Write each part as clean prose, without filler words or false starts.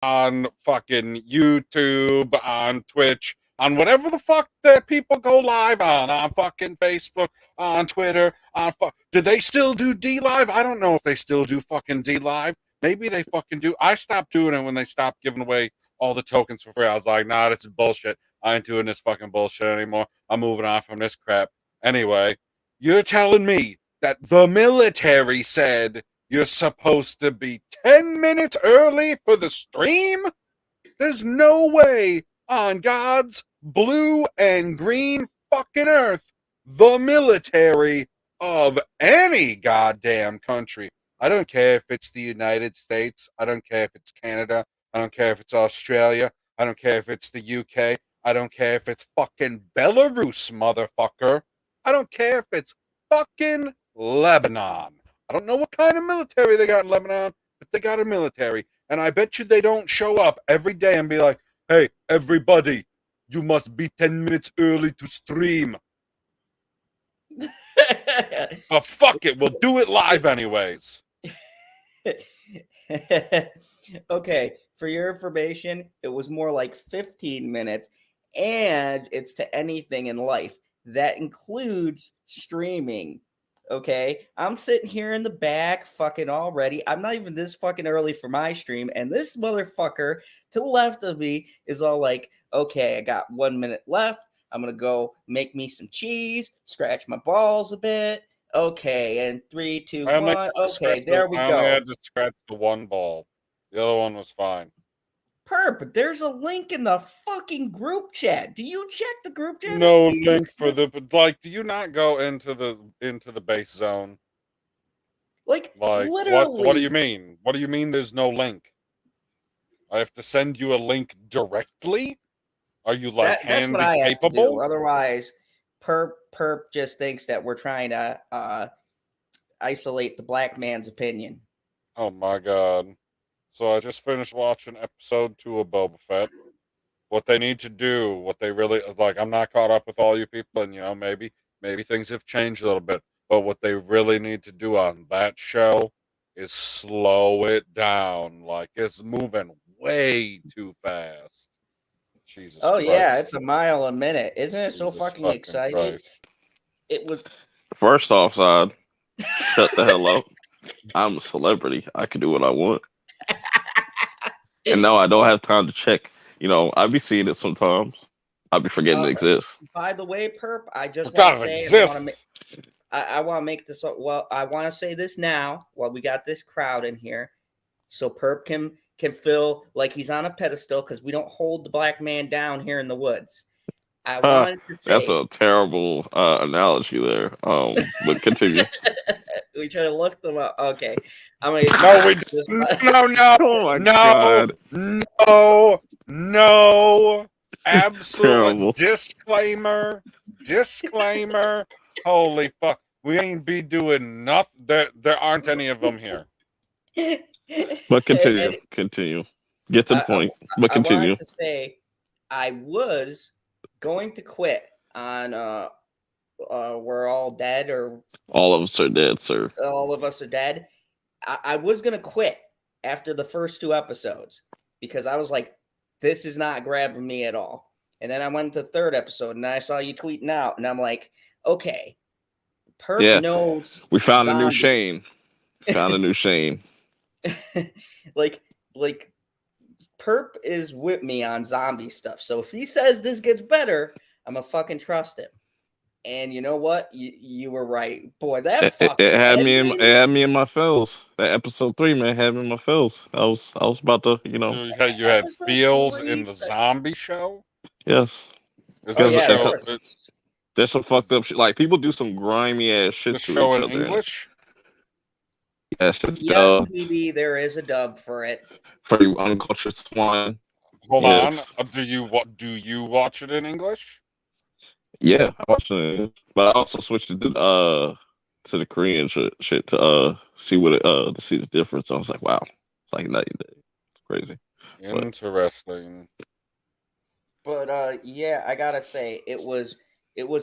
on fucking YouTube, on Twitch, on whatever the fuck that people go live on fucking Facebook, on Twitter, do they still do D Live? I don't know if they still do fucking D Live. Maybe they fucking do. I stopped doing it when they stopped giving away all the tokens for free. I was like, nah, this is bullshit. I ain't doing this fucking bullshit anymore. I'm moving on from this crap. Anyway, you're telling me that the military said you're supposed to be 10 minutes early for the stream? There's no way on God's blue and green fucking earth the military of any goddamn country. I don't care if it's the United States. I don't care if it's Canada. I don't care if it's Australia. I don't care if it's the UK. I don't care if it's fucking Belarus, motherfucker. I don't care if it's fucking Lebanon. I don't know what kind of military they got in Lebanon, but they got a military. And I bet you they don't show up every day and be like, hey, everybody, you must be 10 minutes early to stream. But fuck it, we'll do it live anyways. Okay, for your information, it was more like 15 minutes, and it's to anything in life. That includes streaming. Okay, I'm sitting here in the back, fucking already. I'm not even this fucking early for my stream, and this motherfucker to the left of me is all like, okay, I got 1 minute left. I'm gonna go make me some cheese, scratch my balls a bit. Okay, and 3, 2, 1. Okay, there we go. I only had to scratch the one ball. The other one was fine. Perp, there's a link in the fucking group chat. Do you check the group chat? No link for the like. Do you not go into the base zone? Like literally. What do you mean? What do you mean? There's no link. I have to send you a link directly. Are you like that's what I have to do. capable? Otherwise, Perp just thinks that we're trying to isolate the black man's opinion. Oh my god. So I just finished watching episode 2 of Boba Fett. What they need to do, what they really like, I'm not caught up with all you people, and maybe things have changed a little bit. But what they really need to do on that show is slow it down. Like it's moving way too fast. Jesus Christ. Yeah, it's a mile a minute. Isn't it Jesus so fucking exciting? Christ. It was. First off, side, shut the hell up. I'm a celebrity. I can do what I want. And no, I don't have time to check. I be seeing it sometimes. I'll be forgetting it exists. By the way, Perp, I just want to say I want to make this. Well, I want to say this now while we got this crowd in here, so Perp can feel like he's on a pedestal because we don't hold the black man down here in the woods. I wanted to say that's a terrible analogy there. But continue. We try to look them up. Okay, I'm gonna. No. Absolute disclaimer. Holy fuck, we ain't be doing nothing. There aren't any of them here. But continue. Get to the point. But continue. I wanted to say I was going to quit on We're All Dead, or all of us are dead, sir. All of us are dead. I was gonna quit after the first 2 episodes because I was like, this is not grabbing me at all. And then I went to the 3rd episode and I saw you tweeting out, and I'm like, okay, Perp knows. We found a new Shane. like Perp is with me on zombie stuff. So if he says this gets better, I'm gonna fucking trust him. And you know what? You were right, boy. That it had me in my feels. That episode 3, man, had me in my feels. I was about to, You had feels in the zombie show. Yes. There's some fucked up shit. Like people do some grimy ass shit. The show in English. Yes, PB, there is a dub for it. For you uncultured swine. Hold on. Do you watch it in English? Yeah, I watched it, but I also switched it to the Korean shit to see to see the difference. I was like, wow, it's like night and day. It's crazy. Interesting. But I gotta say, it was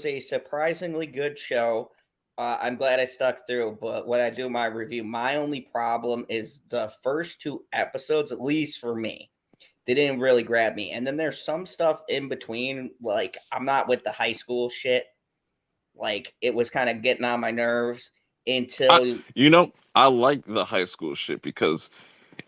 a surprisingly good show. I'm glad I stuck through. But when I do my review, my only problem is the first 2 episodes, at least for me. they didn't really grab me. And then there's some stuff in between, like I'm not with the high school shit. Like it was kind of getting on my nerves until I like the high school shit because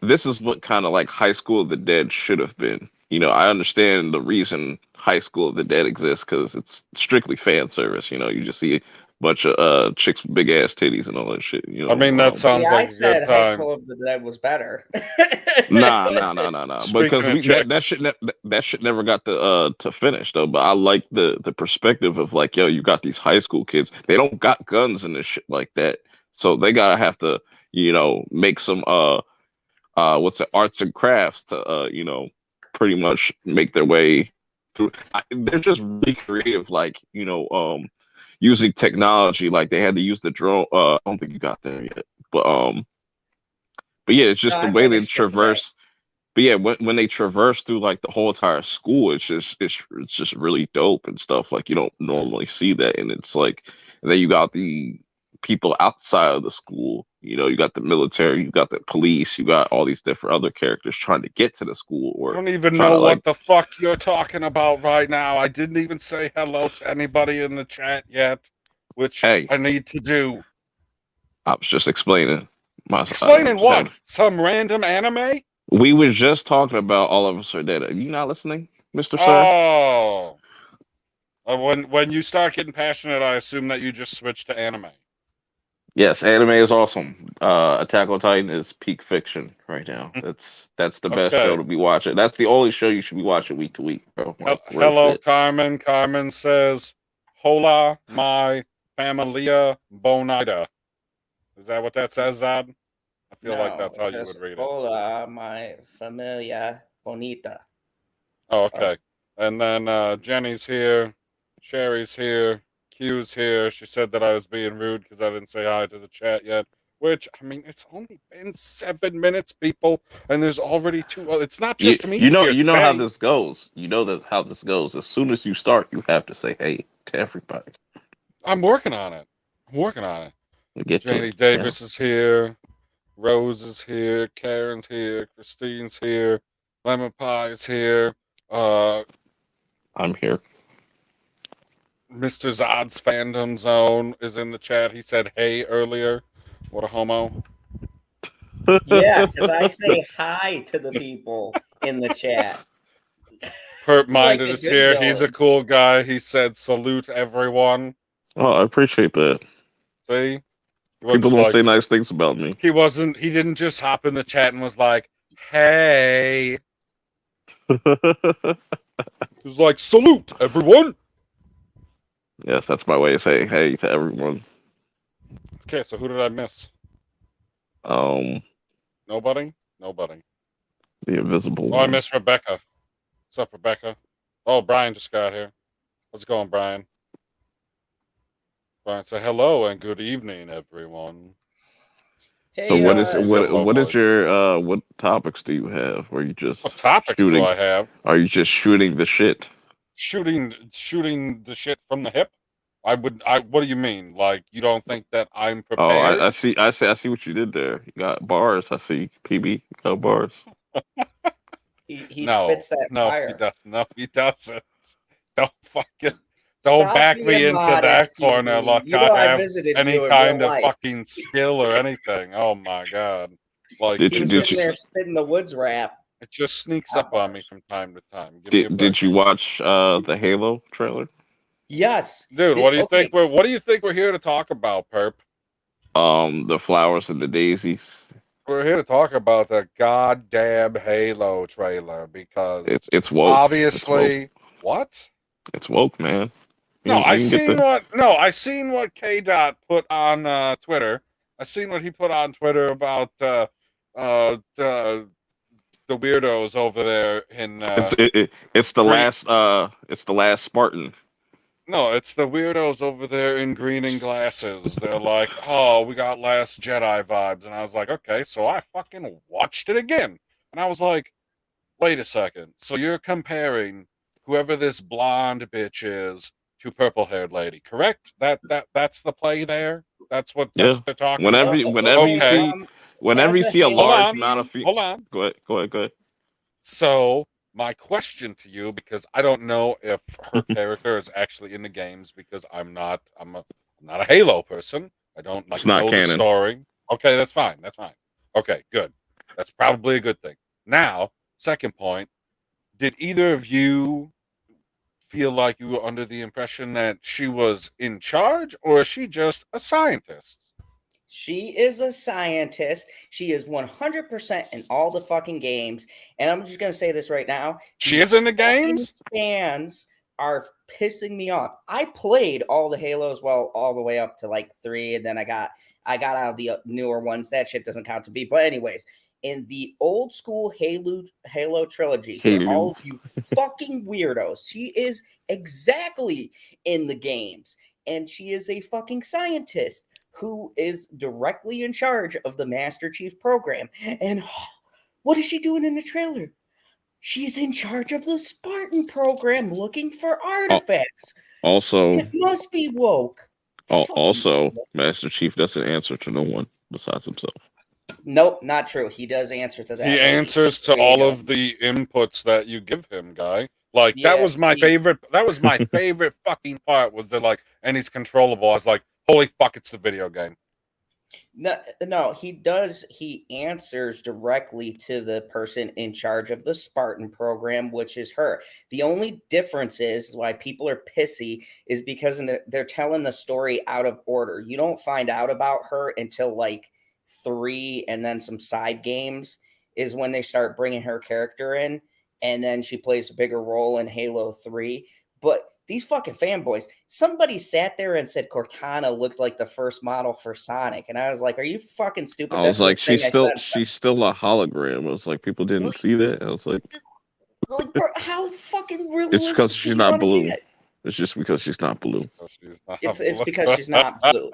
this is what kind of like High School of the Dead should have been. I understand the reason High School of the Dead exists because it's strictly fan service. You just see a bunch of chicks with big ass titties and all that shit. I mean, that sounds I like a good said High time. School of the Dead was better. Nah. Because Speaking of that shit never got to finish though. But I like the perspective of like, yo, you got these high school kids. They don't got guns and this shit like that, so they gotta have to, make some what's it, arts and crafts to pretty much make their way through. They're just really creative, like using technology. Like they had to use the drone. I don't think you got there yet, but yeah, it's just No, the I way they finished it today. traverse. But yeah, when they traverse through like the whole entire school, it's just really dope and stuff. Like you don't normally see that, and it's like, and then you got the people outside of the school. You got the military, you got the police, you got all these different other characters trying to get to the school, I or don't even trying know to, what like, the fuck you're talking about right now. I didn't even say hello to anybody in the chat yet, which hey, I need to do. I was just explaining. Explaining what? Some random anime? We were just talking about All of Us Are Dead. Are you not listening, Mr. Sir? Oh. When you start getting passionate, I assume that you just switch to anime. Yes, anime is awesome. Attack on Titan is peak fiction right now. That's the best show to be watching. That's the only show you should be watching week to week, bro. Like, hello, Carmen. Carmen says, "Hola, my familia bonita." Is that what that says, Zad? I feel like that's how you would read it. Hola, my familia bonita. Oh, okay. And then Jenny's here, Sherry's here, Q's here. She said that I was being rude because I didn't say hi to the chat yet. Which, I mean, it's only been 7 minutes, people, and there's already two. It's not just me. You know today. how this goes. You know how this goes. As soon as you start, you have to say hey to everybody. I'm working on it. Janie Davis is here. Rose is here. Karen's here. Christine's here. Lemon Pie's here. I'm here. Mr. Zod's Fandom Zone is in the chat. He said hey earlier. What a homo. Yeah, because I say hi to the people in the chat. Purp Minded is here. Villain. He's a cool guy. He said salute everyone. Oh, I appreciate that. See? People don't say nice things about me. He didn't just hop in the chat and was like, hey. He was like, salute everyone. Yes, that's my way of saying hey to everyone. Okay, so who did I miss? Nobody? Nobody. The invisible one. I miss Rebecca. What's up, Rebecca? Oh, Brian just got here. How's it going, Brian? Brian, say hello and good evening, everyone. Hey, so what is your what topics do you have? Or are you just what topics do I have? Are you just shooting the shit? Shooting the shit from the hip? What do you mean? Like you don't think that I'm prepared? Oh, I see what you did there. You got bars. I see PB. You got bars. he spits that fire. He doesn't. Don't back me into that corner like I have any kind of fucking skill or anything. Oh my god! Like he was sitting there spitting the woods rap. It just sneaks up on me from time to time. Did you watch the Halo trailer? Yes, dude. What do you think? What do you think we're here to talk about, Purp? The flowers and the daisies. We're here to talk about the goddamn Halo trailer because it's woke. Obviously, it's woke. What? It's woke, man. I seen what K Dot put on Twitter. I seen what he put on Twitter about the weirdos over there in. It's the last Spartan. No, it's the weirdos over there in green and glasses. They're like, oh, we got Last Jedi vibes. And I was like, okay, so I fucking watched it again. And I was like, wait a second. So you're comparing whoever this blonde bitch is to purple-haired lady, correct? That's the play there? That's what they're talking about? Whenever you see a large amount of hold on. Go ahead. So my question to you, because I don't know if her character is actually in the games, because I'm not a Halo person. I don't It's like not know the canon. story. Okay, that's fine. That's fine. Okay, good. That's probably a good thing. Now, second point, did either of you feel like you were under the impression that she was in charge, or is she just a scientist? She is a scientist. She is 100% in all the fucking games. And I'm just going to say this right now. She These is in the fucking games? fans are pissing me off. I played all the Halos, well, all the way up to like 3, and then I got out of the newer ones. That shit doesn't count to me. But anyways, in the old school Halo trilogy, for all of you fucking weirdos, she is exactly in the games. And she is a fucking scientist who is directly in charge of the Master Chief program. And what is she doing in the trailer? She's in charge of the Spartan program looking for artifacts. Also, It must be woke. also, Master Chief doesn't answer to no one besides himself. Nope, not true. He does answer to that He lady. answers to There you all go. of the inputs that you give him, guy. Like that Yeah, was my he- favorite. That was my favorite fucking part. Was that like, and he's controllable. I was like, holy fuck, it's the video game. No, he does. He answers directly to the person in charge of the Spartan program, which is her. The only difference is why people are pissy is because they're telling the story out of order. You don't find out about her until like 3, and then some side games is when they start bringing her character in, and then she plays a bigger role in Halo 3. But these fucking fanboys, somebody sat there and said Cortana looked like the first model for Sonic. And I was like, are you fucking stupid? I was That's the like, thing I said. she's still a hologram. I was like, people didn't see that. I was like, Bro, how fucking it's because realistic do she's you not want to blue. get? It's just because she's not blue. It's because she's not blue.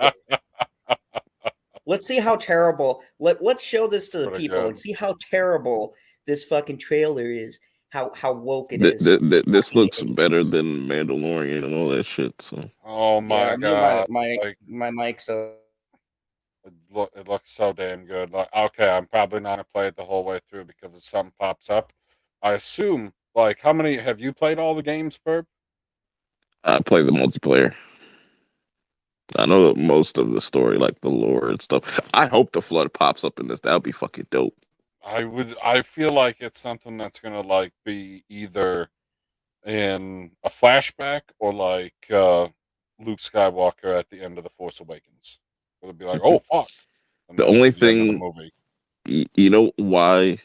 Let's see how terrible. Let's show this to the people and see how terrible this fucking trailer is. How woke it is. This looks better than Mandalorian and all that shit. So, Oh my god! My Like, mic. So it looks so damn good. Like, okay, I'm probably not gonna play it the whole way through because if something pops up, I assume. Like, how many have you played all the games, Purp? I play the multiplayer. I know most of the story, like the lore and stuff. I hope the flood pops up in this. That would be fucking dope. I feel like it's something that's gonna like be either in a flashback or like Luke Skywalker at the end of the Force Awakens. It'll be like, oh fuck, and The then only the end of the thing, movie. you know why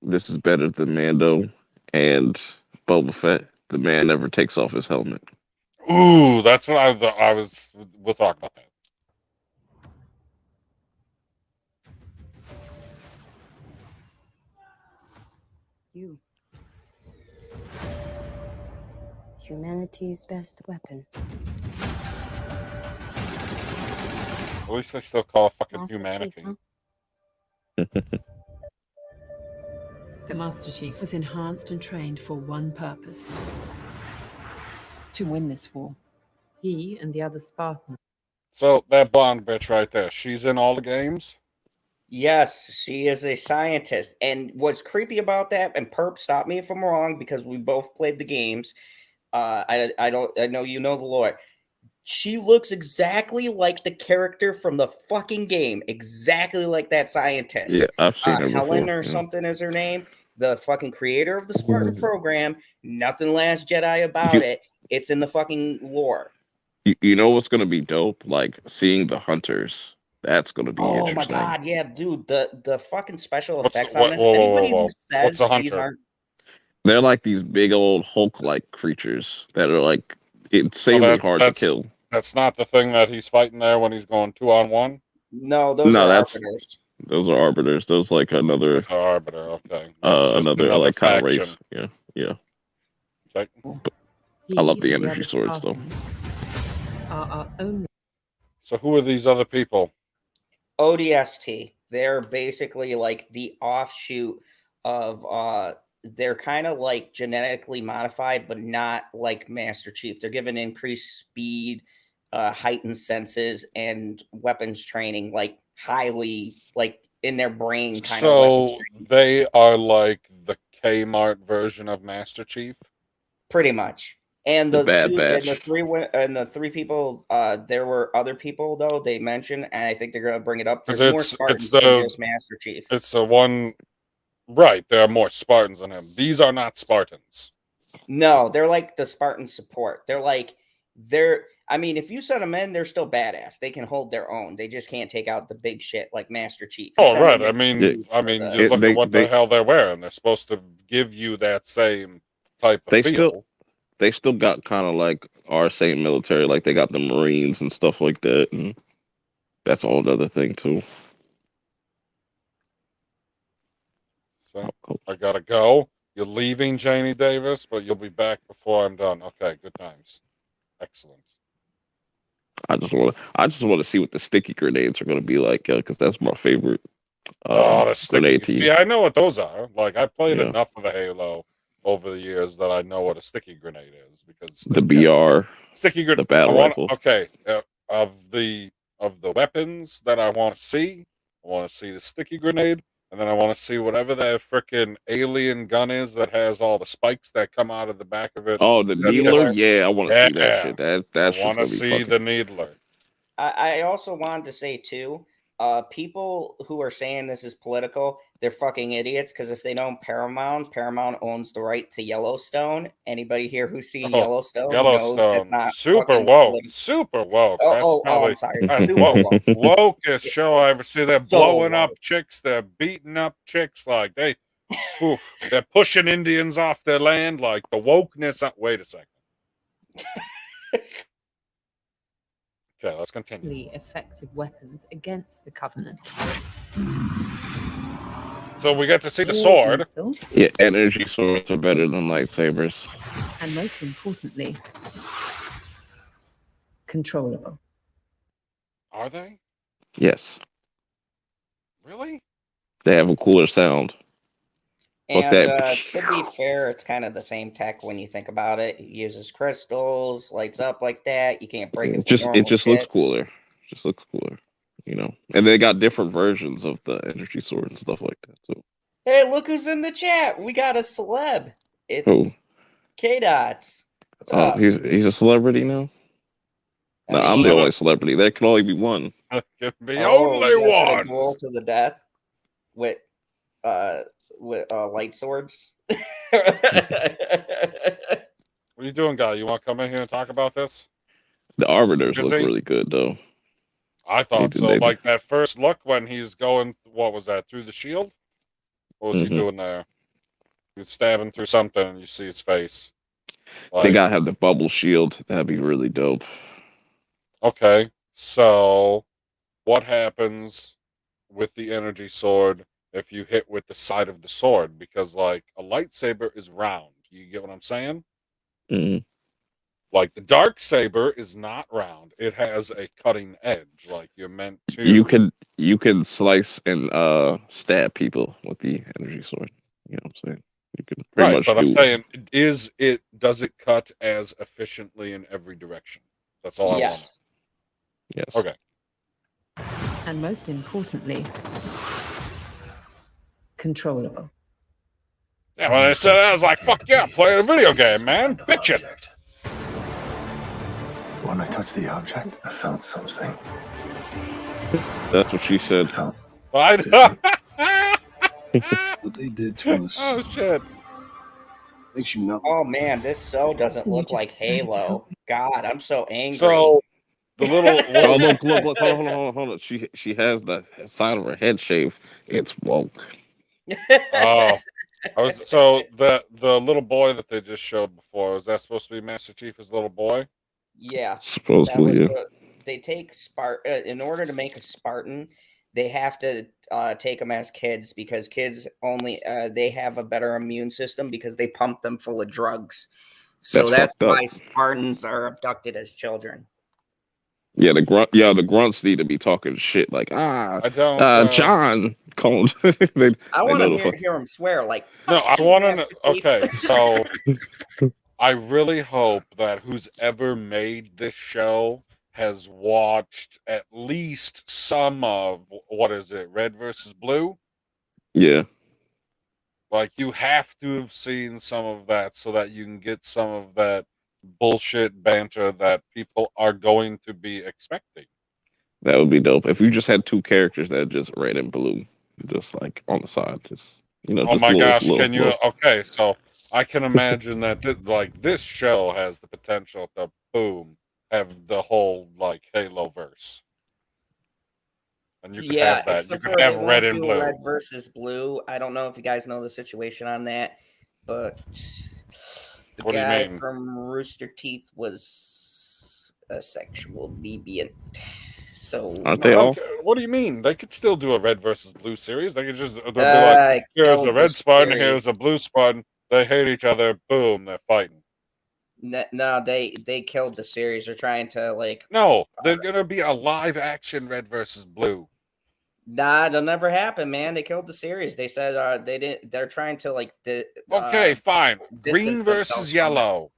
this is better than Mando and Boba Fett? The man never takes off his helmet. Ooh, that's what I was. We'll talk about that. You. Humanity's best weapon. At least they still call it fucking Master humanity. Chief, huh? The Master Chief was enhanced and trained for one purpose: to win this war. He and the other Spartans. So that blonde bitch right there, she's in all the games. yes, she is a scientist. And what's creepy about that, and Perp, stop me if I'm wrong, because we both played the games. I know you know the lore. She looks exactly like the character from the fucking game, exactly like that scientist. Yeah, I've seen her Helen before. or something is her name. The fucking creator of the Spartan program. Nothing Last Jedi about it. It's in the fucking lore. You know what's gonna be dope? Like seeing the hunters. That's gonna be Oh interesting. my god, yeah, dude. The fucking special What's effects the- on what- this. whoa, whoa, Anybody whoa, who whoa. What's says the these hunter? aren't They're like these big old Hulk-like creatures that are like insanely hard to kill. That's not the thing that he's fighting there when he's going 2-on-1. no, those No, are that's arbiters. those are arbiters. Those like another That's an arbiter. Okay, that's just another like kind of faction. race. Yeah. Okay. He I love the and energy other swords though. Spartans are our only. So who are these other people? ODST. They're basically like the offshoot of they're kind of like genetically modified, but not like Master Chief. They're given increased speed, heightened senses, and weapons training, like highly like in their brain kind of weapons So training. they are like the Kmart version of Master Chief. Pretty much. And The the Bad two Batch. and the three people, there were other people though they mentioned, and I think they're gonna bring it up. 'Cause There's more it's Spartans the- than just Master Chief. It's the one, right? There are more Spartans than him. These are not Spartans. No, they're like the Spartan support. I mean, if you send them in, they're still badass. They can hold their own. They just can't take out the big shit like Master Chief. You Oh, send right. them I in mean, Yeah. for you look at what the they hell they're wearing. They're supposed to give you that same type of They feel. they still got kind of like our same military, like they got the Marines and stuff like that, and that's a whole other thing too. So I gotta go. You're leaving, Janie Davis, but you'll be back before I'm done. Okay, good times. Excellent. I just want to see what the sticky grenades are going to be like, because that's my favorite Oh, the grenade sticky. to See, use. I know what those are. Like, I played Yeah. enough of the Halo over the years that I know what a sticky grenade is because The BR, sticky grenade. the battle rifle. Okay, of the weapons that I want to see the sticky grenade, and then I want to see whatever that freaking alien gun is that has all the spikes that come out of the back of it. Oh, the That Needler. just- Yeah, I want to see that Yeah. shit. That I shit's want to gonna be see fucking. the Needler. I also wanted to say too, people who are saying this is political, they're fucking idiots. Because if they know Paramount owns the right to Yellowstone. Anybody here who's seen Oh, Yellowstone knows that's Yellowstone, not super fucking woke, political. super woke. That's I'm probably sorry, that's super woke. woke. Wokest show I ever see. They're So blowing up woke. chicks. They're beating up chicks. Like they're pushing Indians off their land. Like the wokeness. Wait a second. Okay, let's continue. Really effective weapons against the Covenant. So we get to see the Always sword. lethal, Yeah, energy swords are better than lightsabers. and most importantly, controllable. Are they Yes, really? they have a cooler sound. Fuck And that. to be fair, it's kind of the same tech when you think about it. It uses crystals, lights up like that. You can't break it with It normal just shit. looks cooler. Just looks cooler, you know. And they got different versions of the energy sword and stuff like that too. Hey, look who's in the chat. We got a celeb. It's Who? K-Dots. What's Oh, up? he's a celebrity now. No, I'm the only celebrity. There can only be one. Give me Oh, only you guys gonna one. duel to the death with light swords. What are you doing, guy? You want to come in here and talk about this? The arbiters Is look he? really good though. I thought They so. do. Like that first look when he's going, what was that, through the shield? What was he doing there? He's stabbing through something and you see his face. They gotta have the bubble shield. That'd be really dope. Okay, so what happens with the energy sword if you hit with the side of the sword? Because like a lightsaber is round. You get what I'm saying? Mm-hmm. Like the dark saber is not round. It has a cutting edge. Like you're meant to. You can slice and stab people with the energy sword. You know what I'm saying? You can pretty Right, much but I'm do. saying, does it cut as efficiently in every direction? That's all I want. Yes. Yes. Okay. And most importantly, controllable. Yeah, when I said that, I was like, fuck yeah, playing a video game, man. Bitchin'. When I touched the object, I felt something. That's what she said. Felt What they did to us. Oh, shit. Makes you know. Oh man, this so doesn't You look just like decided to Halo. help me. God, I'm so angry. So, the little... Oh, look, hold on. She has the side of her head shaved. It's woke. Oh. So, the little boy that they just showed before, was that supposed to be Master Chief's little boy? Yeah. That Supposedly, was yeah. they take in order to make a Spartan, they have to take them as kids because kids only they have a better immune system because they pump them full of drugs. So that's fucked up. why Spartans are abducted as children. Yeah, the grunts need to be talking shit like I don't... John called. I want to hear him swear like. No, I you, want to... Master Chief." Okay, so... I really hope that who's ever made this show has watched at least some of, what is it, Red versus Blue? Yeah. Like, you have to have seen some of that so that you can get some of that bullshit banter that people are going to be expecting. That would be dope. If you just had two characters that just red and blue, just like on the side, just Oh just my little, gosh, little, can you? little. Okay, so I can imagine that like this show has the potential to boom, have the whole like Halo verse, and you could Yeah, have that. You except could for they have red won't and do a red blue. versus blue. I don't know if you guys know the situation on that, but the What do you guy mean? from Rooster Teeth was a sexual deviant. So Aren't they all? Okay, what do you mean? They could still do a red versus blue series. They could just they'll be like, I here's a killed red the spun, series. here's a blue spun. They hate each other. Boom, they're fighting. No, they killed the series. They're trying to like. No, they're gonna be a live action red versus blue. Nah, it'll never happen, man. They killed the series. They said they didn't. They're trying to like. Okay, fine. Distance Green versus themselves from it. yellow.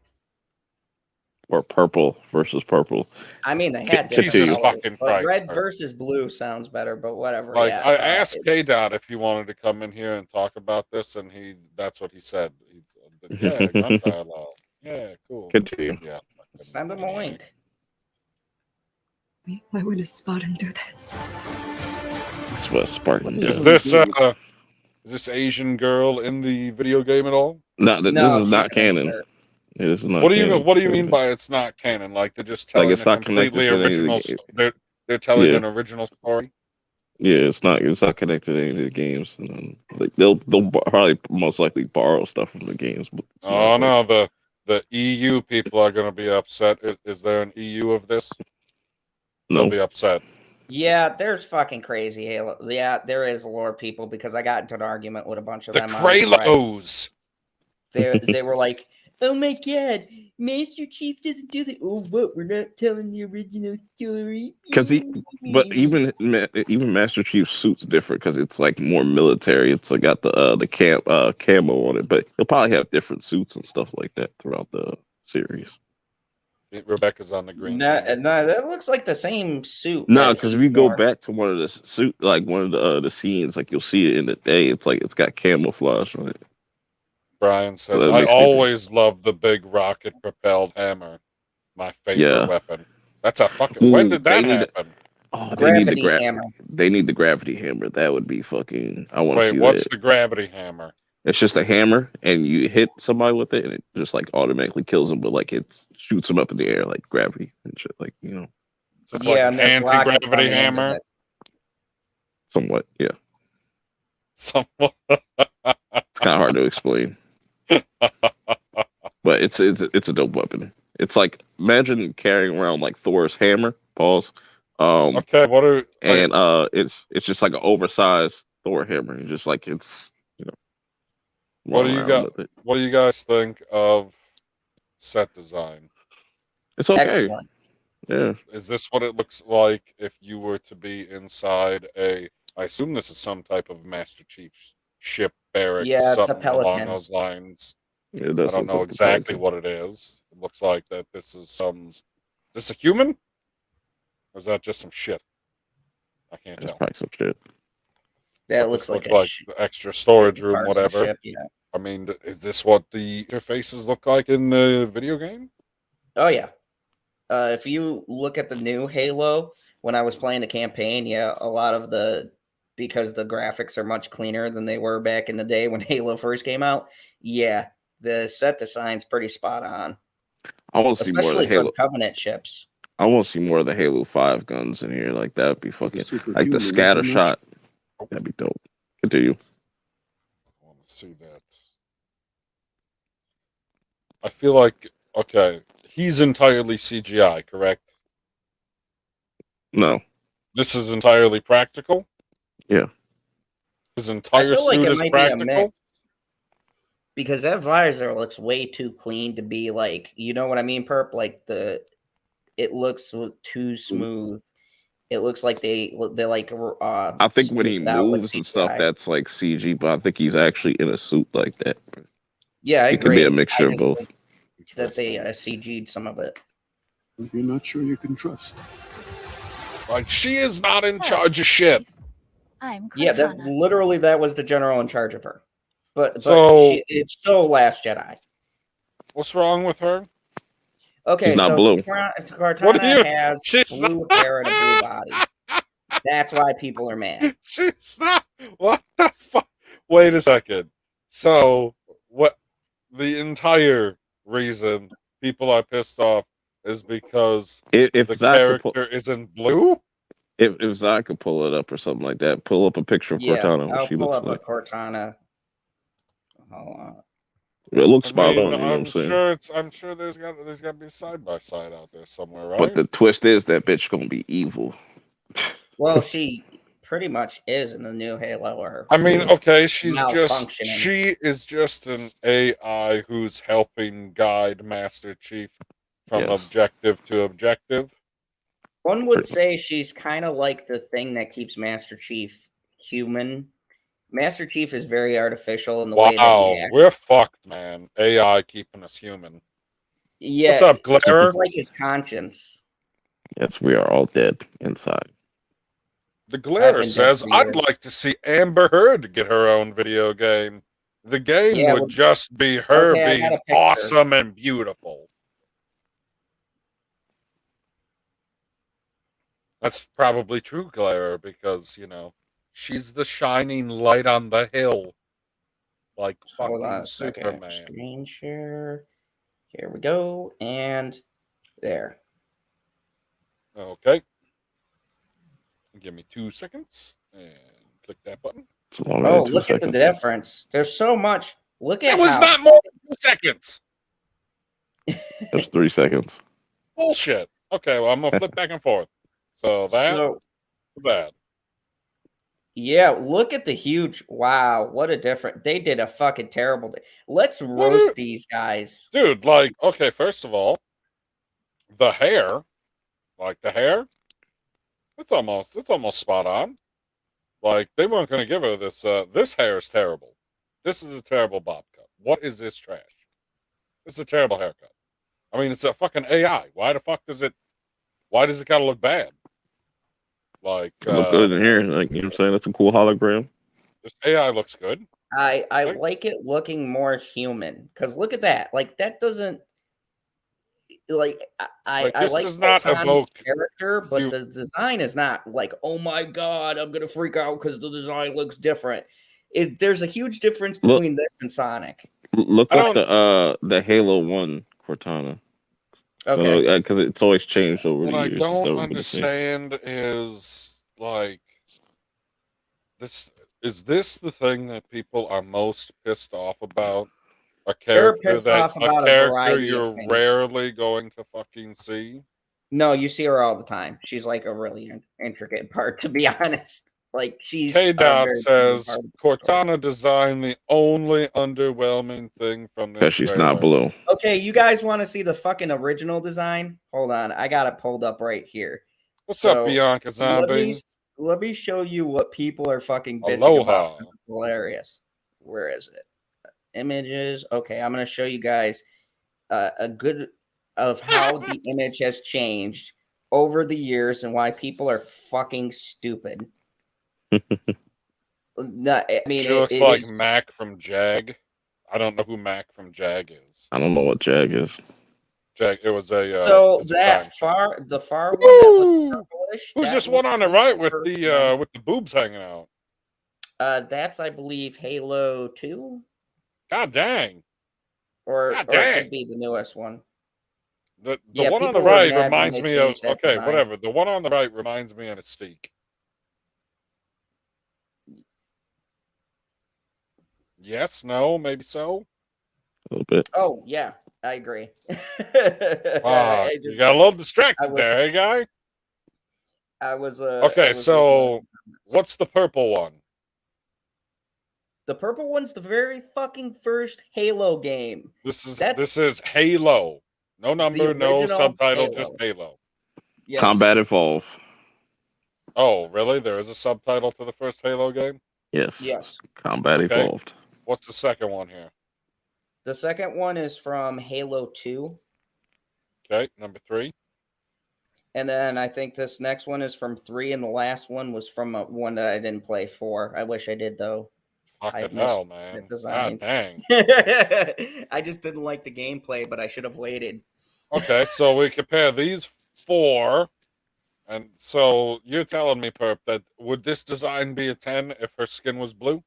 Or purple versus purple. I mean, they had different Jesus colors, fucking but Christ. red versus blue sounds better. But whatever. Like, Yeah, I asked K Dot if he wanted to come in here and talk about this, and that's what he said. He's yeah, gun dialogue. Yeah, cool. Continue. Yeah. send them a link. Why would a Spartan do that? That's what Spartan Is does. this Asian girl in the video game at all? No, this No, is she's not an canon. insert. This is not What do you canon. what do you mean by it's not canon? Like, they're just Like, telling it's a not connected completely to any of original. the They're telling Yeah. an original story. Yeah, it's not connected to any of the games. And, like they'll probably most likely borrow stuff from the games, but it's Oh not no, the EU people are going to be upset. Is there an EU of this? They'll no. be upset. Yeah, there's fucking crazy Halo. Yeah, there is lore people because I got into an argument with a bunch of The them. on Reddit. Kralos. They were like, "Oh my god, Master Chief doesn't do that." Oh, what? We're not telling the original story. Because even Master Chief's suit's different because it's like more military. It's like got the camo on it, but he'll probably have different suits and stuff like that throughout the series. Rebecca's on the green. No, that looks like the same suit. No, that because he if you go wore. back to one of the suit, like one of the scenes, like you'll see it in the day. It's like it's got camouflage on it. Brian says, So that I makes me think. always love the big rocket propelled hammer. My favorite Yeah. weapon. That's a fucking. When Ooh, did they that need happen? they need the Gravity hammer. They need the gravity hammer. That would be fucking. I want to Wait, see what's that. the gravity hammer? It's just a hammer, and you hit somebody with it, and it just like automatically kills them. But like it shoots them up in the air like gravity and shit. Like So it's Yeah, like and an there's rockets on anti-gravity the end of hammer. it. somewhat. Yeah, Somewhat. it's kind of hard to explain, but it's a dope weapon. It's like imagine carrying around like Thor's hammer. Pause. Okay, what are And it's just like an oversized Thor hammer. And just like it's what do run you around got? with it. What do you guys think of set design? It's okay. Excellent. Yeah. Is this what it looks like if you were to be inside a? I assume this is some type of Master Chief's ship barracks, Yeah, it's a something along Pelican. those lines. Yeah, I don't know exactly what it is. It looks like that this is some. Is this a human? Or is that just some shit? I can't That's tell. probably some shit. That But looks this like the extra storage room, part of the whatever. ship, yeah. I mean, is this what the interfaces look like in the video game? Oh yeah. If you look at the new Halo, when I was playing the campaign, yeah, a lot of because the graphics are much cleaner than they were back in the day when Halo first came out. Yeah, the set design's pretty spot on, I want to see more of the especially for Halo. the Covenant ships. I want to see more of the Halo 5 guns in here. Like that would be fucking like the scatter shot. That'd be dope. Continue. I want to see that. I feel like okay, he's entirely CGI, correct? No. This is entirely practical. Yeah. His I entire feel like suit it is might be a practical. mix because that visor looks way too clean to be like, you know what I mean, Perp? Like it looks too smooth. It looks like they like. I think when he smoothed out with moves and stuff, CGI. that's like CG, but I think he's actually in a suit like that. Yeah, I It could agree. be a mixture I of just both. think that they CG'd some of it. You're not sure you can trust. Like, she is not in charge of shit. I'm Cortana. Yeah, that was the general in charge of her. But So- it's so Last Jedi. What's wrong with her? Okay, She's not so blue. What Cortana do you- has she's blue not- hair and a blue body. That's why people are mad. She's not. What the fuck? Wait a second. So, what? The entire reason people are pissed off is because If the Zach could pull, character isn't blue. if Zach could pull it up or something like that, pull up a picture of Yeah, Cortana. What I'll she pull looks up like. a Cortana. Hold on. It looks I spot mean, on. You know what I'm saying? I'm sure there's got to be a side by side out there somewhere, right? But the twist is that bitch gonna be evil. Well, she pretty much is in the new Halo. Or I mean, Yeah. okay, she malfunctioning. is just an AI who's helping guide Master Chief from Yes. objective to objective. One would say she's kind of like the thing that keeps Master Chief human. Master Chief is very artificial in the way that Wow, he acts. we're fucked, man. AI keeping us human. Yeah, What's up, Glare? it's like his conscience. Yes, we are all dead inside. The I've Glare been dead says, for I'd years. like to see Amber Heard get her own video game. The game Yeah, would well, just be her okay, I got being a picture. awesome and beautiful. That's probably true, Glare, because, she's the shining light on the hill. Like Hold on fucking a second. Superman. Screen share. Here we go. And there. Okay. Give me 2 seconds and click that button. It's longer Oh, than 2 look at the seconds. difference. There's so much. Look at It was how not more than 2 seconds. That's 3 seconds. Bullshit. Okay, well, I'm going to flip back and forth. So So that. yeah, look at the huge. Wow, what a difference. They did a fucking terrible day. Let's What roast are- these guys. Dude, like, okay, first of all, the hair, it's almost spot on. Like, they weren't going to give her this. This hair is terrible. This is a terrible bob cut. What is this trash? It's a terrible haircut. I mean, it's a fucking AI. Why the fuck does it gotta look bad? Like, It look good in here. Like, you know what I'm saying? That's a cool hologram. this AI looks good. I Right. like it looking more human because look at that. Like that doesn't like I Like, this like does not Cortana's evoke character, but you- the design is not like, oh my god, I'm gonna freak out because the design looks different. There's a huge difference Look- between this and Sonic. Look I up the Halo 1 Cortana. Okay. Because it's always changed over What the I years. It's don't never been the same. understand is like is this the thing that people are most pissed off about? A character pissed off about a character variety of you're things. rarely going to fucking see. No, you see her all the time. She's like a really intricate part, to be honest. Like she's K a Dot very says part of the story. Cortana designed the only underwhelming thing from this Because she's trailer. not blue. Okay, you guys want to see the fucking original design? Hold on, I got it pulled up right here. What's So, up, Bianca Zombie? Let me show you what people are fucking bitching Aloha. about. This is hilarious. Where is it? Images. Okay, I'm gonna show you guys a good of how the image has changed over the years and why people are fucking stupid. I mean, She looks like Mac from Jag. I don't know who Mac from Jag is. I don't know what Jag is. Jag. It was a. so it's a that crime. the far one that Woo! looks purplish. Who's that this one looks on the like right with first with the boobs hanging out? one. That's I believe Halo 2, God dang! or God or it dang. could be the newest one. The Yeah, one on the people were right mad when reminds they me of changed that okay, design. whatever. The one on the right reminds me of a Mystique. Yes, no, maybe so. A little bit. Oh yeah, I agree. Fuck, I you got a little distracted I was- there, hey guy. I was Okay, I was so what's the purple one? the purple one's the very fucking first Halo game. This is That's- Halo. No number, no original subtitle, Halo. just Halo. Yes. Combat Evolve. Oh, really? There is a subtitle to the first Halo game? Yes. Yes. Combat Okay. Evolved. What's the second one here? The second one is from Halo 2. Okay, number 3. And then I think this next one is from 3, and the last one was from one that I didn't play 4. I wish I did though. Fucking hell, man. God design. dang. I just didn't like the gameplay, but I should have waited. Okay, so we compare these 4. And so you're telling me, Perp, that would this design be a 10 if her skin was blue?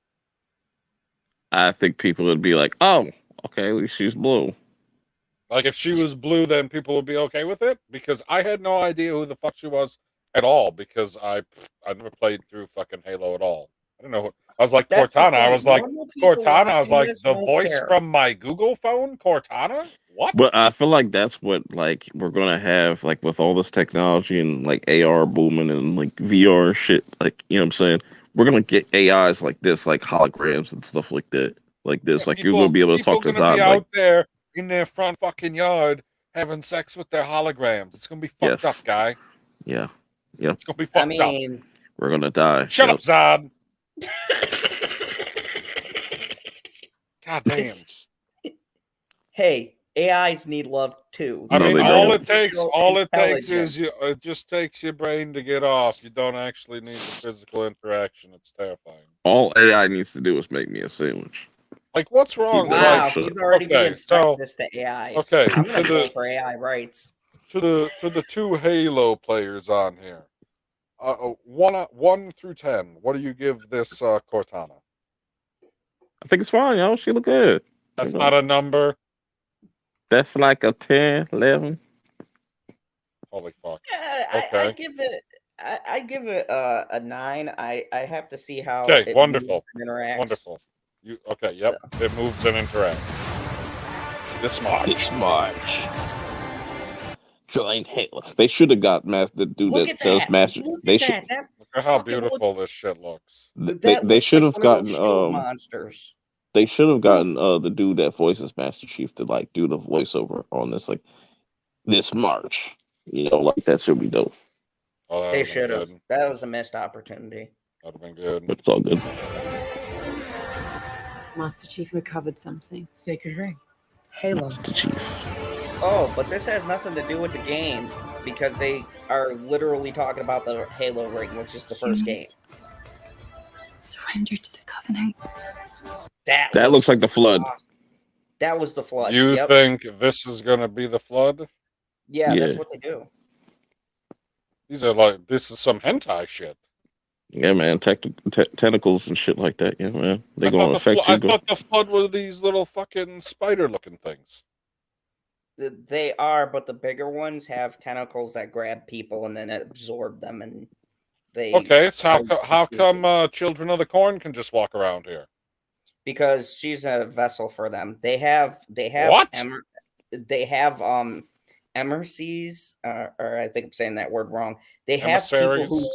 I think people would be like, "Oh, okay, at least she's blue." Like if she was blue, then people would be okay with it? Because I had no idea who the fuck she was at all, because I never played through fucking Halo at all. I don't know who. I was like That's the Cortana. I point. was like Normal people Cortana. I was watching like this the won't voice care. from my Google phone. Cortana. What? But I feel like that's what like we're gonna have like with all this technology and like AR booming and like VR shit. Like you know what I'm saying? We're gonna get AIs like this, like holograms and stuff like that. Like this, like you're gonna be able to talk to People gonna be Zod. out Like there in their front fucking yard having sex with their holograms. It's gonna be fucked Yes. up, guy. yeah, yeah, It's gonna be fucked up. we're gonna die. Shut Yep. up, Zod. God damn. Hey, AIs need love too. I No, mean, they all don't. it takes Intelligence. is it just takes your brain to get off. You don't actually need the physical interaction. It's terrifying. All AI needs to do is make me a sandwich. Like, what's wrong? Keep Wow, Like, shut. he's already Okay, being so- sexist to AIs. okay, I'm gonna to go the- for AI rights. to the 2 Halo players on here, 1 through 10, what do you give this Cortana? I think it's fine, yo. She look good. That's You know? not a number. That's like a 10, 11. Holy fuck. I Okay. give it. I give it a 9. I have to see how. Okay, it wonderful. moves and interacts. Wonderful. You okay? Yep. It moves and interacts. This March. March. Join Halo. They should have got the dude Look that at does that! master. Look They at should. that! That Look at how fucking beautiful this shit looks. that They looks should like have one of those gotten shield monsters. They should have gotten the dude that voices Master Chief to like do the voiceover on this like this March. You know, like that should be dope. Oh, that They would've been should have. good. That was a missed opportunity. That'd have been good. But it's all good. Master Chief recovered something. Sacred ring. Halo. Master Chief. Oh, but this has nothing to do with the game because they are literally talking about the Halo ring, which is the first game. Surrender to the Covenant. That looks like the Flood. Awesome. That was the Flood. You Yep. think this is gonna be the Flood? Yeah, Yeah. that's what they do. These are like, this is some hentai shit. Yeah, man. Tentacles and shit like that. Yeah, man. They're I gonna affect you. I thought the Flood were these little fucking spider-looking things. They are, but the bigger ones have tentacles that grab people and then absorb them, and they. Okay, so how come Children of the Corn can just walk around here? Because she's a vessel for them. They have What? they have emissaries, or I think I'm saying that word wrong. They have Emissaries? people who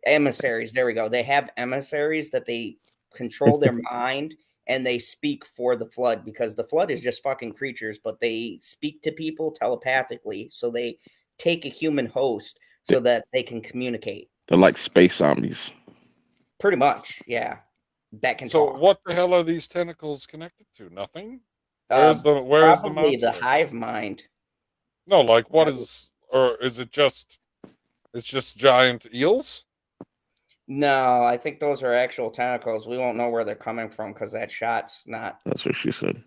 emissaries. There we go. They have emissaries that they control their mind and they speak for the Flood because the Flood is just fucking creatures, but they speak to people telepathically. So they take a human host so that they can communicate. They're like space zombies. Pretty much, yeah. That can So talk. what the hell are these tentacles connected to? Nothing? Where's the Probably monster? the hive mind. No, like what is, or is it just, it's just giant eels? No, I think those are actual tentacles. We won't know where they're coming from because that shot's not. That's what she said.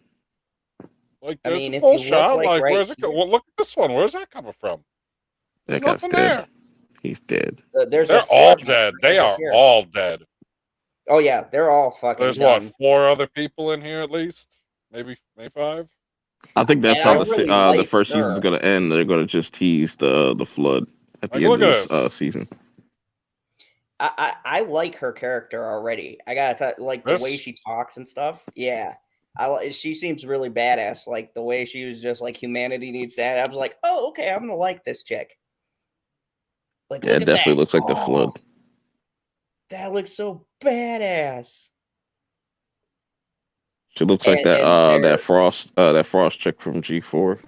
Like I there's mean, a if full you look, shot. like, Like right where's it? here- Well, look at this one. Where's that coming from? There's That guy's nothing dead. there. He's dead. There's They're a all forge dead. right They over are here. all dead. Oh yeah, they're all fucking. There's done. what, 4 other people in here at least? Maybe 5. I think that's And I how really the like first season's her. gonna end. They're gonna just tease the Flood at the Like, end look of at this this. season. I like her character already. I gotta like the way This- she talks and stuff. Yeah, she seems really badass. Like the way she was just like humanity needs that. I was like, oh okay, I'm gonna like this chick. Like, Yeah, look it at definitely that. looks like the Oh, Flood. That looks so badass. She looks like And that Frost chick from G4.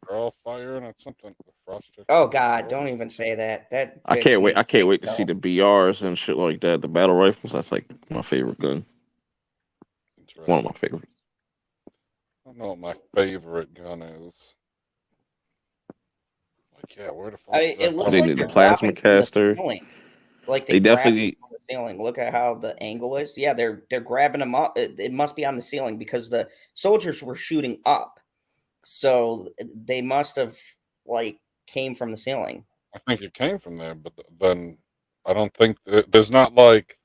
They're all firing at something. The frost chick. Oh god, don't even say that. That I bitch can't wait. I needs can't wait to go. see the BRs and shit like that. The battle rifles. That's like my favorite gun. Interesting. One of my favorites. I don't know what my favorite gun is. Like, yeah, where the fuck I is mean, that it looks They coming like need a they're plasma dropping from the caster. ceiling. Like They grab definitely from the ceiling. Look at how the angle is. Yeah, they're grabbing him up. It must be on the ceiling because the soldiers were shooting up, so they must have like came from the ceiling. I think it came from there, but then I don't think there's not like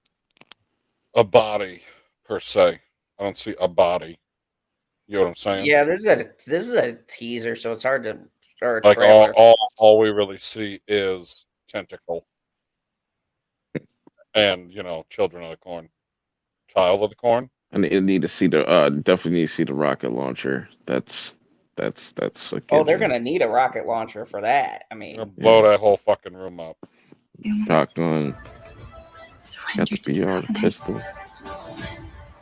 a body per se. I don't see a body. You know what I'm saying? Yeah, this is a teaser, so it's hard to or a Like trailer. all we really see is tentacle, and children of the corn, child of the corn. And they need to see the definitely need to see the rocket launcher. That's a Oh, they're given. gonna need a rocket launcher for that. I mean, Gonna blow that whole fucking room up. Shotgun. Got Surrender the to the BR covenant. pistol.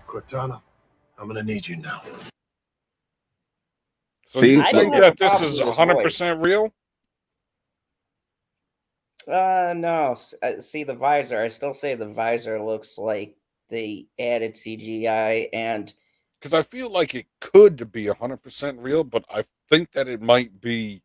Cortana, I'm gonna need you now. So See, you I think don't that have a this problem is with his 100% real? no. See the visor. I still say the visor looks like they added CGI, and Because I feel like it could be 100% real, but I think that it might be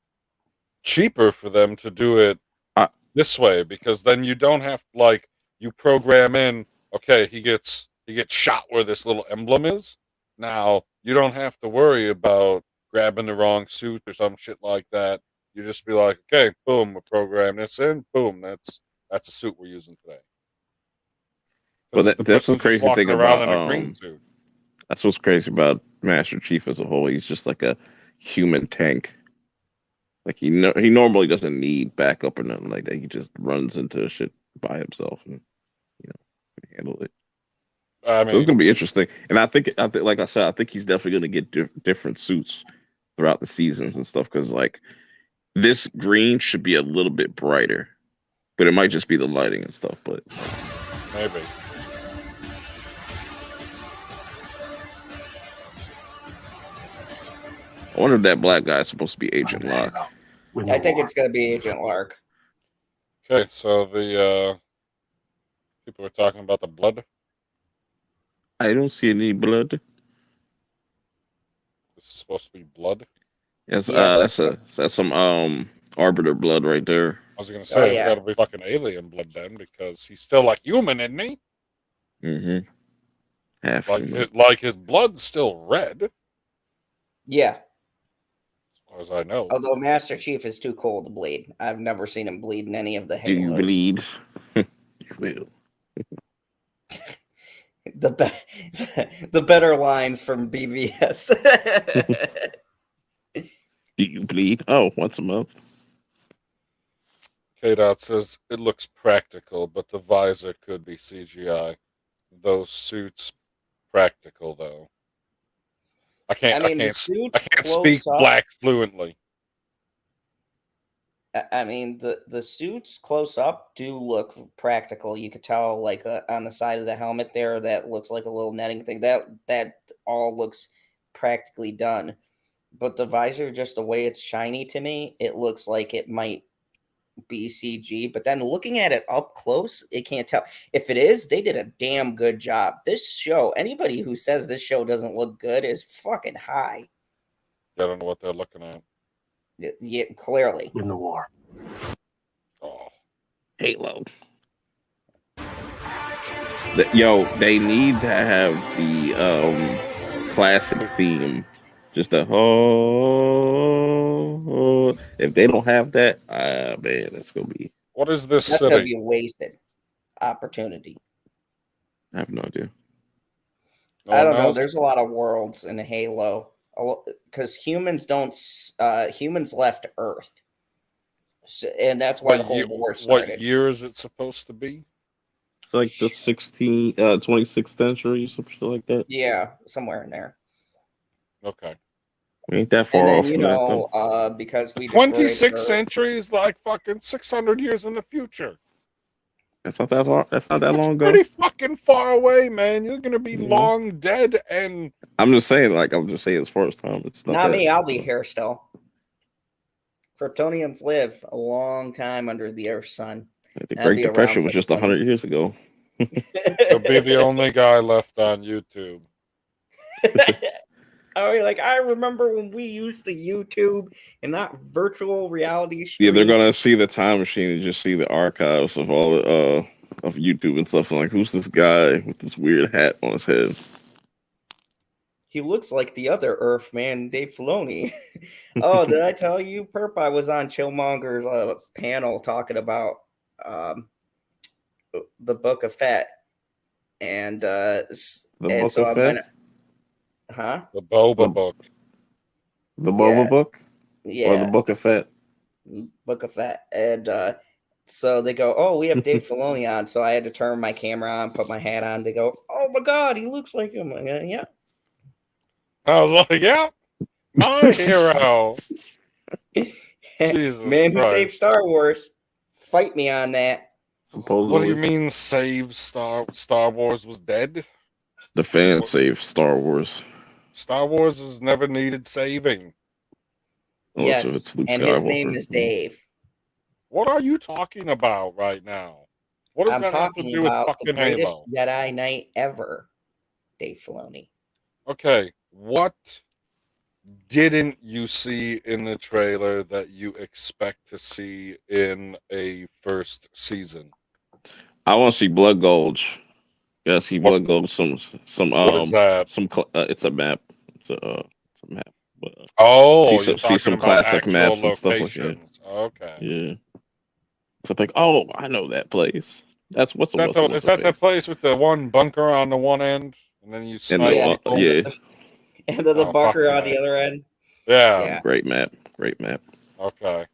cheaper for them to do it I- this way, because then you don't have like you program in. Okay, he gets shot where this little emblem is. Now you don't have to worry about grabbing the wrong suit or some shit like that. You just be like, okay, boom, we program this in. Boom, that's a suit we're using today. Well, Because the that's the person's just crazy thing walking around about in a green suit. that's what's crazy about Master Chief as a whole. He's just like a human tank. Like he normally doesn't need backup or nothing like that. He just runs into shit by himself and can handle it. I So it's gonna mean, be interesting. And I think like I said, I think he's definitely gonna get different suits throughout the seasons and stuff. Because like this green should be a little bit brighter, but it might just be the lighting and stuff. But maybe. I wonder if that black guy is supposed to be Agent Find Locke. Halo. Win I the think war. it's gonna be Agent Lark. Okay, so the people were talking about the blood. I don't see any blood. This is supposed to be blood. Yes, Yeah, that's some arbiter blood right there. I was gonna Oh, say it's yeah. got to be fucking alien blood then, because he's still like human, isn't he? Mm-hmm. Half Like human. like his blood's still red, as Yeah. far as I know. Although Master Chief is too cold to bleed. I've never seen him bleed in any of the Do you Halos. bleed? You will. The better lines from BVS. Do you bleed? Oh, once a month. K-Dot says it looks practical, but the visor could be CGI. Those suits practical though. I I mean, the can't suits speak close up. black fluently. I mean, the suits close up do look practical. You could tell, like on the side of the helmet there, that looks like a little netting thing. That all looks practically done. But the visor, just the way it's shiny to me, it looks like it might be CG. But then looking at it up close, it can't tell. If it is, they did a damn good job. This show, anybody who says this show doesn't look good is fucking high. I don't know what they're looking at. Yeah, clearly. Win the war. Oh, Halo. Yo, they need to have the classic theme. Just a oh, if they don't have that, man, that's gonna be. what is this That's gonna city? be a wasted opportunity. I have no idea. No I one don't know. knows? There's a lot of worlds in Halo because humans don't. Humans left Earth, and that's why the whole war started. What year is it supposed to be? It's like the 26th century, some shit like that. Yeah, somewhere in there. Okay. Ain't that And far then off from that though. because we destroyed 26th Earth- century is like fucking 600 years in the future. That's not that far. That's not that That's long ago. pretty fucking far away, man. You're gonna be Yeah. long dead, and I'm just saying, as far as time, it's not, Not that. me. I'll be here still. Kryptonians live a long time under the Earth's sun. The I'll Great be around Depression for was the just 100 years ago. you'll be the only guy left on YouTube. I remember when we used the YouTube and not virtual reality stream. Yeah, they're gonna see the time machine and just see the archives of all of YouTube and stuff. I'm like, who's this guy with this weird hat on his head? He looks like the other Earth man, Dave Filoni. Oh, did I tell you, Perp? I was on Chillmonger's panel talking about the Book of Fett, and Book so of I Fett? went, huh? The Boba The- book. The Boba book? Yeah, Or the Book of Fett? Book of Fett, and so they go, "Oh, we have Dave Filoni on," so I had to turn my camera on, put my hat on. They go, "Oh my God, he looks like him." Like, yeah. I was like, yeah, my hero. Jesus Man who saved Christ. Star Wars. Fight me on that. Supposedly. What do you mean save Star Wars was dead? The fans saved Star Wars. Star Wars has never needed saving. Unless Yes, it's Luke and Skywalker. his name is Dave. What are you talking about right now? What does I'm that have to talking do with about the fucking greatest Halo? Jedi Knight ever, Dave Filoni. Okay, what didn't you see in the trailer that you expect to see in a first season? I want to see Blood Gulch. Yeah, see What- Blood Gulch. What is that? It's a map. It's a map. But, Oh, see you're talking some about classic actual maps and stuff like that. locations. Okay. Yeah. So I'm like, oh, I know that place. That's Is that the place with the one bunker on the one end, and then you And snipe Yeah. people? yeah, And then the Oh, bunker fucking on the A. other end. Yeah. Yeah. great map. Okay.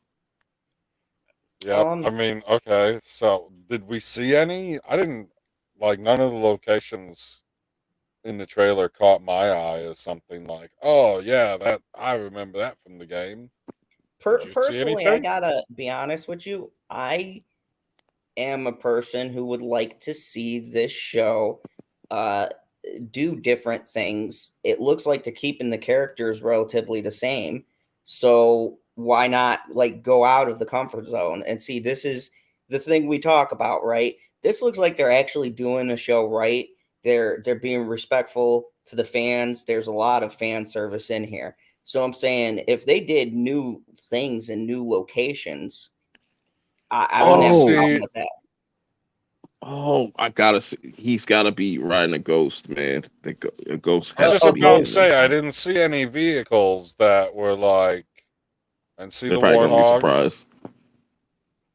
Yep. I mean, okay. So, did we see any? I didn't like none of the locations in the trailer caught my eye as something like, oh yeah, that I remember that from the game. Did you see Personally, I anything? gotta be honest with you. I am a person who would like to see this show do different things. It looks like they're keeping the characters relatively the same. So why not like go out of the comfort zone and see? This is the thing we talk about, right? This looks like they're actually doing the show right. They're being respectful to the fans. There's a lot of fan service in here. So I'm saying if they did new things in new locations, I wouldn't have a problem See, with that. Oh, I gotta see. He's gotta be riding a ghost, man. A ghost I was has just to be about to in say there. I didn't see any vehicles that were like, and see They're the probably gonna be warthog. surprised.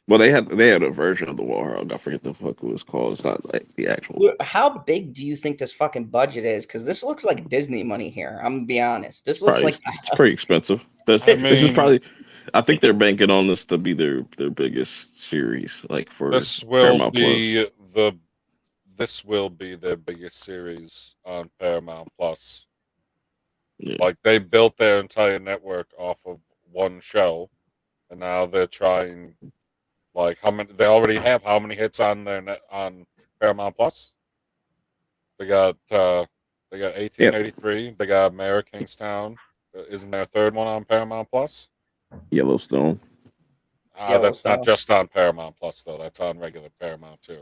Well, they had a version of the Warhog. I forget the fuck it was called. It's not like the actual. How big do you think this fucking budget is? Because this looks like Disney money here. I'm gonna be honest. This looks Probably like it's pretty expensive. I This is mean, probably. I think they're banking on this to be their biggest series, like for this will Paramount Plus. be this will be their biggest series on Paramount Plus. Yeah. Like they built their entire network off of one show, and now they're trying. Like how many? They already have how many hits on their net on Paramount Plus? They got 1883. They got Mayor of Kingstown. Isn't there a third one on Paramount Plus? Yellowstone. That's not Yellowstone. just on Paramount Plus though. That's on regular Paramount too.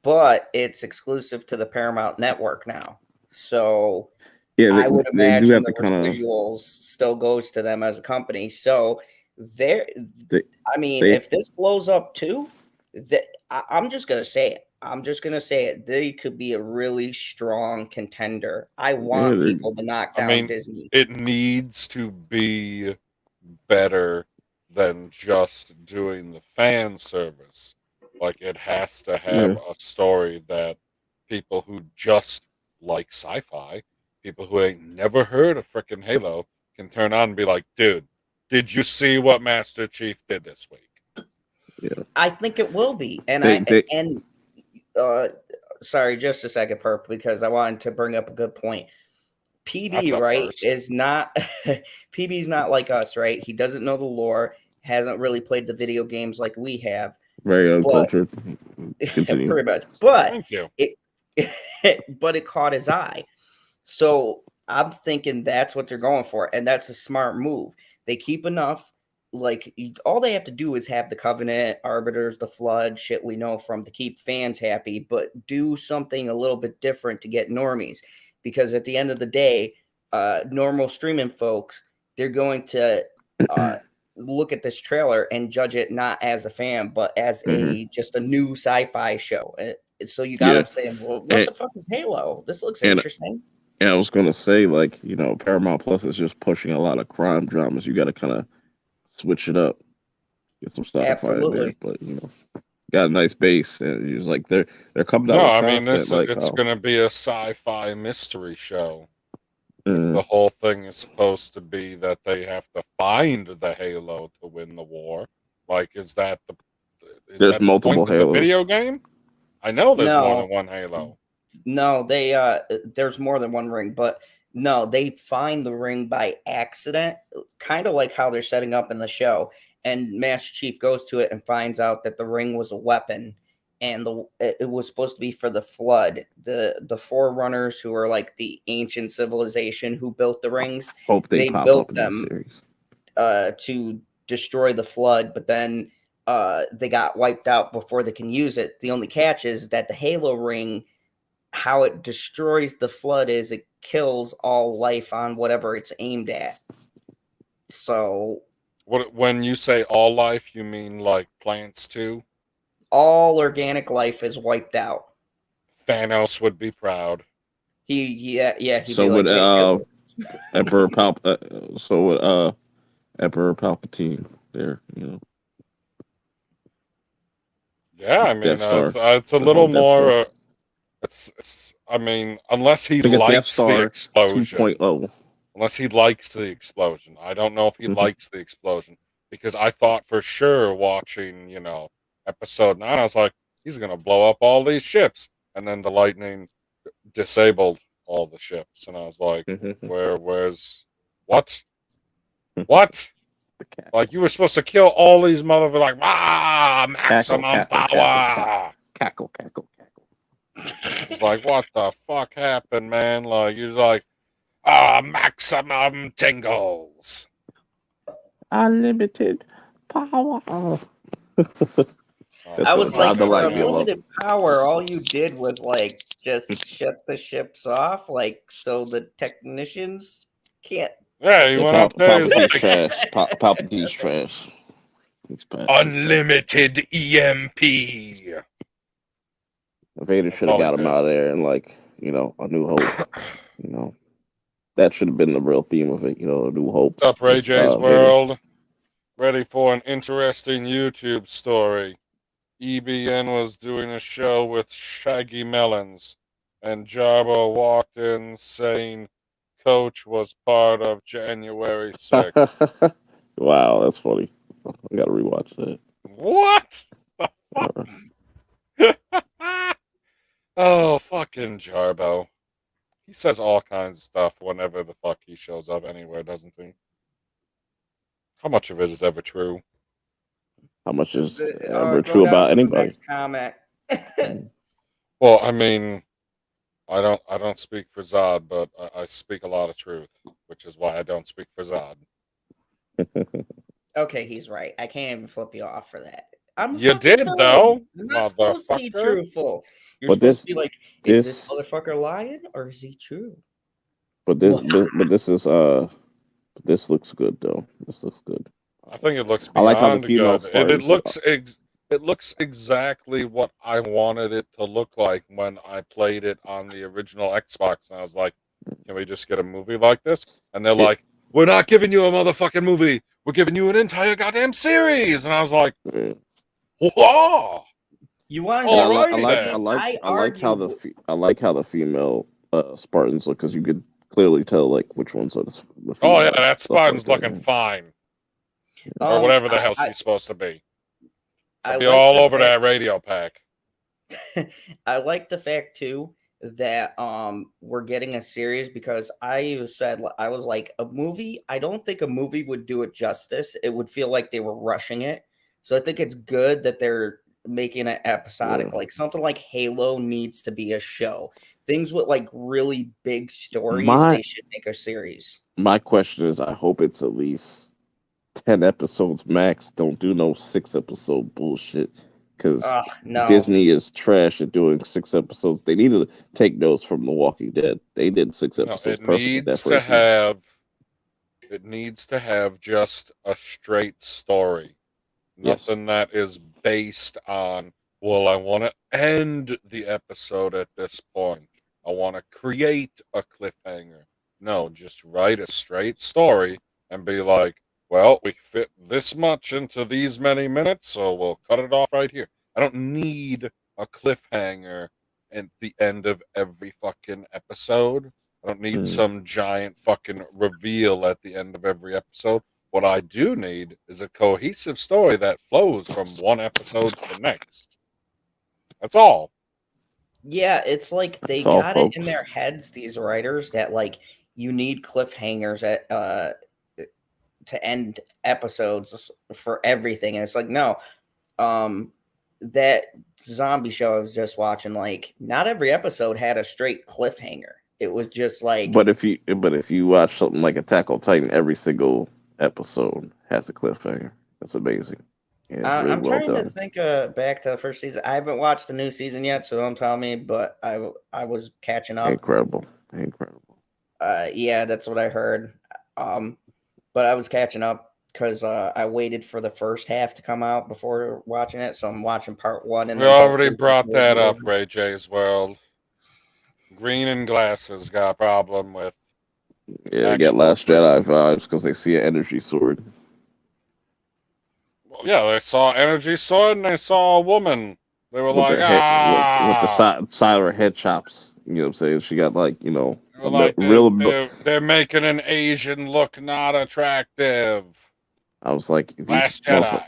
but it's exclusive to the Paramount Network now. So Yeah, I would they do imagine have the to kind of. residuals still goes to them as a company. So there, They- I mean, they- if this blows up too, I'm just gonna say it. I'm just gonna say it. They could be a really strong contender. I want they're- people to knock I down mean, Disney. it needs to be better than just doing the fan service. Like it has to have a story that people who just like sci-fi, people who ain't never heard of frickin' Halo, can turn on and be like, dude, did you see what Master Chief did this week? I think it will be, and sorry, just a second, Perp, because I wanted to bring up a good point. That's PB, a right, first. is not PB's not like us, right? He doesn't know the lore, hasn't really played the video games like we have, very uncultured. pretty much. But Thank you. but it caught his eye. So I'm thinking that's what they're going for, and that's a smart move. They keep enough. Like all they have to do is have the Covenant, Arbiters, the Flood, shit we know from to keep fans happy, but do something a little bit different to get normies. Because at the end of the day, normal streaming folks, they're going to look at this trailer and judge it not as a fan, but as just a new sci-fi show. So you got him saying, "Well, what the fuck is Halo? This looks interesting." And I was gonna say, like, you know, Paramount Plus is just pushing a lot of crime dramas. You got to kind of switch it up, get some sci-fi in there. But you know, got a nice base, and he's like, they're coming out No, with I content. mean, it's oh, going to be a sci-fi mystery show. If the whole thing is supposed to be that they have to find the Halo to win the war, like, is that the multiple point of the Halos. video game? I know there's more No. than one Halo. No, they there's more than one ring, but no, they find the ring by accident, kind of like how they're setting up in the show. And Master Chief goes to it and finds out that the ring was a weapon, and it was supposed to be for the Flood, the Forerunners, who are like the ancient civilization who built the rings. Hope they pop built up in them this series. to destroy the Flood, but then they got wiped out before they can use it. The only catch is that the Halo ring, how it destroys the Flood is it kills all life on whatever it's aimed at. So When you say all life, you mean like plants too? all organic life is wiped out. Thanos would be proud. He'd So be would like, Emperor Emperor Palpatine there, you know. Yeah, I mean, Death Star. it's a little more. It's. I mean, unless he likes the explosion. 2.0. Unless he likes the explosion. I don't know if he likes the explosion, because I thought for sure watching, you know, episode 9, I was like, he's gonna blow up all these ships, and then the lightning disabled all the ships, and I was like, where's what? What? Like, you were supposed to kill all these motherfuckers, like, maximum power. Cackle. It's like, what the fuck happened, man? Like, you're like, maximum tingles. Unlimited power. I was like, for unlimited power, all you did was like just shut the ships off, like so the technicians can't. Yeah, he went up there. Palpatine's trash. Palpatine's trash. Unlimited EMP. Vader should have got him out of there and, like, you know, A New Hope. You know, that should have been the real theme of it. You know, A New Hope. What's up, Ray J's World? Ready for an interesting YouTube story. EBN was doing a show with Shaggy Melons, and Jarbo walked in saying Coach was part of January 6th. Wow, that's funny. I gotta rewatch that. What the fuck? Oh, fucking Jarbo. He says all kinds of stuff whenever the fuck he shows up anywhere, doesn't he? How much of it is ever true? How much is ever true about anybody? Next comment. Well, I mean, I don't speak for Zod, but I speak a lot of truth, which is why I don't speak for Zod. Okay, he's right. I can't even flip you off for that. You did, though. You're not supposed to be truthful. You're But supposed to be like, is this motherfucker lying or is he true? But this looks good though. This looks good. I think it looks beyond I like how the female good. It looks exactly what I wanted it to look like when I played it on the original Xbox, and I was like, can we just get a movie like this? And they're like, we're not giving you a motherfucking movie. We're giving you an entire goddamn series. And I was like, whoa. You want? I like how the female Spartans look, because you could clearly tell like which ones are the female. Oh yeah, that Spartan's looking fine, or whatever the hell she's supposed to be. I'll be all over that radio pack. I like the fact too that we're getting a series, because I was like, a movie, I don't think a movie would do it justice. It would feel like they were rushing it. So I think it's good that they're making it episodic. Like something like Halo needs to be a show. Things with like really big stories, they should make a series. My question is, I hope it's at least 10 episodes max. Don't do no 6-episode bullshit, because Disney is trash at doing 6 episodes. They need to take notes from The Walking Dead. They did 6 episodes. It needs to have It needs to have just a straight story. Yes. Nothing that is based on, well, I want to end the episode at this point. I want to create a cliffhanger. No, just write a straight story and be like, well, we fit this much into these many minutes, so we'll cut it off right here. I don't need a cliffhanger at the end of every fucking episode. I don't need some giant fucking reveal at the end of every episode. What I do need is a cohesive story that flows from one episode to the next. That's all. Yeah, it's like they That's all, got it in folks. their heads, these writers, that like you need cliffhangers at to end episodes for everything. And it's like, no, that zombie show I was just watching, like not every episode had a straight cliffhanger. It was just like, But if you watch something like Attack on Titan, every single episode has a cliffhanger. That's amazing. And it's really I'm well trying to done. think back to the first season. I haven't watched the new season yet, so don't tell me, but I was catching up. Incredible. Incredible. Yeah, that's what I heard. But I was catching up because I waited for the first half to come out before watching it. So I'm watching part one, and We then already hopefully brought we'll that be up, over. Ray J's World. Green and glasses got a problem with. Yeah, they get Actual Last green. Jedi vibes because they see an energy sword. Well, yeah, they saw Energy Sword and they saw a woman. They were With like, their head, with the ah. side of her head chops. You know what I'm saying? She got like, They were a like, real. they're making an Asian look not attractive. I was like, these Last Jedi.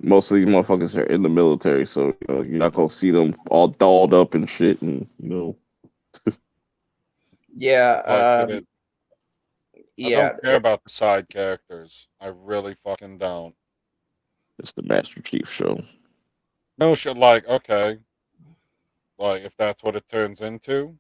most of these motherfuckers are in the military, so you're not gonna see them all dolled up and shit, and Yeah, Like, I yeah. don't care about the side characters. I really fucking don't. it's the Master Chief show. No shit, like, okay. Like, if that's what it turns into,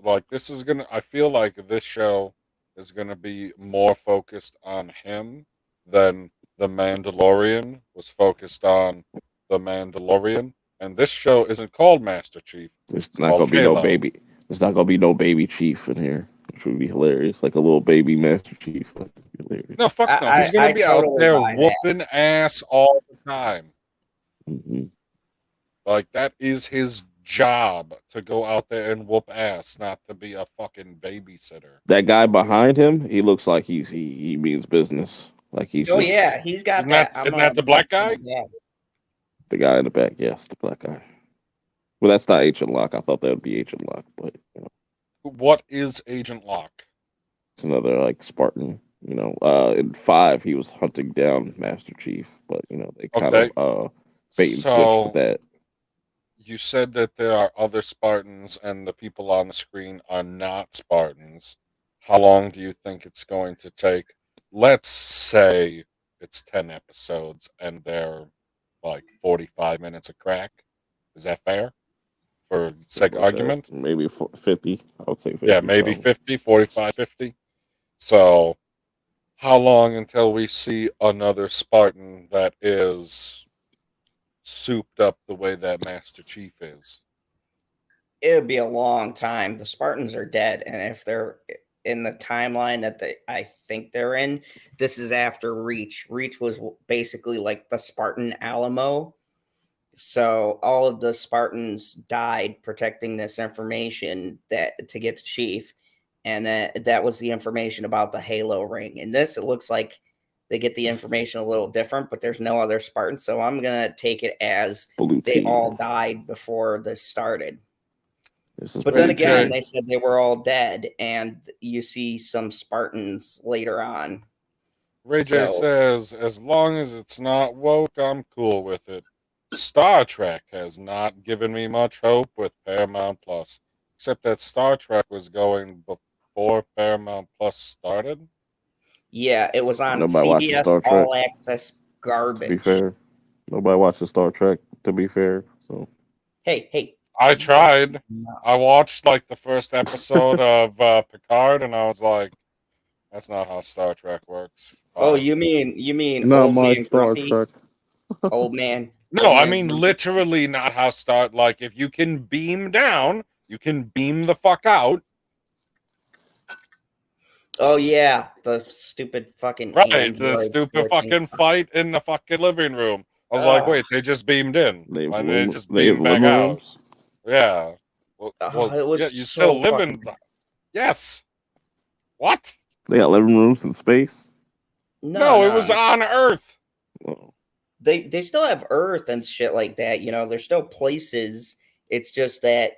like, this is gonna, I feel like this show is gonna be more focused on him than The Mandalorian was focused on The Mandalorian. And this show isn't called Master Chief, There's it's not called gonna be no Halo. baby. There's not gonna be no baby chief in here, which would be hilarious. Like a little baby Master Chief. Like, that'd be hilarious. No, fuck no. He's I gonna be out totally there buy that. whooping ass all the time. hmm Like, that is his job, to go out there and whoop ass, not to be a fucking babysitter. That guy behind him, he looks like he means business. Like he's Oh just yeah, he's got Isn't that, that. isn't that the black guy? the guy in the back. Yes, the black guy. Well, that's not Agent Locke. I thought that would be Agent Locke, but What is Agent Locke? it's another like Spartan. In 5 he was hunting down Master Chief, but they kind Okay. of bait and switch So, with that. you said that there are other Spartans and the people on the screen are not Spartans. How long do you think it's going to take? Let's say it's 10 episodes and they're like 45 minutes a crack. Is that fair? For sake of argument? Maybe 50. I would say 50. Yeah, maybe probably. 50, 45, 50. So, how long until we see another Spartan that is souped up the way that Master Chief is? It would be a long time. The Spartans are dead, and if they're in the timeline that I think they're in, this is after Reach. Reach was basically like the Spartan Alamo. So all of the Spartans died protecting this information that to get to Chief, and that was the information about the Halo ring. And this, it looks like they get the information a little different, but there's no other Spartans. So I'm gonna take it as Blue they team. all died before this started. This is But then Ray again, J. they said they were all dead, and you see some Spartans later on. Ray J So- says, as long as it's not woke, I'm cool with it. Star Trek has not given me much hope with Paramount Plus, except that Star Trek was going before Paramount Plus started. Yeah, it was on Nobody watches CBS Star Trek. All Access To be garbage. fair, nobody watches Star Trek. To be fair, so Hey, I tried. I watched like the first episode of Picard, and I was like, "That's not how Star Trek works." oh, you mean not old my man Star grumpy? Trek. Old man. No, old I man mean grumpy. literally not how Star. Like, if you can beam down, you can beam the fuck out. Oh yeah, the stupid fucking Right, the android stupid switching. fucking fight in the fucking living room. I was like, Ugh. wait, they just beamed in, They have and they just they have beamed back living out. rooms. Yeah. Well, It was yeah, you so still live fucking. in. Yes. What? They got living rooms in space. No, it was on Earth. Oh, They still have Earth and shit like that. You know, there's still places. It's just that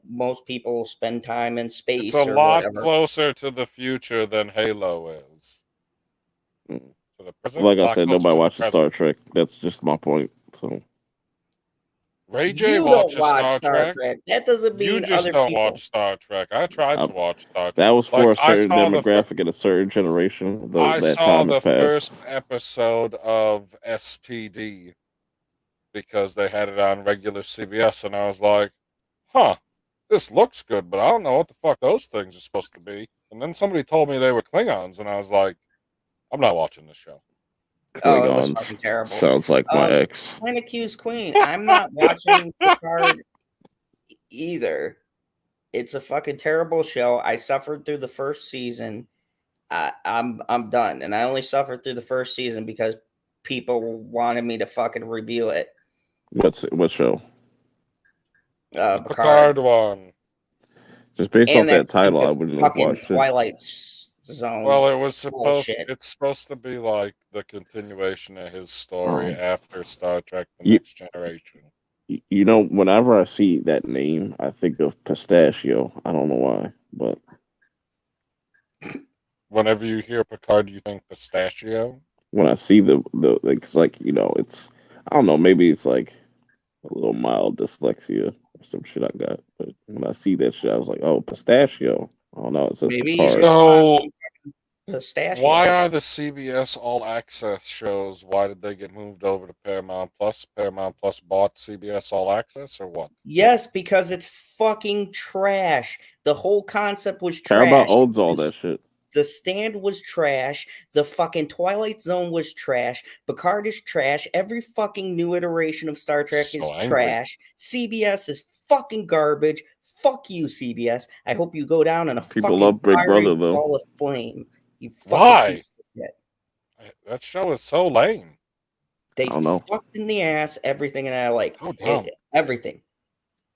most people spend time in It's space a or lot whatever. closer to the future than Halo is. mm. To the present, Like a I lot said, closer nobody to the watches present. Star Trek. That's just my point. So Ray J You don't watches watch Star Star Trek. Trek. That doesn't You mean just other don't people. watch Star Trek. I tried I, to watch Star Trek. that was for Like a certain demographic and a certain generation. Though I that saw time has the passed. first episode of STD because they had it on regular CBS, and I was like, "Huh, this looks good, but I don't know what the fuck those things are supposed to be." And then somebody told me they were Klingons, and I was like, "I'm not watching this show." Oh, it was Klingons fucking terrible. sounds like my ex. Planet Q's Queen. I'm not watching Picard either. It's a fucking terrible show. I suffered through the first season. I'm done, and I only suffered through the first season because people wanted me to fucking review it. What show? The Picard, Picard one. Just based off and that that title, I stupid wouldn't have fucking watched it. Twilight Zone. Well, it was supposed. Bullshit. It's supposed to be like the continuation of his story Um, after Star Trek: The you, Next Generation. you know, whenever I see that name, I think of pistachio. I don't know why, but Whenever you hear Picard, you think pistachio. when I see the like, it's like it's I don't know, maybe it's like a little mild dyslexia or some shit I got. But when I see that shit, I was like, oh, pistachio. Oh no, it says Maybe you Picard. don't want So, some fucking pistachio. why are the CBS All Access shows? Why did they get moved over to Paramount Plus? Paramount Plus bought CBS All Access, or what? Yes, because it's fucking trash. The whole concept was Paramount trash. owns all that shit. The Stand was trash. The fucking Twilight Zone was trash. Picard is trash. Every fucking new iteration of Star Trek is So angry. trash. CBS is fucking garbage. Fuck you, CBS. I hope you go down in a People fucking love Big fiery Brother, though. ball of flame. You fucking Why? piece of shit. That show is so lame. They I don't know. fucked in the ass everything, and I like So dumb. everything.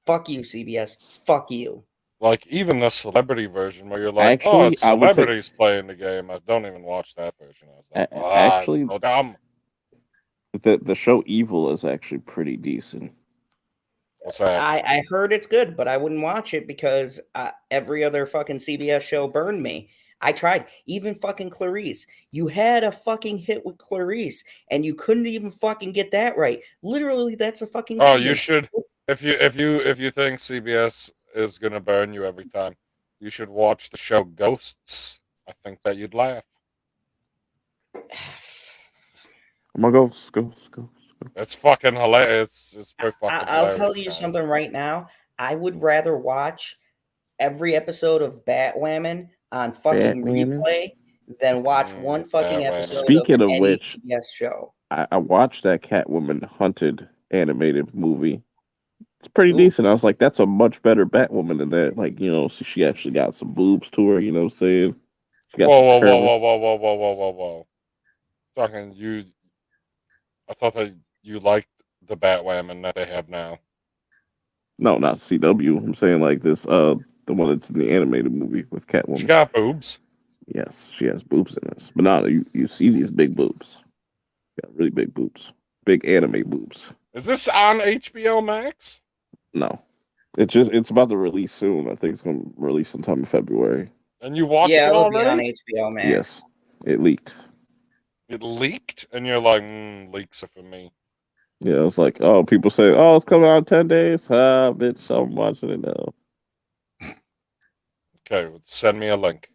Fuck you, CBS. Fuck you. Like even the celebrity version, where you're like, Actually, "Oh, it's I would take celebrities playing the game." I don't even watch that version. I was like, "Ah, actually it's so dumb." the show Evil is actually pretty decent. What's that? I heard it's good, but I wouldn't watch it because every other fucking CBS show burned me. I tried. Even fucking Clarice. You had a fucking hit with Clarice, and you couldn't even fucking get that right. Literally, that's a fucking. Oh, you genius. should. If you think CBS is gonna burn you every time, you should watch the show Ghosts. I think that you'd laugh. I'm gonna go. It's fucking hilarious. It's pretty fucking I'll hilarious. tell you something right now. I would rather watch every episode of Batwoman on fucking Batwoman? replay than watch one fucking Batwoman. episode Speaking of of any which, CBS show. I watched that Catwoman Hunted animated movie. It's pretty Ooh. decent. I was like, that's a much better Batwoman than that. Like, she actually got some boobs to her. You know what I'm saying? She got Whoa, some curves. whoa. Talking you. I thought that you liked the Batwoman that they have now. No, not CW. I'm saying like this. The one that's in the animated movie with Catwoman. She got boobs. Yes, she has boobs in this. But now you see these big boobs. Got really big boobs. Big anime boobs. Is this on HBO Max? No. It's about to release soon. I think it's gonna release sometime in February. And you watched Yeah, it it'll be on already? HBO Max. Yes. It leaked. It leaked, and you're like, leaks are for me. Yeah, it's like, oh, people say, oh, it's coming out in 10 days. Ah, bitch, I'm watching it now. Okay, well, send me a link.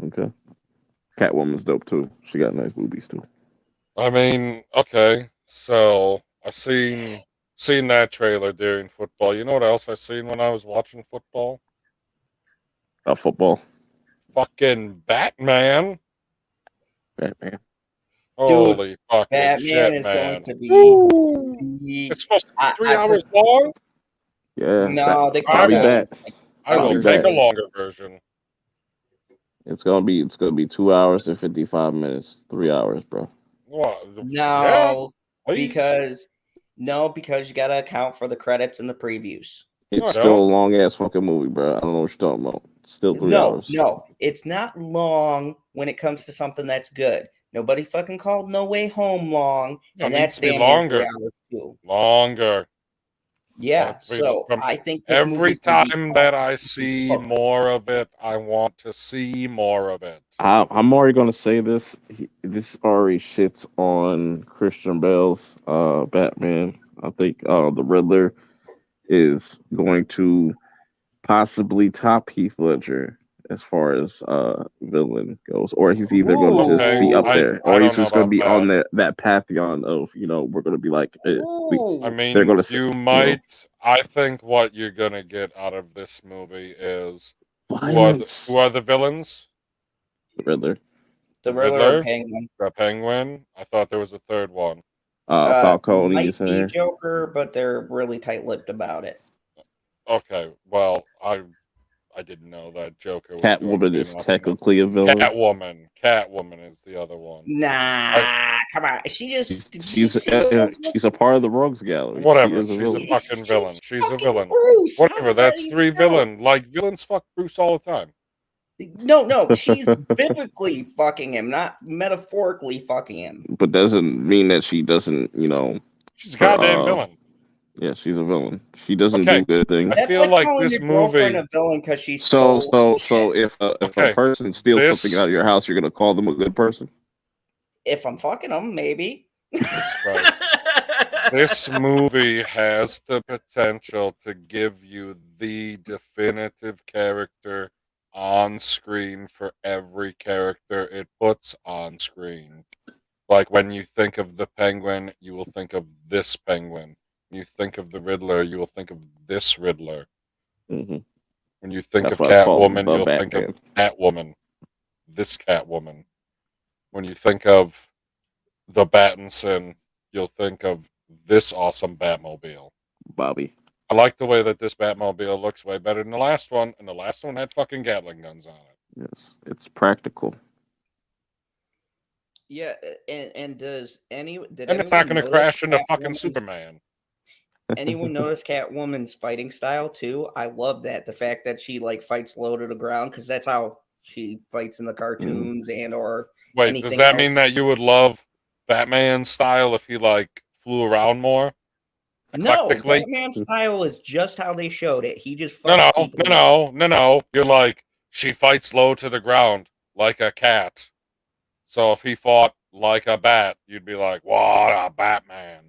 Okay. Catwoman's dope too. She got nice boobies too. I mean, okay, so I seen that trailer during football. You know what else I seen when I was watching football? Football. Fucking Batman. Batman. Holy fucking Batman shit, is man. going to be. It's supposed to be I- 3 I hours long? Yeah. No, they I'll cut be it down. back. I will I'll be take a back. longer version. It's gonna be 2 hours and 55 minutes. 3 hours, bro. What? Yeah, No, please. because you gotta account for the credits and the previews. No, I It's still a don't. long ass fucking movie, bro. I don't know what you're talking about. It's still 3 hours. No, it's not long when it comes to something that's good. Nobody fucking called No Way Home long, No, and it needs that's to be damn near 3 longer. hours too. Longer. Yeah, so From I think this every movie's gonna be time that I see Hook. more of it, I want to see more of it. I'm already gonna say this. This already shits on Christian Bale's Batman. I think the Riddler is going to possibly top Heath Ledger as far as villain goes, or he's either going to just be up I there, or he's don't know just going to about be on that. that pantheon of we're going to be like Ooh. I they're mean, going to say you might. I think what you're gonna get out of this movie is violence. who are the villains? The Riddler, The The Riddler and Riddler, Penguin. the Penguin. I thought there was a third one. Falcone Might is in be there. Joker, but they're really tight-lipped about it. Okay, well, I didn't know that Joker was going to Catwoman be is an option. technically a villain. Catwoman is the other one. Nah, come on. She's She's a part of the Rogues Gallery. Whatever. She is a She's a villain. fucking villain. She's a fucking villain. Bruce. How Whatever. does that That's even three count? villains. Like villains fuck Bruce all the time. No, she's biblically fucking him, not metaphorically fucking him. But doesn't mean that she doesn't, She's a her, goddamn villain. yeah, she's a villain. She doesn't Okay. do good things. I That's feel like calling this your girlfriend movie. a villain because she So stole some shit. if Okay, a person steals this- something out of your house, you're gonna call them a good person? If I'm fucking them, maybe. Jesus Christ. This movie has the potential to give you the definitive character on screen for every character it puts on screen. Like when you think of the Penguin, you will think of this Penguin. When you think of the Riddler, you will think of this Riddler. Mm-hmm. When you think That's of why it's called Catwoman, the you'll think of Batman. Catwoman. This Catwoman. When you think of the Battinson, you'll think of this awesome Batmobile. Bobby. I like the way that this Batmobile looks way better than the last one, and the last one had fucking Gatling guns on it. Yes, it's practical. Yeah, and did And it's not going to crash into fucking Superman. Anyone notice Catwoman's fighting style too? I love that. The fact that she fights low to the ground, because that's how she fights in the cartoons and or Wait, anything does that else. mean that you would love Batman's style if he flew around more? No, Eclectically? Batman's style is just how they showed it. He just No. You're like, she fights low to the ground like a cat. So if he fought like a bat, you'd be like, what a Batman.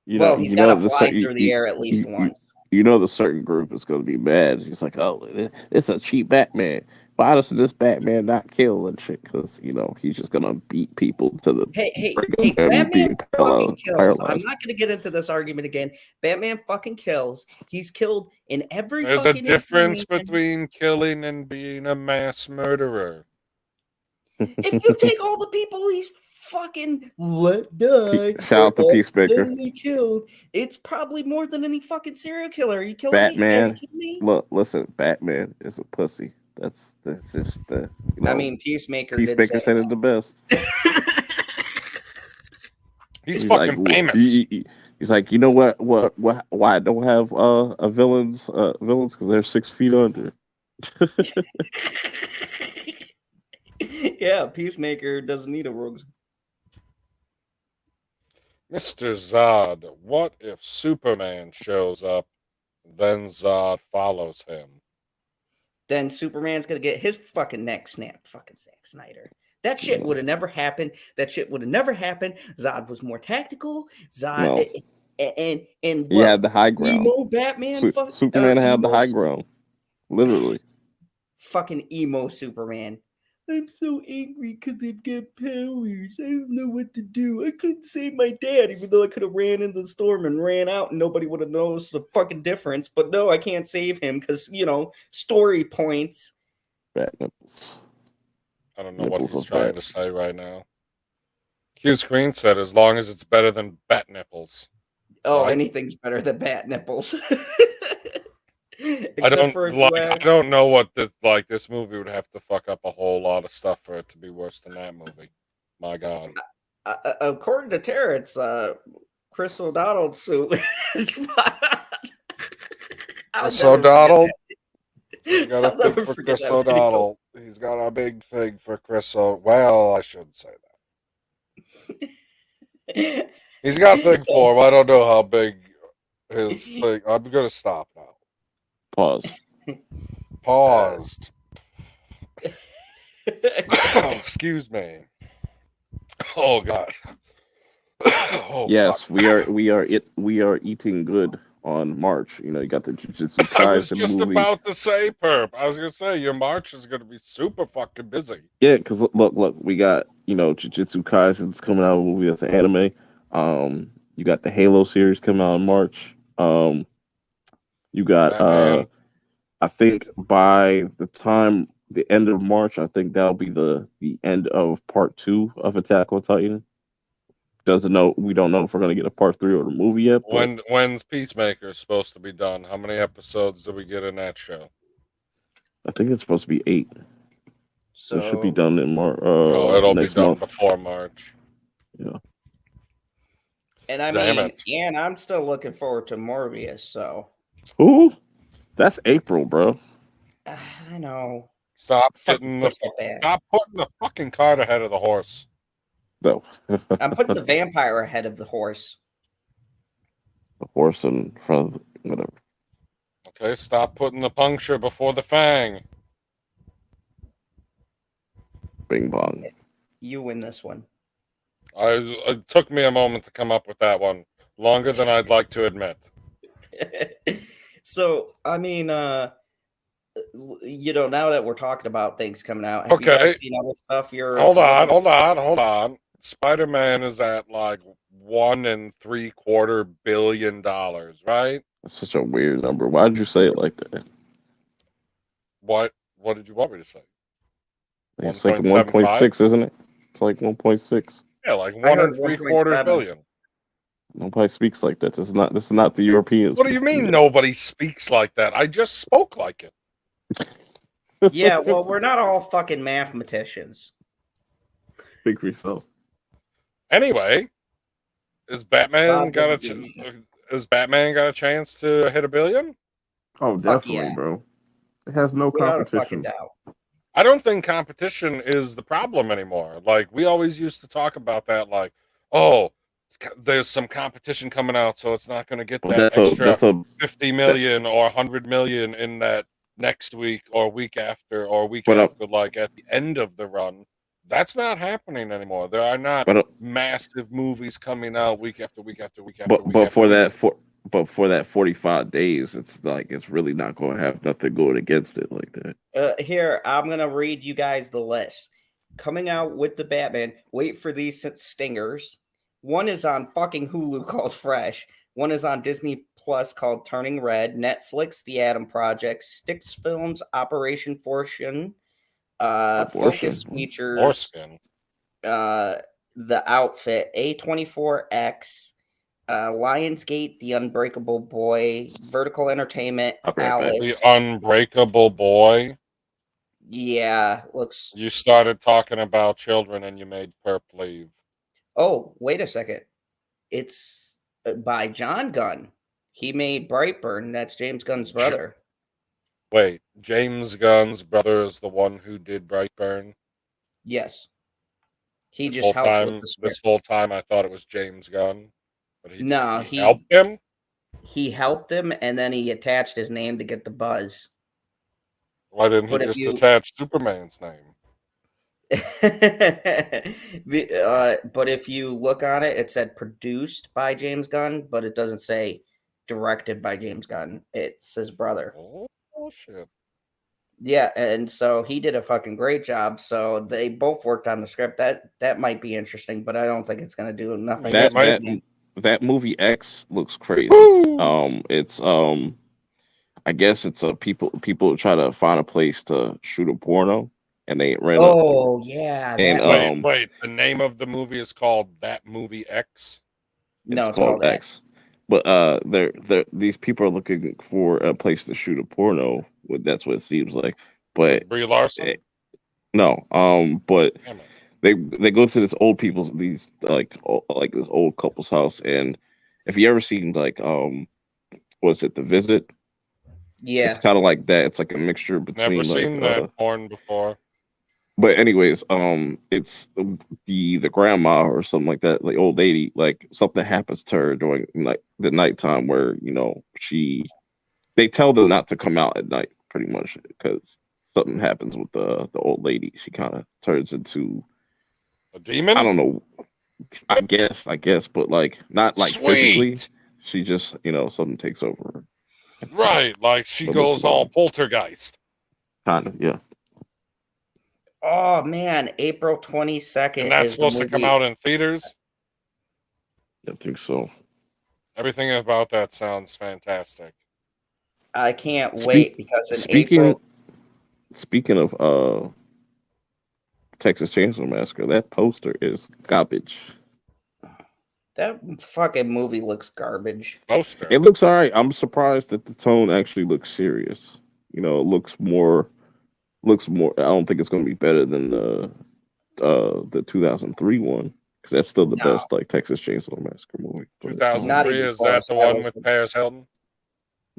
He's got to fly through the air at least once. You know the certain group is going to be mad. He's like, oh, it's a cheap Batman. Why does this Batman not kill and shit? Because, he's just going to beat people to the... Hey, Batman fucking kills. I'm not going to get into this argument again. Batman fucking kills. He's killed in every There's fucking... a difference between killing and being a mass murderer. If you take all the people he's fucking let die, shout out to Peacemaker. Killed, it's probably more than any fucking serial killer. Are you killing Batman, me? Look, listen, Batman is a pussy. That's just the. I mean, Peacemaker said it the best. He's fucking famous. He's like, you know what? Why I don't have a villains because they're 6 feet under. Yeah, Peacemaker doesn't need a rogues. Mr. Zod, what if Superman shows up, then Zod follows him? Then Superman's gonna get his fucking neck snapped. Fucking Zack Snyder. That shit would have never happened. Zod was more tactical. Zod and he had the high ground. Emo Batman. Superman had the high ground. Literally. Fucking emo Superman. I'm so angry because I've got powers. I don't know what to do. I couldn't save my dad, even though I could have ran into the storm and ran out and nobody would have noticed the fucking difference. But no, I can't save him because, story points. Bat nipples. I don't know what he's trying to say right now. Q Screen said, as long as it's better than bat nipples. Oh, right? Anything's better than bat nipples. Except for if you I ask, don't know what this movie would have to fuck up a whole lot of stuff for it to be worse than that movie. My God. According to Tara, it's Chris O'Donnell's suit. Chris O'Donnell. He's got a I'll never thing for forget Chris that video. O'Donnell. He's got a big thing for Chris Well, I shouldn't say that. He's got a thing for him. I don't know how big his thing. I'm gonna stop now. Pause. Paused. Excuse me. Oh God. Oh, Yes, fuck. we are eating good on March. You know, you got the Jujutsu I was Kaisen just movie. about to say, Purp. I was gonna say your March is gonna be super fucking busy. Yeah, because look, we got Jujutsu Kaisen's coming out, a movie that's an anime. You got the Halo series coming out in March. You got Batman. I think by the end of March, I think that'll be the end of part 2 of Attack on Titan. We don't know if we're gonna get a part 3 or the movie yet. But When's Peacemaker supposed to be done? How many episodes do we get in that show? I think it's supposed to be 8. So it should be So done in March. It'll be Next done month. before March. Yeah. and I Damn mean, it. and I'm still looking forward to Morbius. So Ooh, that's April, bro. I know. Stop Fucking push that back. Stop putting the fucking cart ahead of the horse. No. I'm putting the vampire ahead of the horse. The horse in front of whatever. Okay, stop putting the puncture before the fang. Bing bong. You win this one. It took me a moment to come up with that one. Longer than I'd like to admit. So I mean, now that we're talking about things coming out, have you Okay. guys seen other stuff? Hold on. Spider-Man is at like $1.75 billion, right? That's such a weird number. Why did you say it like that? What did you want me to say? It's like 1.75? 1.6, isn't it? It's like 1.6. Yeah, like I heard 1.75 billion. Nobody speaks like that. This is not the Europeans. What do you mean nobody speaks like that? I just spoke like it. Yeah, well, we're not all fucking mathematicians. Speak for yourself. Anyway, is Batman Bob got doesn't a chance to hit $1 billion? Oh, Fuck definitely, yeah. bro. It has no Without a fucking competition. doubt. I don't think competition is the problem anymore. Like, we always used to talk about that, like, oh, there's some competition coming out, so it's not going to get But that extra that's a 50 million or 100 million in that next week or week after or week But, after, like at the end of the run. That's not happening anymore. There are not massive movies coming out week after week after week after week. But for that 45 days, it's like it's really not going to have nothing going against it like that. Here, I'm gonna read you guys the list coming out with the Batman. Wait for these stingers. One is on fucking Hulu called Fresh. One is on Disney Plus called Turning Red. Netflix, The Atom Project. Styx Films, Operation Fortune. Focus Features. The Outfit. A24X. Lionsgate, The Unbreakable Boy. Vertical Entertainment. Alice. The Unbreakable Boy. Yeah, looks. You started talking about children and you made Purp leave. Oh, wait a second. It's by John Gunn. He made Brightburn. That's James Gunn's brother. Wait, James Gunn's brother is the one who did Brightburn? Yes. He just helped with the script. This whole time I thought it was James Gunn. But he helped him? He helped him, and then he attached his name to get the buzz. Why didn't he just attach Superman's name? But if you look on it, it said produced by James Gunn, but it doesn't say directed by James Gunn. It's his brother. Oh, shit. Yeah, and so he did a fucking great job. So they both worked on the script. That might be interesting, but I don't think it's gonna do nothing. That movie X looks crazy. Woo! It's I guess it's people try to find a place to shoot a porno and they rent. Yeah. And wait. The name of the movie is called That Movie X. No, it's called X. But these people are looking for a place to shoot a porno. That's what it seems like. But Brie Larson. no, but Damn it. they go to this old people's like this old couple's house, and if you ever seen like was it The Visit? Yeah. It's kind of like that. It's like a mixture Never between seen that porn before. but anyways, it's the grandma or something like that, the old lady, like something happens to her during like the nighttime where they tell them not to come out at night pretty much because something happens with the old lady. She kind of turns into A demon? I don't know, I guess, but like not like physically. Sweet. She just something takes over her. Right, like she But looks goes all amazing. poltergeist. Kind of, yeah. Oh man, April 22nd And that's is the supposed to come movie. out in theaters? I think so. Everything about that sounds fantastic. I can't Speak- wait because in Speaking April. speaking of Texas Chainsaw Massacre, that poster is garbage. That fucking movie looks garbage. Poster. It looks alright. I'm surprised that the tone actually looks serious. It looks more. I don't think it's going to be better than the 2003 one because that's still the No. best like Texas Chainsaw Massacre movie. But, 2003, even is that close. the That one was with the- Paris Hilton?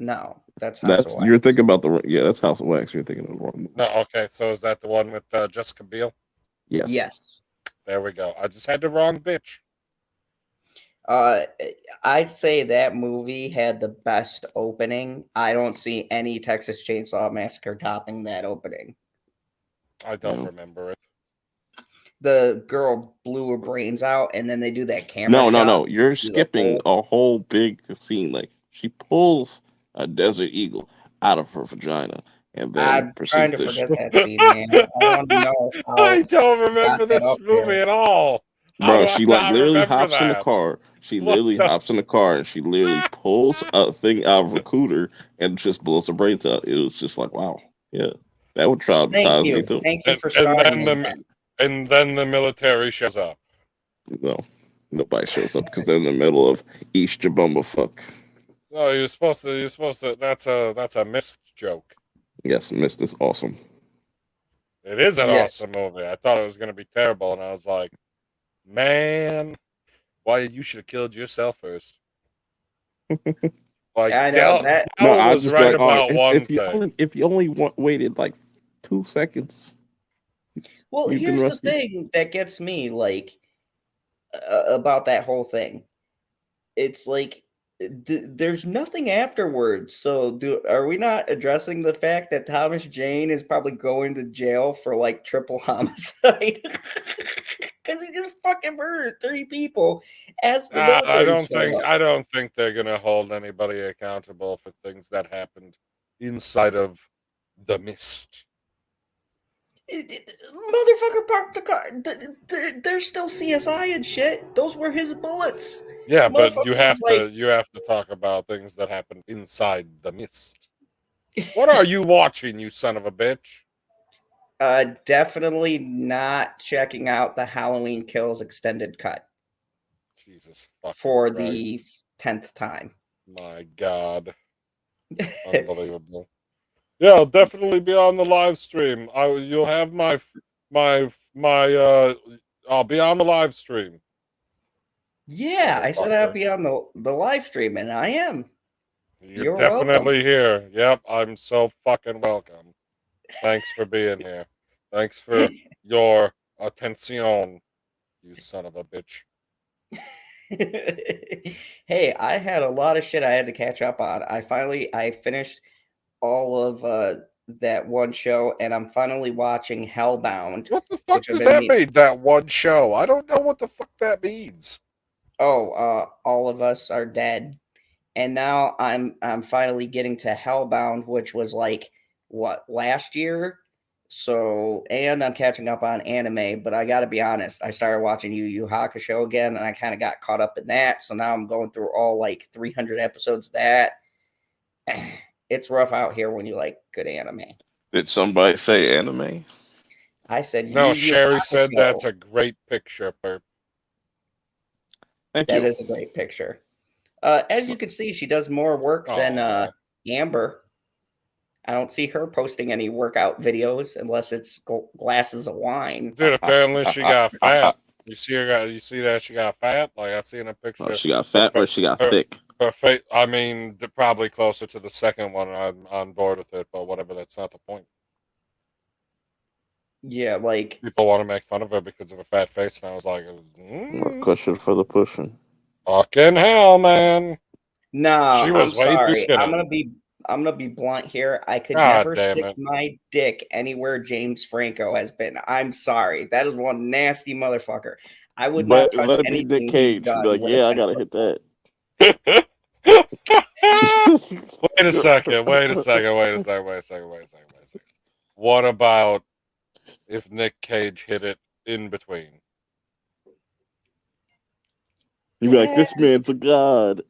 No, that's House of that's Wax. you're thinking about that's House of Wax. You're thinking of the wrong movie. No, okay, so is that the one with Jessica Biel? Yes. Yes. There we go. I just had the wrong bitch. I'd say that movie had the best opening. I don't see any Texas Chainsaw Massacre topping that opening. I don't No. remember it. The girl blew her brains out, and then they do that camera No. shot. You're through the skipping hole. a whole big scene. Like she pulls a desert eagle out of her vagina and then I'm trying proceeds to to forget that scene, man. I want to know how. I don't remember got that this up movie there. at all. How Bro, do I she like not literally remember hops in the that? car. She What literally the- hops in the car and she literally pulls a thing out of her cooter and just blows her brains out. It was just like, wow, yeah, that would Thank traumatize me you. too. Thank you for And starting then that. and then the military shows up. No, nobody shows up because they're in the middle of East Jabumba fuck. No, you're supposed to. That's a missed joke. Yes, Mist is awesome. It is an Yes. awesome movie. I thought it was going to be terrible, and I was like, man, why you should have killed yourself first. Like, I know Dell that. No, I was just right like, oh, about one thing. if you only waited like 2 seconds. Well, You've been here's the rescued. thing that gets me like about that whole thing. It's like there's nothing afterwards. So are we not addressing the fact that Thomas Jane is probably going to jail for like triple homicide? Because he just fucking murdered 3 people as the military showed up. I don't think they're going to hold anybody accountable for things that happened inside of the mist. Motherfucker parked the car. There's still CSI and shit. Those were his bullets. Yeah, but you Motherfucker have was like- to you have to talk about things that happened inside the mist. What are you watching, you son of a bitch? Definitely not checking out the Halloween Kills extended cut Jesus fucking for Christ. the 10th time. My God. Unbelievable. Yeah, I'll definitely be on the live stream. You'll have my I'll be on the live stream. Yeah, I said I'd Motherfucker. be on the live stream, and I am. You're welcome. definitely here. Yep, I'm so fucking welcome. Thanks for being here. Thanks for your attention, you son of a bitch. Hey, I had a lot of shit I had to catch up on. I finished all of that one show, and I'm finally watching Hellbound. What the fuck Which I've does been that mean- mean, that one show? I don't know what the fuck that means. Oh, all of us are dead. And now I'm finally getting to Hellbound, which was like what, last year? So, and I'm catching up on anime, but I got to be honest, I started watching Yu Yu Hakusho again, and I kind of got caught up in that. So now I'm going through all like 300 episodes of that. It's rough out here when you like good anime. Did somebody say anime? I said No, Yu Yu Sherry said Hakusho. that's a great picture. Perp. Thank That you. is a great picture. As you can see, she does more work than Aw. Amber. I don't see her posting any workout videos unless it's glasses of wine. Dude, apparently she got fat. You see you see that she got fat? Like I see in a picture. Oh, she got fat or she got thick? Her face. I mean, probably closer to the second one. I'm on board with it, but whatever. That's not the point. Yeah, like People want to make fun of her because of her fat face, and I was like, More cushion for the pushing. fucking hell, man. no, She was I'm way too sorry. skinny. I'm gonna be blunt here. I could God never damn stick it. my dick anywhere James Franco has been. I'm sorry. That is one nasty motherfucker. I would not touch Let it be anything Nick he's Cage. done Be like, with yeah, a I gotta 10-foot hit pole. that. Wait a second. What about if Nick Cage hit it in between? You'd be like, this man's a god.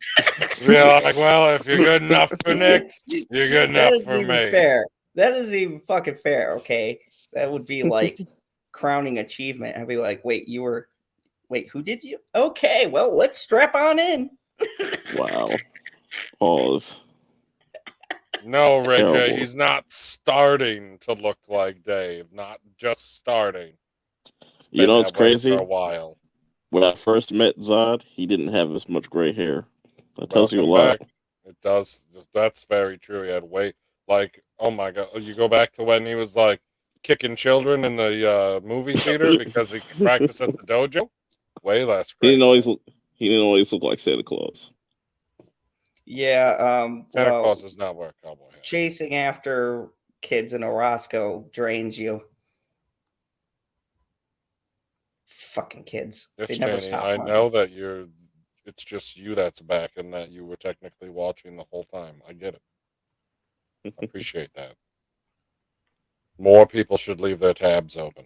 You're like, well, if you're good enough for Nick, you're good That enough isn't for even me. fair. That isn't even fucking fair. Okay, that would be like crowning achievement. I'd be like, wait, who did you? Okay, well, let's strap on in. Wow. Pause. No, Ray J, Terrible. he's not starting to look like Dave. Not just starting. It's You been know what's that way crazy? for a while. When I first met Zod, he didn't have as much gray hair. That tells you a Welcome lot. back. It does. That's very true. He had weight. Like, oh my god, you go back to when he was like kicking children in the movie theater because he could practice at the dojo. Way less He gray. didn't always look. He didn't always look like Santa Claus. Yeah. Santa Well, Claus does not wear a cowboy hat. chasing after kids in Orozco drains you. Fucking kids. Yes, They never Janie, stop. I learning. know that it's just you that's back and that you were technically watching the whole time. I get it. I appreciate that. More people should leave their tabs open.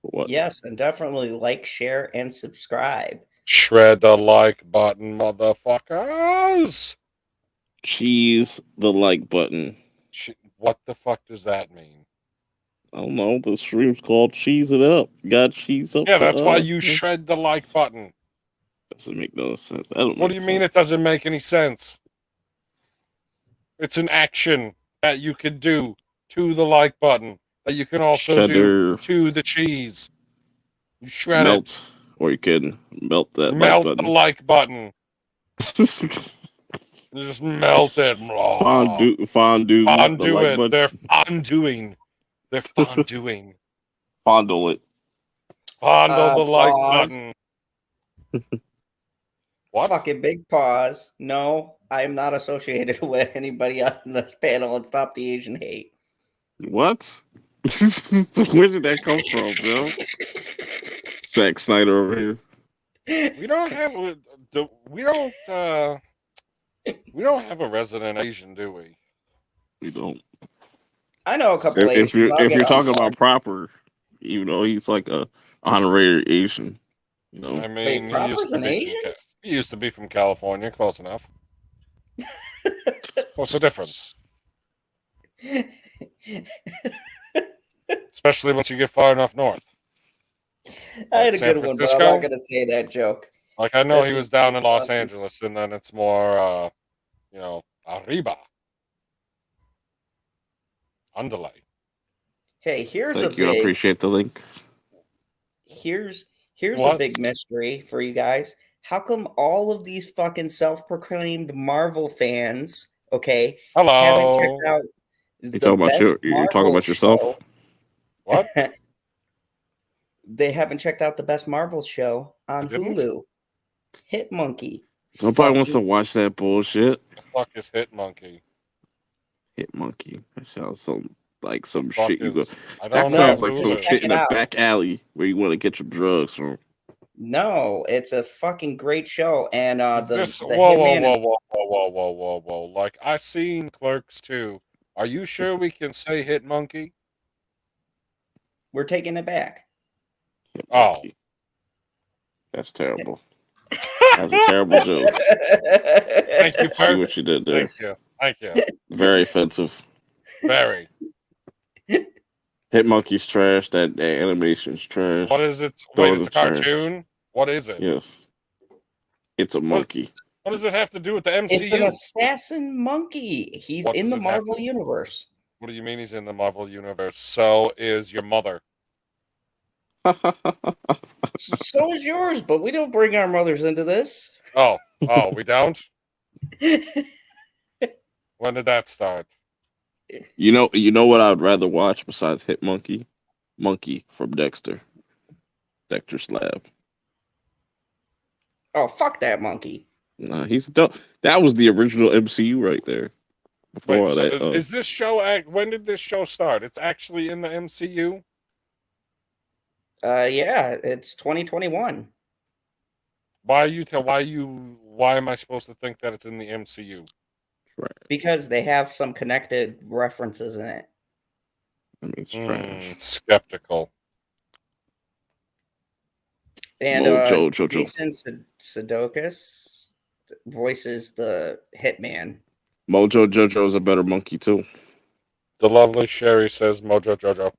What? Yes, and definitely like, share, and subscribe. Shred the like button, motherfuckers! Cheese the like button. What the fuck does that mean? I don't know. The stream's called Cheese It Up. Got cheese up. Yeah, that's why you shred the like button. Doesn't make no sense. That don't What make do you mean sense. it doesn't make any sense? It's an action that you can do to the like button that you can also do to the cheese. You shred melt, or you can melt that melt like button. the like button. You just melt it. Fondue the like it. button. They're fonduing. They're fonduing. Fondle it. Fondle the like Pause. button. What? Fucking big pause. No, I am not associated with anybody on this panel and stop the Asian hate. What? Where did that come from, bro? Zack Snyder over here. We don't have a resident Asian, do we? We don't. I know a couple If Asians. you're talking about proper, you know, he's like a honorary Asian. You know. I mean, Wait, Proper's an Asian? He used to be from California. Close enough. What's the difference? Especially once you get far enough north. I had a San good one, but I'm Francisco? not going to say that joke. Like, I know That's he was just down in Los awesome. Angeles, and then it's more, arriba. Underlay. Hey, here's Thank you. I appreciate the link. Here's What? a big mystery for you guys. How come all of these fucking self-proclaimed Marvel fans, okay, haven't Hello. checked out You the talking about best you're talking Marvel about yourself? show? What? They haven't checked out the best Marvel show on didn't? Hulu. Hit Monkey. Nobody wants to watch that bullshit. The fuck is Hit Monkey? Hit Monkey. That sounds like some Fuck shit you go. is- I That don't sounds know like who some it is. shit in Check it a out. back alley where you want to get your drugs from. No, it's a fucking great show. And Is the this Hitman whoa. Like, I seen Clerks 2. Are you sure we can say Hit Monkey? we're taking it back. Hit Oh. Monkey. That's terrible. That's a terrible joke. Thank you, See Perk. what you did there. Thank you. Very offensive. Very. Hit Monkey's trash. That animation's trash. What is it? Throw Wait, in it's a the trash. cartoon? What is it? Yes. It's a monkey. What does it have to do with the MCU? It's an assassin monkey. He's What in does the it have Marvel to- universe. What do you mean he's in the Marvel universe? So is your mother. So is yours, but we don't bring our mothers into this. Oh, we don't? When did that start? You know what I'd rather watch besides Hit Monkey? Monkey from Dexter. Dexter's Lab. Oh, fuck that monkey. Nah, he's dope. That was the original MCU right there. Before Wait, so that, is this show? When did this show start? It's actually in the MCU. Yeah, it's 2021. Why am I supposed to think that it's in the MCU? right. Because they have some connected references in it. I mean, it's trash. Skeptical. And Mojo Jojo. Jason Sudeikis voices the Hitman. Mojo Jojo is a better monkey too. The lovely Sherry says Mojo Jojo.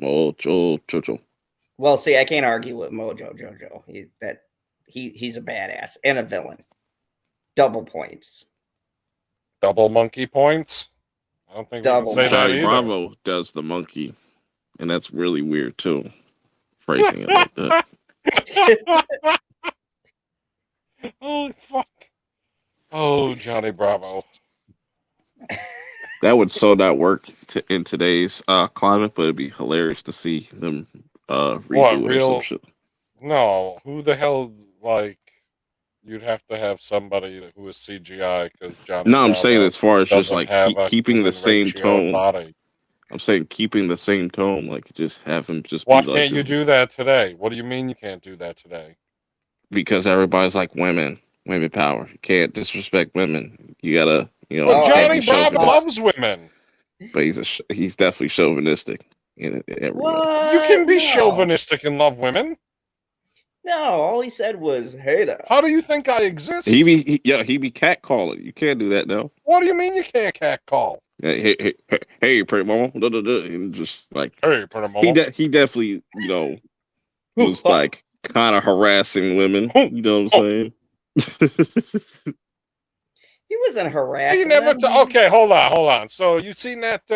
Mojo Jojo. Well, see, I can't argue with Mojo Jojo. He's a badass and a villain. Double points. Double monkey points? I don't think we Double can say that Johnny either. Bravo does the monkey, and that's really weird too. Phrasing it like that. Holy fuck. Oh, Johnny Bravo. That would so not work in today's climate, but it'd be hilarious to see them redo it or some shit. No, who the hell, like, you'd have to have somebody who is CGI, because Johnny No, I'm Bravo saying as far as just doesn't like have a keeping the human same ratio tone. body. I'm saying keeping the same tone, like just have him just Why be like can't you do that today? What do you mean you can't do that today? because everybody's like women power. You can't disrespect women. You gotta, But Oh, Johnny be Bravo chauvinistic. loves women. But he's definitely chauvinistic in every way. What? You can be No. chauvinistic and love women. No, all he said was, "Hey there." How do you think I exist? He be catcalling. You can't do that now. What do you mean you can't catcall? Hey, pretty mama, and just like Hey, pretty mama. he definitely was like kind of harassing women. You know what I'm saying? He wasn't harassing. He never. them. Okay, hold on. So you seen that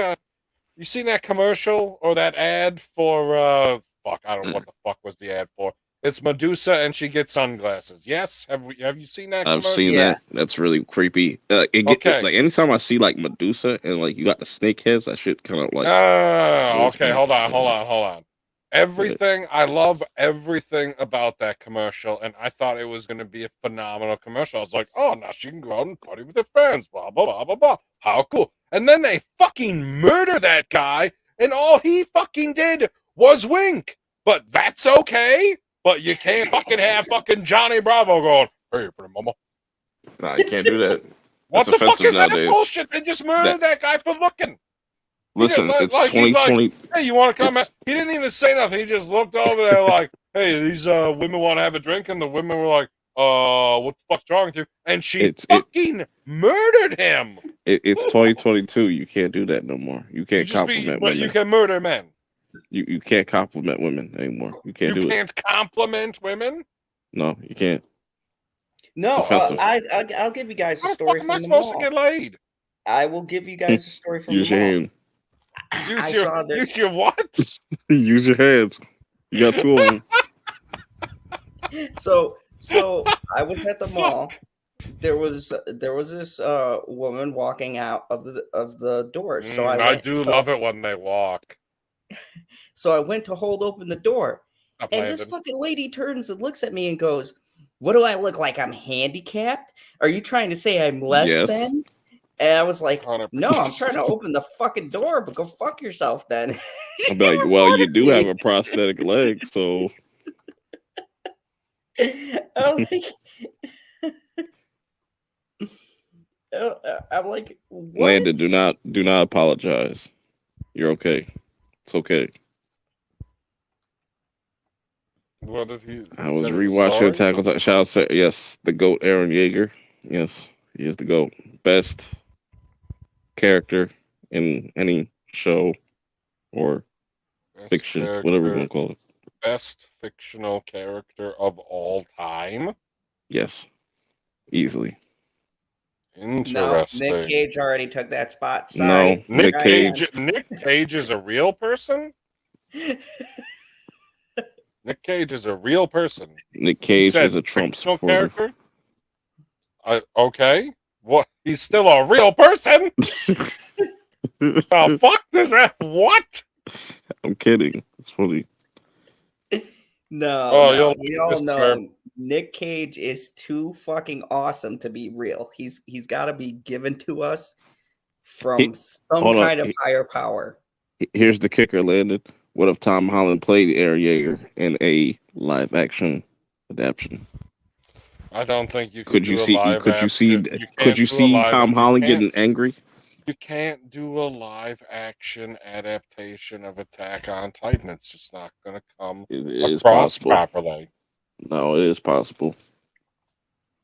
commercial or that ad for fuck? I don't know what the fuck was the ad for. It's Medusa and she gets sunglasses. Yes, have you seen that? I've commercial? seen that. That's really creepy. Okay. Like anytime I see like Medusa and like you got the snake heads, that shit kind of like. Okay, hold on. I love everything about that commercial, and I thought it was going to be a phenomenal commercial. I was like, oh, now she can go out and party with her friends, blah, blah, blah, blah, blah. How cool. And then they fucking murder that guy, and all he fucking did was wink. But that's okay. But you can't fucking have fucking Johnny Bravo going, hey, pretty mama. Nah, you can't do that. What That's the fuck is nowadays. that bullshit? They just murdered that guy for looking. Listen, it's he's 2020. like, hey, you want to come out? He didn't even say nothing. He just looked over there like, hey, these women want to have a drink. And the women were like, what the fuck's wrong with you? And she fucking murdered him. It's 2022. You can't do that no more. You can't compliment but women. you can murder men. You can't compliment women anymore. You can't do it. You can't compliment women? No, you can't. No, I'll give you guys a story from How am I the supposed mall. to get laid? I will give you guys a story from Use the your mall. hand. Use your what? Use your hands. You got two of them. So I was at the mall. There was this woman walking out of the doors. So I do love it when they walk. So I went to hold open the door, and this fucking lady turns and looks at me and goes, "What do I look like? I'm handicapped? Are you trying to say I'm less than?" And I was like, 100%. "No, I'm trying to open the fucking door, but go fuck yourself then." I'll be like, well, you do have a prosthetic leg, so. I'm like, what? Landon, do not apologize. You're okay. It's okay. What did he? I was rewatching Attack on Titan. Shout out, yes, the GOAT Aaron Yeager. Yes, he is the GOAT. Best character in any show or fiction, whatever you want to call it. Best fictional character of all time. Yes. easily. No, Interesting. Nick Cage already took that spot. No, Sorry. Nick Cage. Nick Cage is a real person? Nick Cage is a real person. Nick You Cage said is a Trump fictional supporter. character? Okay. What? He's still a real person? The fuck does that? What? I'm kidding. It's funny. No, Oh, no. you'll We like all this, know Purp. Nick Cage is too fucking awesome to be real. He's got to be given to us from some hold on. kind of higher power. Here's the kicker, Landon. What if Tom Holland played Aaron Yeager in a live action adaptation? I don't think you Could do you a see? live Could you action. see? Could you do a see live- Tom you Holland can't- getting angry? You can't do a live action adaptation of Attack on Titan. It's just not going to come It is across possible. properly. No, it is possible.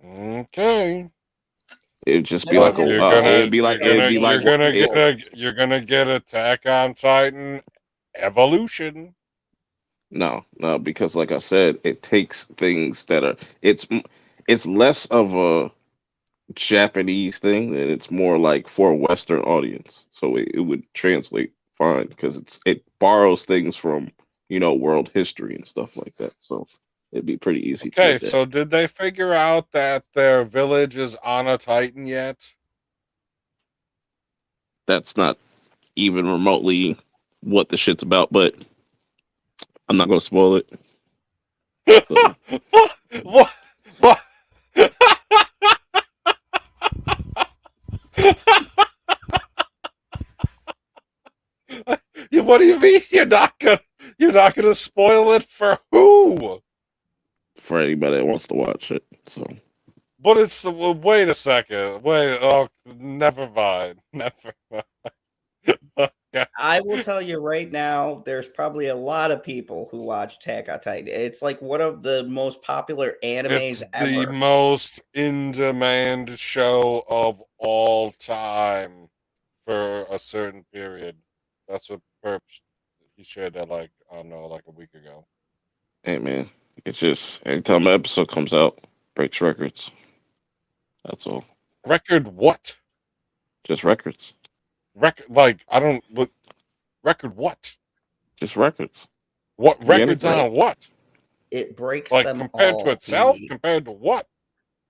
Okay. It'd just be But like You're a. gonna, It'd be like. It'd be like. you're gonna get Attack on Titan Evolution. No, because like I said, it takes things that are. It's less of a Japanese thing, and it's more like for a Western audience. So it would translate fine because it borrows things from world history and stuff like that. So it'd be pretty easy. Okay, to adapt. so did they figure out that their village is on a Titan yet? That's not even remotely what the shit's about, but I'm not gonna spoil it. So. What? What do you mean you're not gonna spoil it for who? For anybody that wants to watch it. So. But it's wait a second. Never mind. Never mind. Okay. I will tell you right now, there's probably a lot of people who watch Attack on Titan. It's like one of the most popular animes It's ever. the most in-demand show of all time for a certain period. That's what Purp he shared that like I don't know, like a week ago. Hey man, it's just anytime an episode comes out, breaks records. That's all. Record what? Just records. Record like I don't look. Record what? Just records. What The records anything. on what? It breaks Like them compared to all, itself? Pete. Compared to what?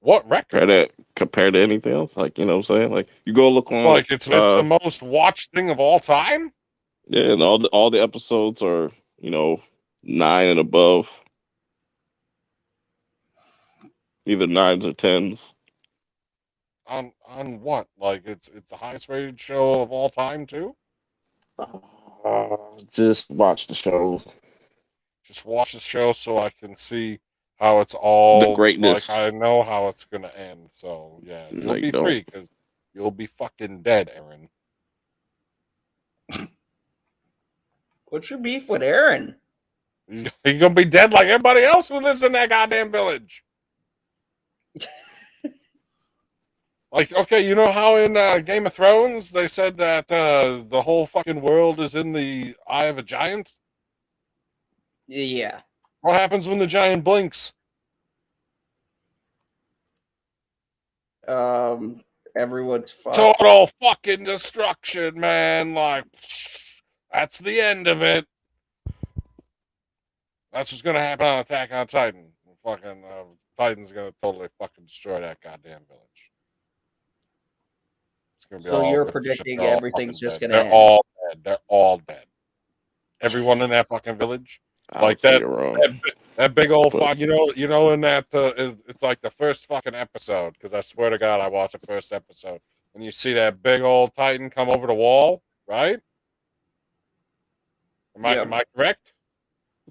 What record? Compared to anything else, like what I'm saying, like you go look on, Like it's the most watched thing of all time. yeah, and all the episodes are 9 and above, either 9s or 10s. On what? Like it's the highest rated show of all time too. Just watch the show. Just watch the show so I can see how it's all The greatness. Like I know how it's gonna end. So yeah, No, you'll you be don't. free because you'll be fucking dead, Aaron. What's your beef with Aaron? He's gonna be dead like everybody else who lives in that goddamn village. Like, okay, you know how in Game of Thrones they said that the whole fucking world is in the eye of a giant? Yeah. What happens when the giant blinks? Everyone's fucked. Total fucking destruction, man. Like, that's the end of it. That's what's gonna happen on Attack on Titan. Fucking Titan's gonna totally fucking destroy that goddamn village. It's gonna be So all you're good. predicting They're all everything's fucking just dead. gonna They're end. all dead. They're all dead. Everyone in that fucking village. I Like would say that- you're wrong. That big old But- fuck, you know, in that it's like the first fucking episode. Because I swear to God, I watched the first episode, and you see that big old Titan come over the wall, right? Am I correct?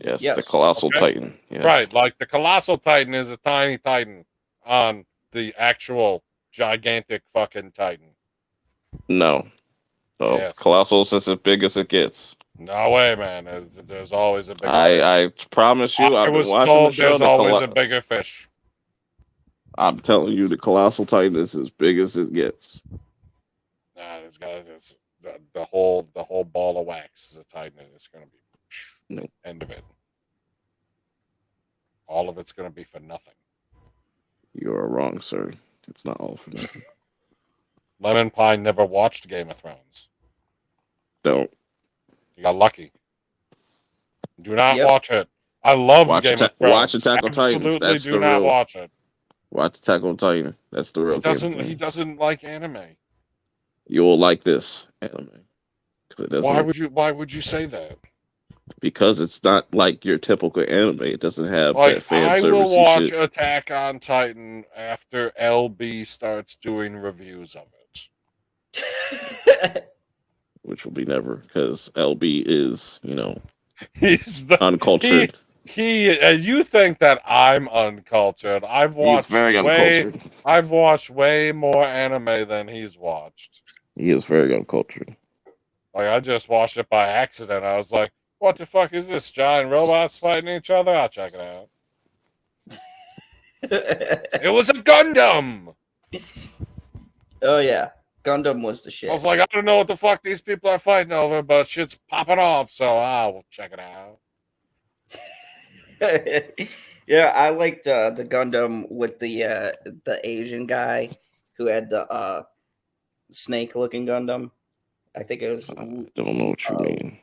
Yes, Yes. the colossal Okay. Titan. Yes. Right, like the colossal Titan is a tiny Titan on the actual gigantic fucking Titan. No. So Yes. colossal is as big as it gets. No way, man. There's always a bigger fish. I promise you, I I've been was watching the told show. there's always a bigger fish. I'm telling you, the colossal Titan is as big as it gets. Nah, the whole ball of wax is a Titan, and it's gonna be No. end of it. All of it's gonna be for nothing. You are wrong, sir. It's not all for me. Lemon Pie never watched Game of Thrones. Don't You got lucky. Do not Yep. watch it. I love watch Game of watch Thrones. Attack on Titans. Absolutely That's do the not real. watch it. Watch Attack on Titan. That's the real He Game of doesn't. Thrones. He doesn't like anime. You'll like this anime because it doesn't. Why would you say that? Because it's not like your typical anime. It doesn't have Like, that fan I will service watch shit. Attack on Titan after LB starts doing reviews of it. Which will be never, because LB is, He's the uncultured. You think that I'm uncultured? He's very uncultured. I've watched way more anime than he's watched. He is very uncultured. Like, I just watched it by accident. I was like, what the fuck is this? Giant robots fighting each other? I'll check it out. It was a Gundam! Oh yeah, Gundam was the shit. I was like, I don't know what the fuck these people are fighting over, but shit's popping off, so I'll check it out. Yeah, I liked the Gundam with the Asian guy who had the snake-looking Gundam. I think it was. I don't know what you mean.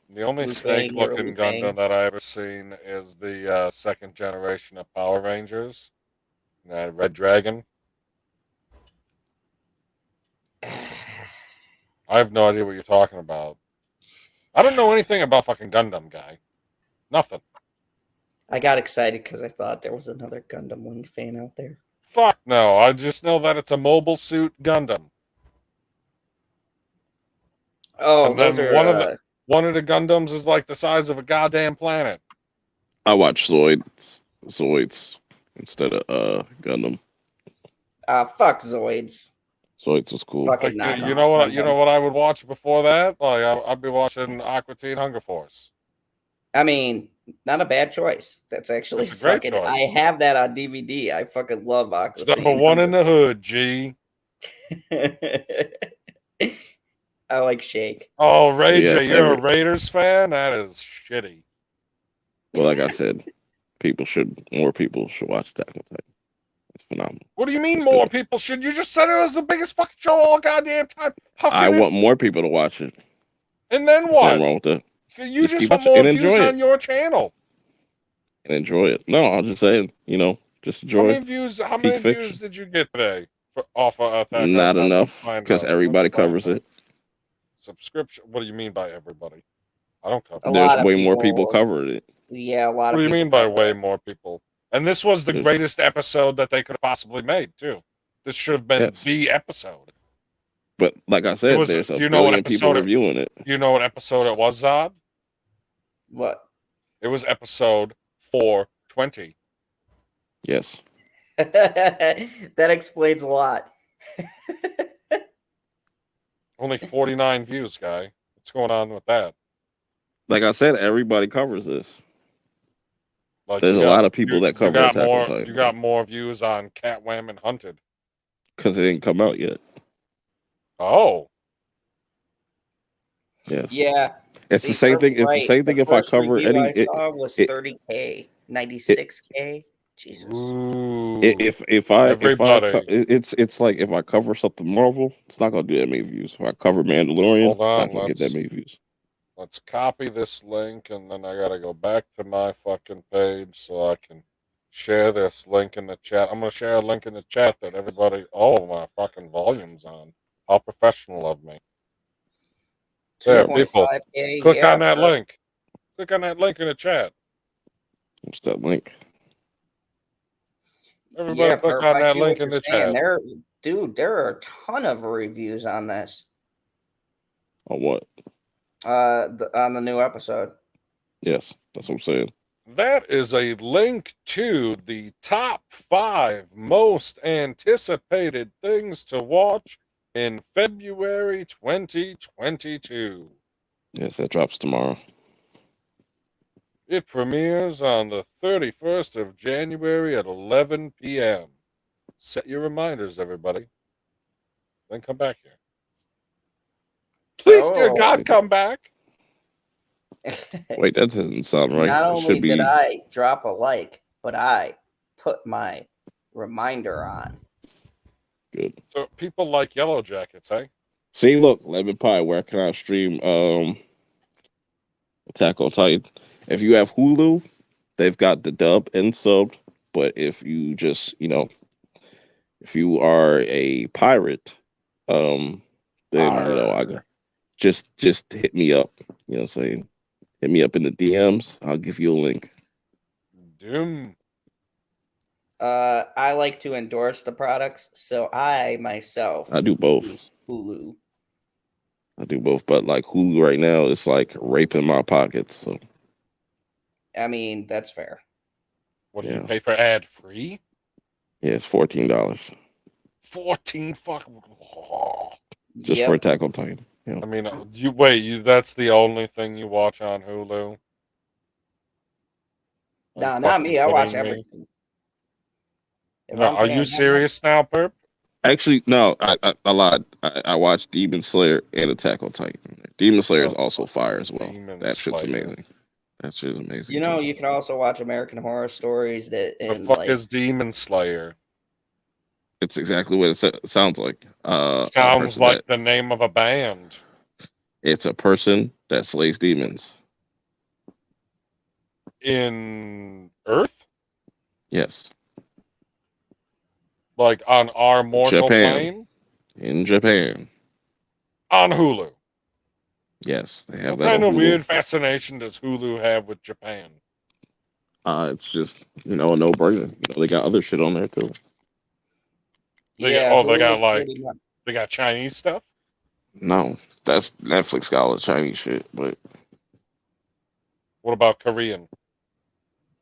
The only snake-looking Gundam that I ever seen is the second generation of Power Rangers. Red Dragon. I have no idea what you're talking about. I don't know anything about fucking Gundam, guy. Nothing. I got excited because I thought there was another Gundam Wing fan out there. Fuck no. I just know that it's a mobile suit Gundam. Oh, And those then are one of the Gundams is like the size of a goddamn planet. I watch Zoids instead of Gundam. fuck Zoids. Zoids was cool. Fucking Like, knockoff you know what? Gundam. You know what I would watch before that? Like I'd be watching Aqua Teen Hunger Force. I mean, not a bad choice. That's actually It's a great fucking. choice. I have that on DVD. I fucking love Aqua. It's number one in the hood, G. I like Shake. Oh, Ray Yes, J, you're a Raiders fan? That is shitty. Well, like I said, more people should watch Attack on Titan. It's phenomenal. What do you mean It's more good. people should? You just said it was the biggest fucking show all goddamn time. I want more people to watch it. And then There's what? nothing wrong with that. You Just just keep want watching more and views enjoy on it. your channel. And enjoy it. No, I'm just saying, just How enjoy. many views? How many fiction. views did you get today off of Attack on Not Titan? enough, Find because out. everybody Let's find covers out. it. Subscription. What do you mean by everybody? I don't cover. A it. lot There's of way more people people- covered it. Yeah, a lot What of do you people mean by cover way it. more people? And this was the Yes. greatest episode that they could have possibly made too. This should have been Yes. the episode. But like I said, was- there's a you know what billion people episode it- reviewing it. You know what episode it was, Zod? What? It was episode 420. Yes. That explains a lot. Only 49 views, guy. What's going on with that? Like I said, everybody covers this. Like, There's you a got- lot of people that cover got Attack on more. Titan. You got more views on Catwham and Hunted. Because it didn't come out yet. Oh, Yes. Yeah. It's See, the same you're thing. It's right. the same thing if I first cover review any. I saw was 30K, 96K. Jesus. ooh. If I Everybody. it's like if I cover something Marvel, it's not gonna do that many views. If I cover Mandalorian, Hold on, it's not gonna get that many views. Let's copy this link, and then I gotta go back to my fucking page so I can share this link in the chat. I'm gonna share a link in the chat that everybody. Oh, my fucking volume's on. How professional of me. There, people. 2.5K. Click yeah, on that bro. link. Click on that link in the chat. What's that link? Everybody Yeah, click Perp, on I that see what link in you're the saying. chat. There are a ton of reviews on this. On what? On the new episode. Yes, that's what I'm saying. That is a link to the top 5 most anticipated things to watch in February 2022. Yes, that drops tomorrow. It premieres on the 31st of January at 11 p.m. Set your reminders, everybody. Then come back here. Please, dear Oh. God, come back. Wait, that doesn't sound right. Not It only should be. did I drop a like, but I put my reminder on. good. So people like Yellow Jackets, eh? See, look, Lemon Pie. Where can I stream Attack on Titan? If you have Hulu, they've got the dub and subbed. But if you just, if you are a pirate, then I got just hit me up. You know what I'm saying? Hit me up in the DMs. I'll give you a link. Doom. I like to endorse the products, so I myself I do both. use Hulu. But like Hulu right now, it's like raping my pockets. So I mean, that's fair. What do you Yeah. pay for ad free? yeah, it's $14 14 fuck. just for Attack on Titan. Yeah. I mean, that's the only thing you watch on Hulu? Are you No, not fucking me. I watch kidding me? everything. If No, I'm are you paying serious now, Perp? Actually, no, I lied. I watched Demon Slayer and Attack on Titan. Demon Slayer is Oh, also fire as well. Demon That shit's Slayer. amazing. That shit is amazing. You know, too. you can also watch American Horror Stories that The and fuck like is Demon Slayer? It's exactly what it sounds like. A Sounds person like the name of a band. it's a person that slays demons. In Earth? Yes, Like on our mortal Japan. plane? In Japan. On Hulu. Yes, they have What that kind on of Hulu. weird fascination does Hulu have with Japan? It's just a no-brainer. They got other shit on there too. They yeah, got Hulu pretty much. they got Chinese stuff? No, that's Netflix got all the Chinese shit, but What about Korean?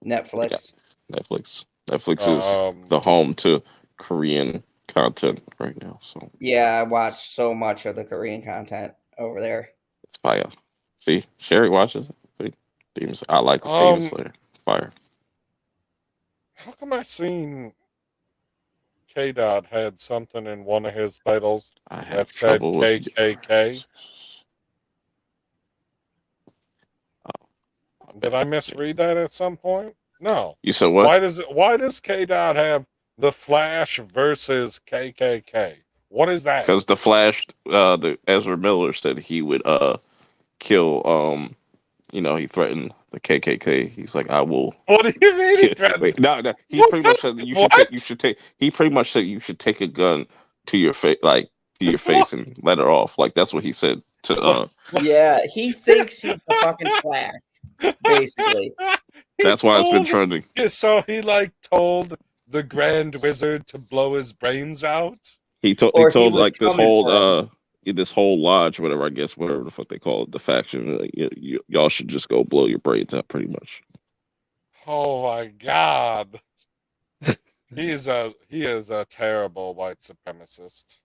Netflix. Netflix. Netflix is the home to Korean content right now, so Yeah, I watch so much of the Korean content over there. it's fire. See, Sherry watches it. See, I like Demon Slayer. Fire. How come I seen K Dot had something in one of his titles I have that said trouble with KKK? Did I misread that at some point? No. You said what? Why does K Dot have the Flash versus KKK? What is that? Because the Flash, the Ezra Miller said he would kill he threatened the KKK. He's like, I will. What do you mean he threatened? Wait, no. He What pretty the- much said that what? you should take. He pretty much said you should take a gun to your face, to your face, and let it off. Like that's what he said to. Yeah, he thinks he's the fucking Flash, basically. That's why it's been trending. So he told the Grand Wizard to blow his brains out. He told Or he told was like this coming for whole this whole lodge, whatever whatever the fuck they call it, the faction. Like, y'all should just go blow your brains out, pretty much. Oh my God. He is a terrible white supremacist.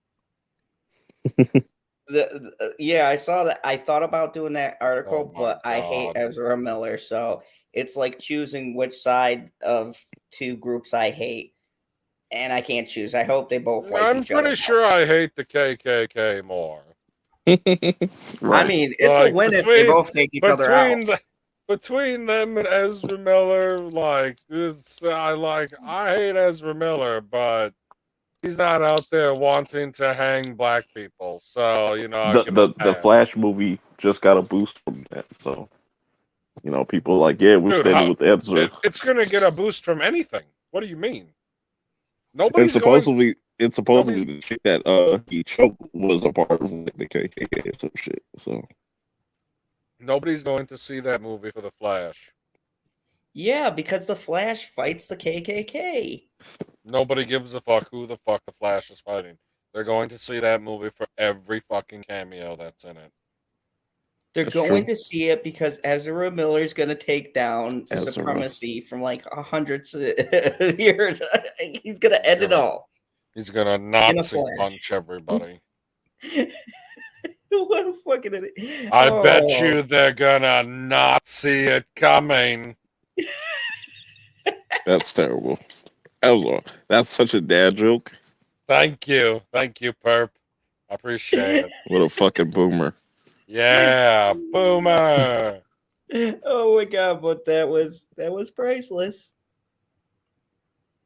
Yeah, I saw that. I thought about doing that article, Oh my but I hate God. Ezra Miller, so it's like choosing which side of two groups I hate, and I can't choose. I hope they both like I'm each other. pretty sure I hate the KKK more. Right. I mean, it's a win if they both take each other out. Between them and Ezra Miller, I hate Ezra Miller, but he's not out there wanting to hang black people. So, I'll give him a the pass. Flash movie just got a boost from that. So, people are like, yeah, we're Dude, standing with Ezra. It's gonna get a boost from anything. What do you mean? And supposedly the chick that he choked was a part of the KKK or some shit. So nobody's going to see that movie for the Flash. Yeah, because the Flash fights the KKK. Nobody gives a fuck who the fuck the Flash is fighting. They're going to see that movie for every fucking cameo that's in it. They're That's going true. to see it because Ezra Miller's going to take down Ezra. supremacy from like hundreds of years. He's going to end it all. He's gonna Nazi punch everybody. What a fucking idiot. I bet you they're gonna not see it coming. That's terrible. That's such a dad joke. Thank you, Purp. I appreciate it. What a fucking boomer. Yeah, boomer. Oh my God, but that was priceless.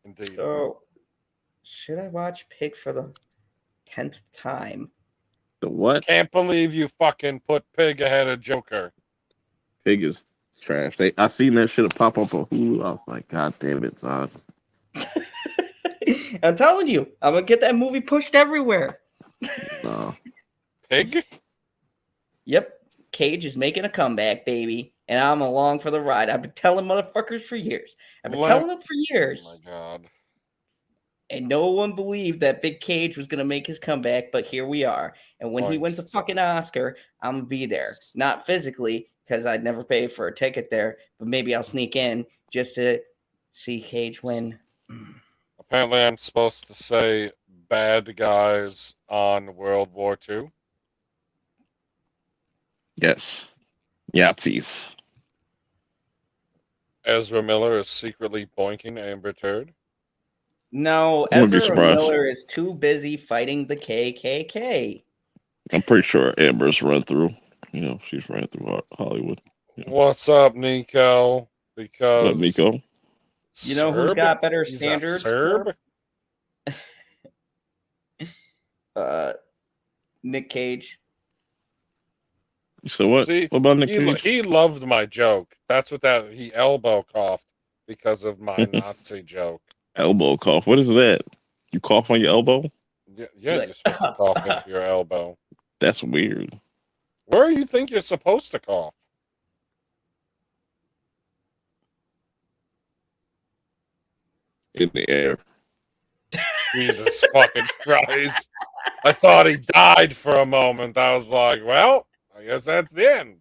Indeed. So should I watch Pig for the 10th time. The what? Can't believe you fucking put Pig ahead of Joker. Pig is trash. I seen that shit pop up on Hulu. I was like, God damn it, son. I'm telling you, I'm gonna get that movie pushed everywhere. No. Pig? Yep, Cage is making a comeback, baby, and I'm along for the ride. I've been telling motherfuckers for years. I've been telling them for years. Oh my god. And no one believed that Big Cage was going to make his comeback, but here we are. And when he wins a fucking Oscar, I'm going to be there. Not physically, because I'd never pay for a ticket there, but maybe I'll sneak in just to see Cage win. Apparently, I'm supposed to say bad guys on World War II. Yes. Yahtzees. Ezra Miller is secretly boinking Amber Turd. No, I wouldn't be Ezra surprised. Miller is too busy fighting the KKK. I'm pretty sure Amber's run through. You know, she's ran through Hollywood. Yeah. What's up, Nico? Because What up, Nico? You know who's Serb? got better He's standards? a Serb? Nick Cage. So what? See, What about Nick Cage? he loved my joke. That's what he elbow coughed because of my Nazi joke. Elbow cough. What is that? You cough on your elbow? Yeah, Like, you're supposed to cough into your elbow. That's weird. Where do you think you're supposed to cough? In the air. Jesus fucking Christ. I thought he died for a moment. I was like, well, I guess that's the end.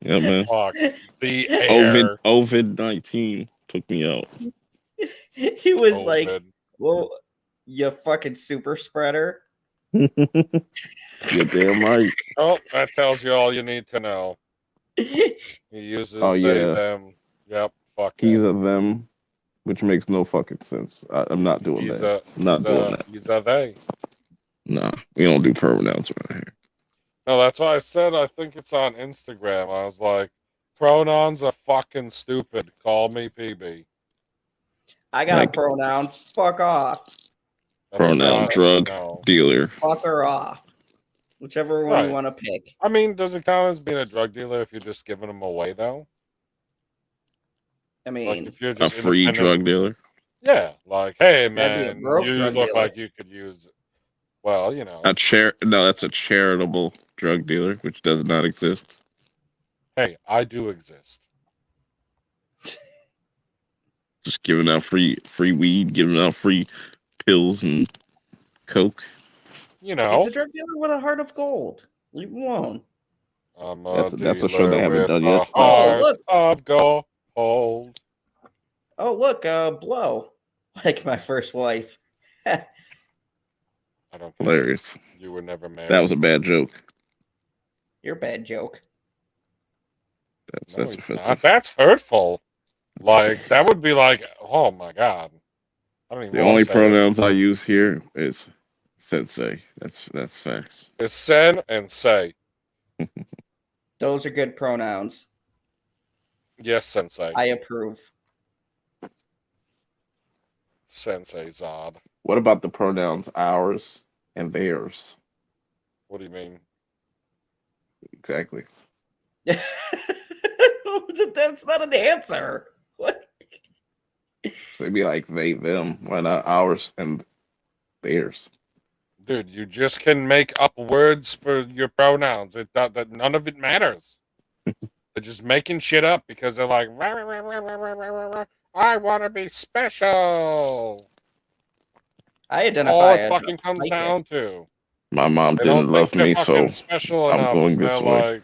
Yeah, man. Fuck. The air. Ovid-19 took me out. He was like, COVID. well, you fucking super spreader. You're damn right. Oh, that tells you all you need to know. He uses Oh, they, yeah. them. Yep, fuck He's him. a them, which makes no fucking sense. I'm not doing that. I'm not doing that. He's a they. Nah, we don't do pronouns around here. No, that's why I said I think it's on Instagram. I was like, pronouns are fucking stupid. Call me PB. I got Like- a pronoun. Fuck off. That's Pronoun not- drug no. dealer. Fuck her off. Whichever one Right. you want to pick. I mean, does it count as being a drug dealer if you're just giving them away, though? I Like, mean, if you're A just free independent- drug dealer. Yeah, like, hey, That'd be a man, broke you drug look dealer. like you could use. Well, you know. No, that's a charitable drug dealer, which does not exist. Hey, I do exist. Just giving out free weed, giving out free pills and coke. You he's know. a drug dealer with a heart of gold. Leave him alone. I'm That's a show they haven't with done a yet. heart look. of gold. Oh, look, blow. Like my first wife. I don't think Hilarious. you were never married. That was a bad joke. Your bad joke. No, That's he's offensive. not. That's hurtful. Like, that would be like, oh my god. I don't even The wanna only say pronouns I use here is sensei. That's facts. it. It's sen and say. Those are good pronouns. Yes, sensei. I approve. Sensei Zod. What about the pronouns ours and theirs? What do you mean? Exactly. That's not an answer. What? So it'd be like they, them. Why not ours and theirs? Dude, you just can make up words for your pronouns. That none of it matters. They're just making shit up because they're like, "Rah, rah, rah, rah, rah, rah, rah, rah. I want to be special." I identify All it as fucking a comes psychist. down to. My mom They didn't don't love think they're me, so fucking special I'm enough. going and this they're way. like,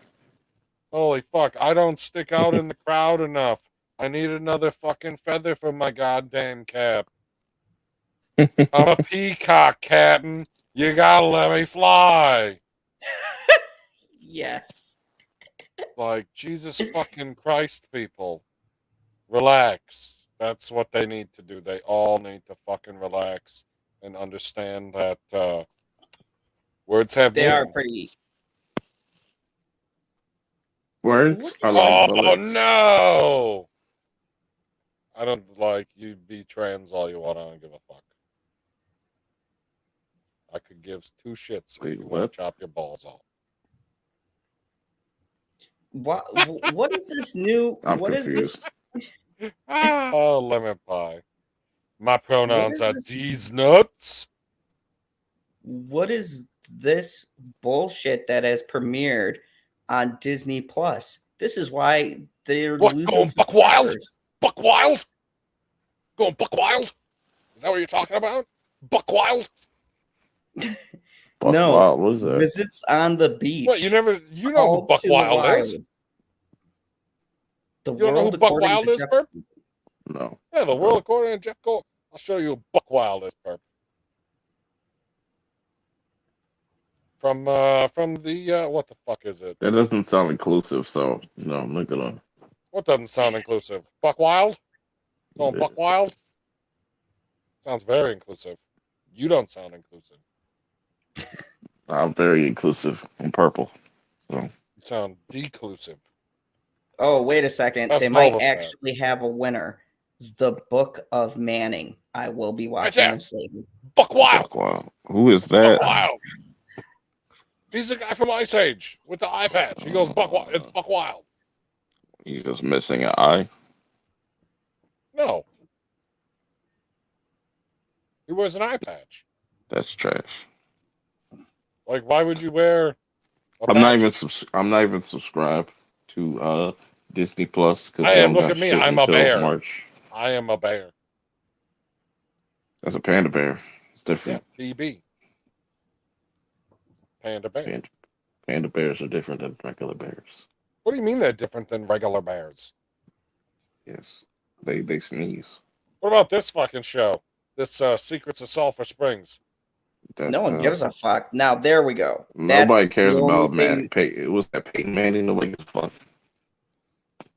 holy fuck, I don't stick out in the crowd enough. I need another fucking feather for my goddamn cap. I'm a peacock, Captain. You gotta let me fly. Yes. Like, Jesus fucking Christ, people. Relax. That's what they need to do. They all need to fucking relax and understand that words have They are meaning. pretty. Words are like Oh, bullets. no! I don't like you be trans all you want. I don't give a fuck. I could give two shits Wait, if you want what? to chop your balls off. What is this new? I'm What is this? confused. Oh, lemon pie. My pronouns is are this? these nuts. What is this bullshit that has premiered on Disney Plus? This is why they're What, losing going buck wild? subscribers. Buck wild? Going buck wild? Is that what you're talking about? Buck wild? Buck No, Wild, what is that? Visits on the Beach. What, you know who Called Buck to the Wild is? The You don't know world who Buck according Wild to is, Jeff. Purp? No. Yeah, the world according to Jeff Gold. I'll show you who Buck Wild is, Purp. From the what the fuck is it? That doesn't sound inclusive, so no, I'm not gonna. What doesn't sound inclusive? Buck Wild? Going Buck Wild? Sounds very inclusive. You don't sound inclusive. I'm very inclusive. I'm purple. So You sound declusive. Oh, wait a second. That's They might Boba Fett. actually have a winner. The Book of Manning. I will be watching there. this later. Buck Wild. Buck Wild. Who is Buck that? Wild. He's the guy from Ice Age with the eye patch. He goes Buck Wild. It's Buck Wild. He's just missing an eye. No. He wears an eye patch. That's trash. Like, why would you wear a I'm not patch? even subscribed to Disney Plus because I am. Look at me. I'm a bear. March. I am a bear. That's a panda bear. It's Yeah, different. PB. Panda bear. Panda bears are different than regular bears. What do you mean they're different than regular bears? Yes, they sneeze. What about this fucking show? This Secrets of Sulphur Springs. That's, No one gives a fuck. Now, there we go. Nobody cares the about only thing- Matt. It was that Peyton Manning. Nobody gives a fuck.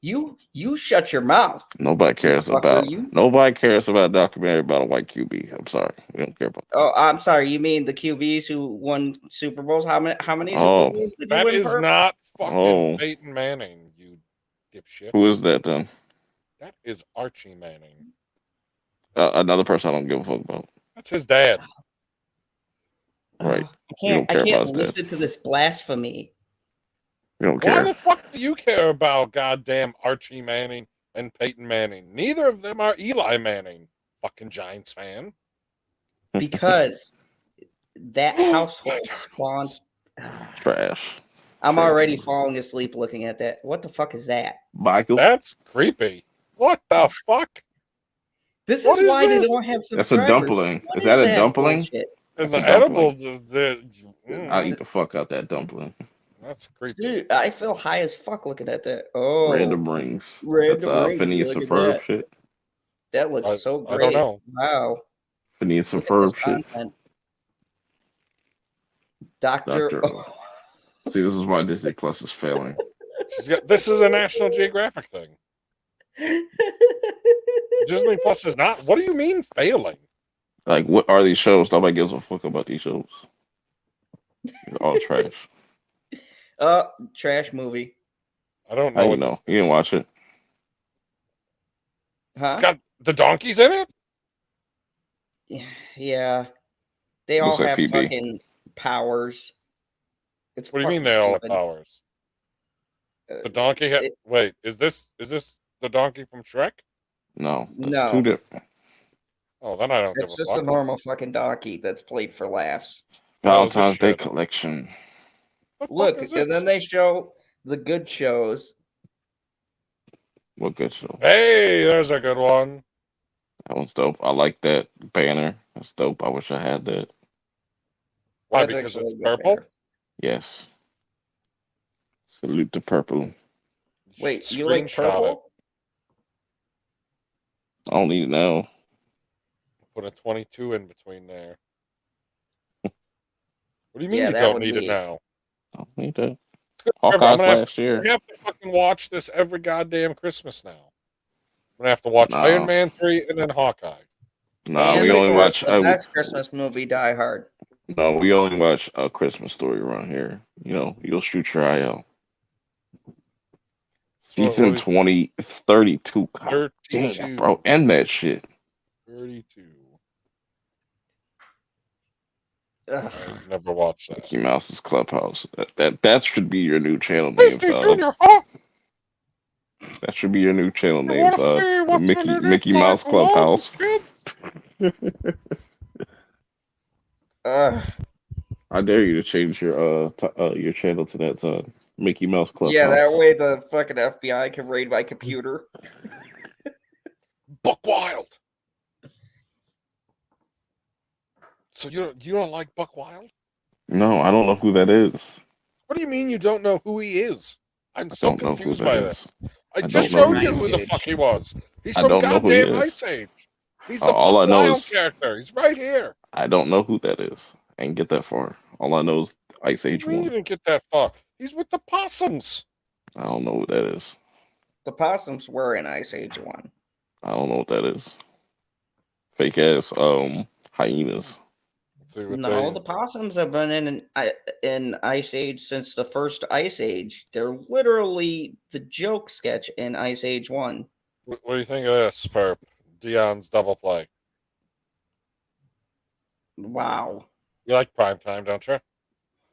You shut your mouth. Nobody cares fucker, about. you. Nobody cares about a documentary about a white QB. I'm sorry, we don't care about. Oh, I'm sorry. You mean the QBs who won Super Bowls? How many Oh. Super Bowls did you That win? is Perp? not fucking Oh. Peyton Manning, you dipshit. Who is that then? That is Archie Manning. Another person I don't give a fuck about. That's his dad. Right. I You don't can't. I care can't about that. listen to this blasphemy. We don't Why care. the fuck do you care about goddamn Archie Manning and Peyton Manning? Neither of them are Eli Manning. Fucking Giants fan. Because that household spawned. Trash. I'm already falling asleep looking at that. What the fuck is that? Michael. That's creepy. What the fuck? This What is is why this? they don't have That's subscribers. a dumpling. What Is that a that dumpling? bullshit? And That's the a dumpling. edibles, I'll eat the fuck out that dumpling. that's creepy. Dude, I feel high as fuck looking at that. Oh, Random rings. Random That's rings, Phineas look and at Ferb that. shit. that looks so I great. don't know. Wow. Phineas and Look at this Ferb shit. content. Doctor. Doctor. See, this is why Disney Plus is failing. This is a National Geographic thing. Disney Plus is not. What do you mean failing? Like, what are these shows? Nobody gives a fuck about these shows. They're all trash. Trash movie. I don't know. How you what know? this- You didn't watch it. Huh? It's got the donkeys in it. Yeah. They all Looks like have PB. fucking powers. It's What do you mean fucking they all have stupid. powers? Uh, The donkey. it- Wait, is this the donkey from Shrek? No, that's No. two different. Oh, then I don't It's give a just fuck. a normal fucking donkey that's played for laughs. Oh, is this Valentine's Day shit? collection. The fuck Look, is and this? then they show the good shows. What good show? Hey, there's a good one. That one's dope. I like that banner. That's dope. I wish I had that. Why? That's Because actually it's a good purple. banner. Yes. Salute the purple. Wait, you like Screenshot purple? I don't need to know. Put a 22 in between there. What do you mean Yeah, you that don't would need it be- now? I don't need that. It's good. I'm Hawkeye's gonna have, last year. we have to fucking watch this every goddamn Christmas now. I'm gonna have to watch Nah. Iron Man 3 and then Hawkeye. Nah, And we of only course, watch. the best Christmas movie, Die Hard. No, we only watch A Christmas Story around here. You know, you'll shoot your eye out. So, Season what 20, 32. God 32. damn, bro, end that shit. 32. Ugh. I've never watched that. Mickey Mouse's Clubhouse. That should be your new channel name, Disney son. Junior, huh? That should be your new channel You name, want to son. see The what's underneath Mickey my Mouse gloves, Clubhouse. kid? I dare you to change your channel to that, son. Mickey Mouse Clubhouse. Yeah, that way the fucking FBI can raid my computer. Buck Wild. So you don't like Buck Wild? No, I don't know who that is. What do you mean you don't know who he is? I'm I so don't know who confused that by is. this. I I just don't know showed who you he who the is. fuck he was. He's I from don't know who he goddamn is. Ice Age. He's Oh, the all Buck I know Wild is- character. He's right here. I don't know who that is. I didn't get that far. All I know is Ice What do Age you mean you 1. didn't get that far? He's with the possums. I don't know who that is. The possums were in Ice Age 1. I don't know what that is. Fake ass hyenas. Let's see what No, they- the possums have been in Ice Age since the first Ice Age. They're literally the joke sketch in Ice Age 1. What do you think of this, Purp? Dion's double play. Wow. You like primetime, don't you?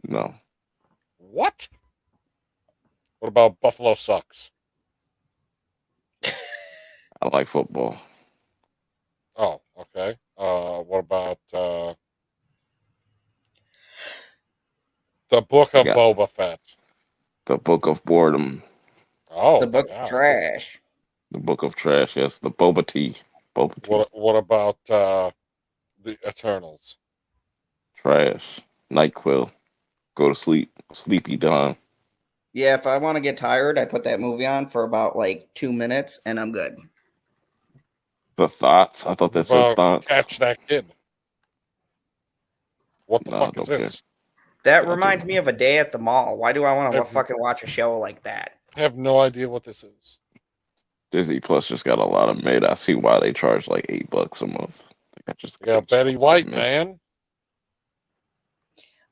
No. What? What about Buffalo Sucks? I like football. Oh, okay. What about the Book of Yeah. Boba Fett? The Book of Boredom. Oh, The book yeah. of trash. The Book of Trash. Yes. The Boba Tea. Boba Tea. What about the Eternals? Trash. NyQuil. Go to sleep. Sleepy Don. Yeah, if I want to get tired, I put that movie on for about like 2 minutes and I'm good. The Thoughts. I thought that said About Thoughts. Catch That Kid. What the Nah, fuck is don't care. this? That Yeah, reminds me of a day at the mall. Why do I want to Have- fucking watch a show like that? I have no idea what this is. Disney Plus just got a lot of mid. I see why they charge like $8 a month. I just Yeah, it's Betty White, mid. man.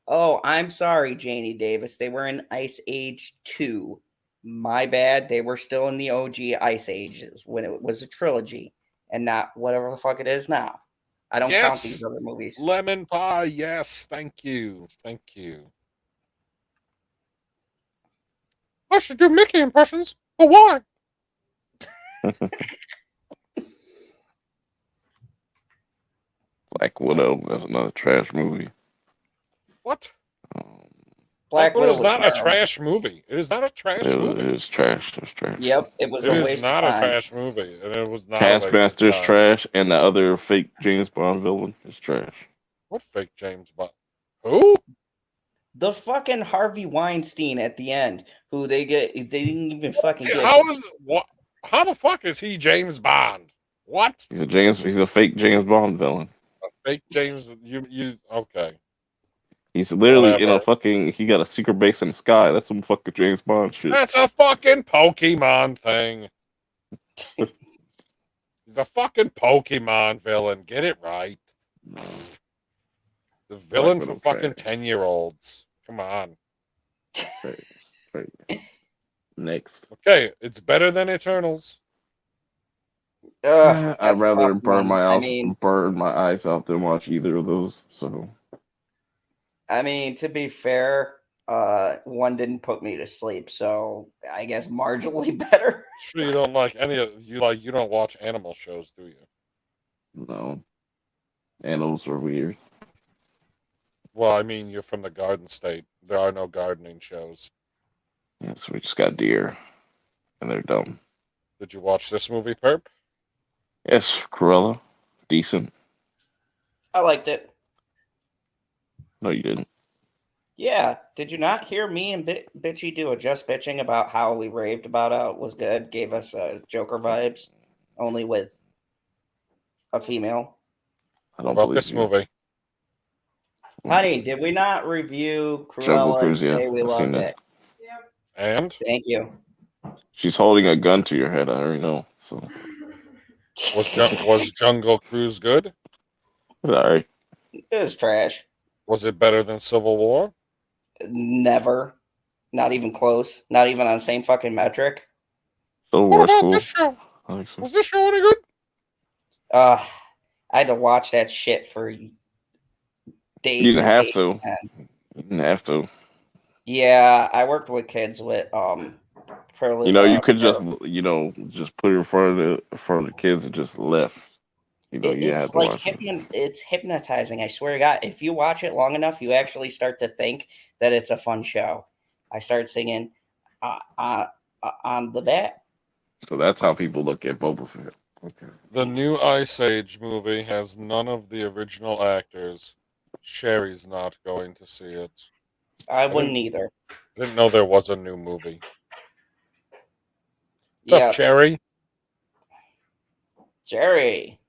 Oh, I'm sorry, Janie Davis. They were in Ice Age 2. My bad. They were still in the OG Ice Ages when it was a trilogy and not whatever the fuck it is now. I don't count Yes. these other movies. Lemon pie, yes. Thank you. Thank you. I should do Mickey impressions, but why? Black Widow. That's another trash movie. What? Um, Black Widow is was not a terrible. trash movie. It is not a trash movie. it was trash. It was trash. Yep, it was It a is waste not of a time. trash movie, and it was not a waste of Taskmaster's time. trash, and the other fake James Bond villain is trash. What fake James Bond? Who? The fucking Harvey Weinstein at the end, who they didn't even fucking get. How the fuck is he James Bond? What? He's a fake James Bond villain. A fake James? You okay? He's literally in a Whatever. fucking. He got a secret base in the sky. That's some fucking James Bond shit. That's a fucking Pokemon thing. He's a fucking Pokemon villain. Get it right. No. The villain Black for Widow fucking trash. 10-year-olds. Come on. Right. Next. Okay, it's better than Eternals. Ugh, I'd that's a rather tough burn one. my burn my eyes out than watch either of those. So I mean, to be fair, one didn't put me to sleep, so I guess marginally better. Sure, you don't like any of you don't watch animal shows, do you? no, animals are weird. Well, I mean, you're from the Garden State. There are no gardening shows. Yes, we just got deer, and they're dumb. Did you watch this movie, Perp? Yes, Cruella, decent. I liked it. No, you didn't. Yeah, did you not hear me and Bitchy do a just bitching about how we raved about it was good? Gave us Joker vibes, only with a female. I don't About believe this you. movie. Honey, did we not review Jungle Cruella and Cruise, yeah, say we I've seen loved that. it? And Thank you. She's holding a gun to your head. I already know. So was Jungle Cruise good? all right. It was trash. Was it better than Civil War? Never. Not even close. Not even on the same fucking metric. So What we're about cool. this show? I think so. Was this show any good? I had to watch that shit for days You didn't and have days. to. Man. You didn't have to. Yeah, I worked with kids with You could just just put it in front of the kids and just left. You didn't have it's to like watch it. it's hypnotizing. I swear to God, if you watch it long enough, you actually start to think that it's a fun show. I start singing, "I'm the bat." So that's how people look at Boba Fett. Okay. The new Ice Age movie has none of the original actors. Sherry's not going to see it. I didn't- wouldn't either. I didn't know there was a new movie. What's Yeah, up, Cherry? Jerry,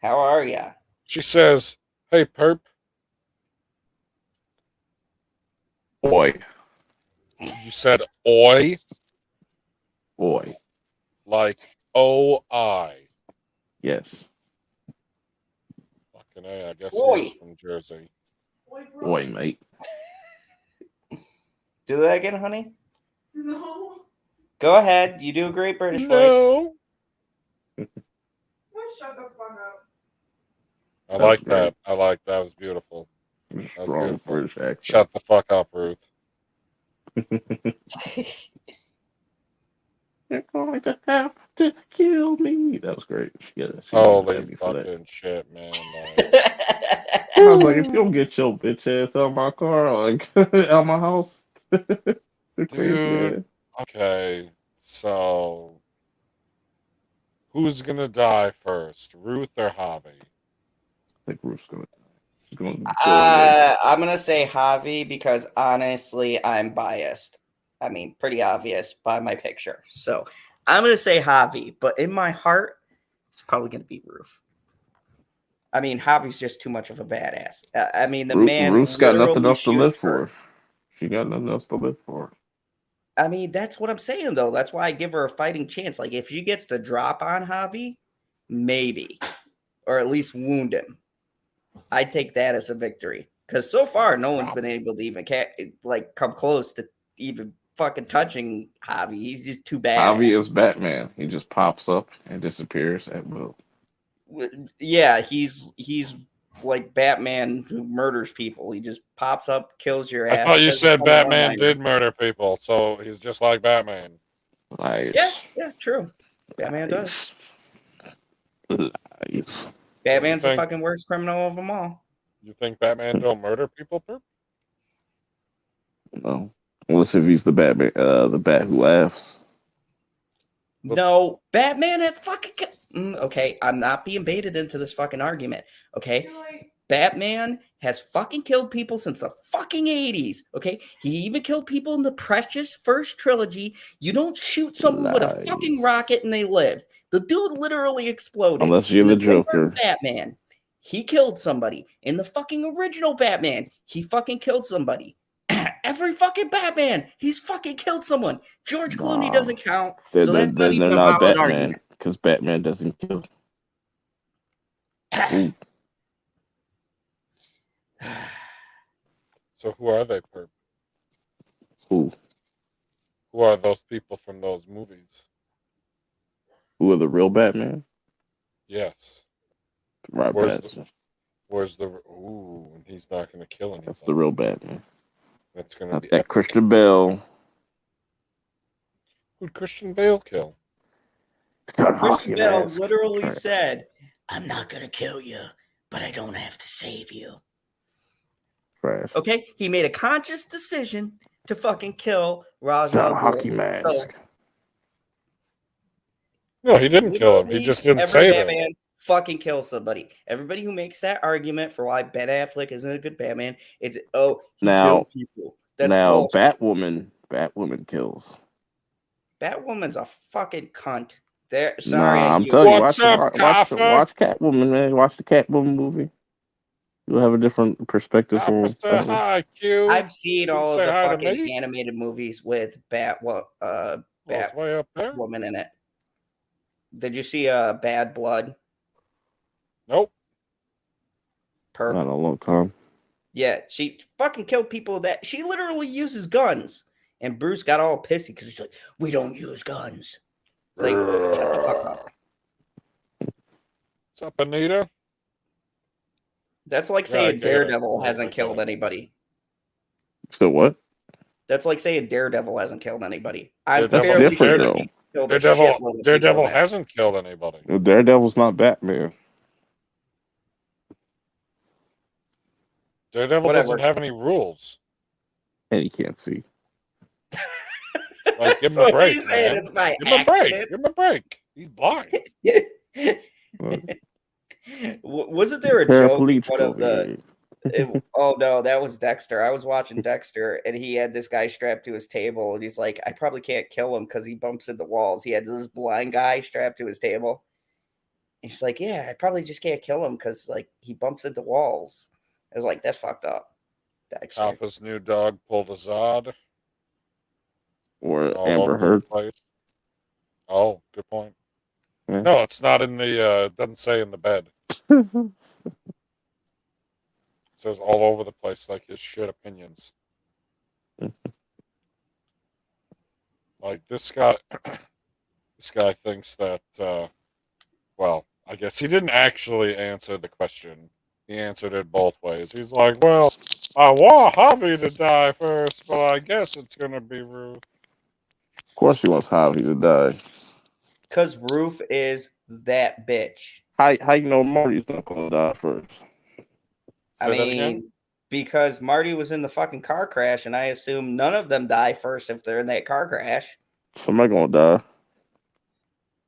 how are ya? She says, "Hey, Perp." Boy, You said "oi," boy, like "O-I." yes, Fucking A, I guess Oi. he's from Jersey. boy, mate. Do that again, honey. No. Go ahead. You do a great British voice. No. Shut the fuck up. I That's like great. that. I like that. It was beautiful. That was Strong beautiful. British accent. Shut the fuck up, Ruth. They're going to have to kill me. That was great. She Holy got me for that. fucking shit, man. I was like, if you don't get your bitch ass out of my car, like out of my house, you're crazy. Dude. Man. Okay, so who's gonna die first, Ruth or Javi? I think Ruth's gonna. She's gonna kill her. I'm gonna say Javi because honestly, I'm biased. I mean, pretty obvious by my picture. So I'm gonna say Javi, but in my heart, it's probably gonna be Ruth. I mean, Javi's just too much of a badass. I mean, the man Ruth's got nothing literally else to live shoots her. for. She got nothing else to live for. I mean, that's what I'm saying, though. That's why I give her a fighting chance. Like, if she gets to drop on Javi, maybe, or at least wound him, I'd take that as a victory. Because so far, no one's been able to even come close to even fucking touching Javi. He's just too bad. Javi is Batman. He just pops up and disappears at will. Yeah, he's like Batman who murders people. He just pops up, kills your ass. I thought you says said a Batman one-liner. did murder people, so he's just like Batman. Lies. Yeah, true. Batman does. Lies. Batman's the think- fucking worst criminal of them all. You think Batman don't murder people, Perp? No, unless if he's the Batman, the Bat who laughs. No, Batman has fucking. Okay, I'm not being baited into this fucking argument. Okay, Batman has fucking killed people since the fucking 80s. Okay, he even killed people in the Precious first trilogy. You don't shoot someone with a fucking Lies. rocket and they live. The dude literally exploded. Unless you're In the Tim Burton Joker. Batman, he killed somebody. In the fucking original Batman, he fucking killed somebody. Every fucking Batman, he's fucking killed someone. George Clooney Nah. doesn't count, Then so that's not they're even a not valid Batman argument. because Batman doesn't kill. Ooh. So who are they, Perp? Ooh. Who are those people from those movies? Who are the real Batman? Yes. Robert Where's Pattinson. Where's the... Ooh, he's not going to kill anybody. That's the real Batman. That's going to Not be that epic. Christian Bale. Who'd Christian Bale kill? Christian Bale Mask. literally Trash. said, "I'm not gonna kill you, but I don't have to save you." Trash. Okay, he made a conscious decision to fucking kill Ra's It's not al a Ghul. hockey mask. So, No, he didn't kill him. He literally, just didn't every save him. Batman fucking kills somebody. Everybody who makes that argument for why Ben Affleck isn't a good Batman is he Now- killed people. That's Now, bullshit. Batwoman kills. Batwoman's a fucking cunt. There, sorry, Nah, I I'm use- telling you, What's up, Kafka? watch Catwoman, man. Watch the Catwoman movie. You'll have a different perspective from Officer, Batman. hi, Q. I've seen You all of say the hi to fucking me? animated movies with Oh, it's way up there? Batwoman in it. Did you see Bad Blood? Nope. Purp. Not in a long time. Yeah, she fucking killed people that she literally uses guns. And Bruce got all pissy because he's like, "We don't use guns." It's like, shut the fuck up. What's up, Anita? That's like Yeah, saying I get it. Daredevil hasn't I get killed it. anybody. So what? That's like saying Daredevil hasn't killed anybody. I'm That's fairly different, sure that though. he killed a Daredevil, shitload of people Daredevil in that. hasn't killed anybody. Daredevil's not Batman. Daredevil Whatever. doesn't have any rules. And he can't see. Like, give him So a what are break, you saying? man. It's by Give him a break. accident? Give him a break. He's blind. Wasn't there a joke? Paraplegic One of over the here. oh no, that was Dexter. I was watching Dexter, and he had this guy strapped to his table, and he's like, "I probably can't kill him because he bumps into walls." He had this blind guy strapped to his table. He's like, "Yeah, I probably just can't kill him because like he bumps into walls." I was like, "That's fucked up." Dexter. Alpha's new dog pulled a Zod. Or All Amber over the Heard. place. Oh, good point. Yeah. No, it's not in the. Doesn't say in the bed. It says all over the place, like his shit opinions. Like this guy. This guy thinks that. Well, I guess he didn't actually answer the question. He answered it both ways. He's like, "Well, I want Javi to die first, but I guess it's gonna be Ruth." Of course he wants Javi to die. Because Roof is that bitch. How you know Marty's not gonna die first? I Say that mean, again? because Marty was in the fucking car crash, and I assume none of them die first if they're in that car crash. Somebody gonna die.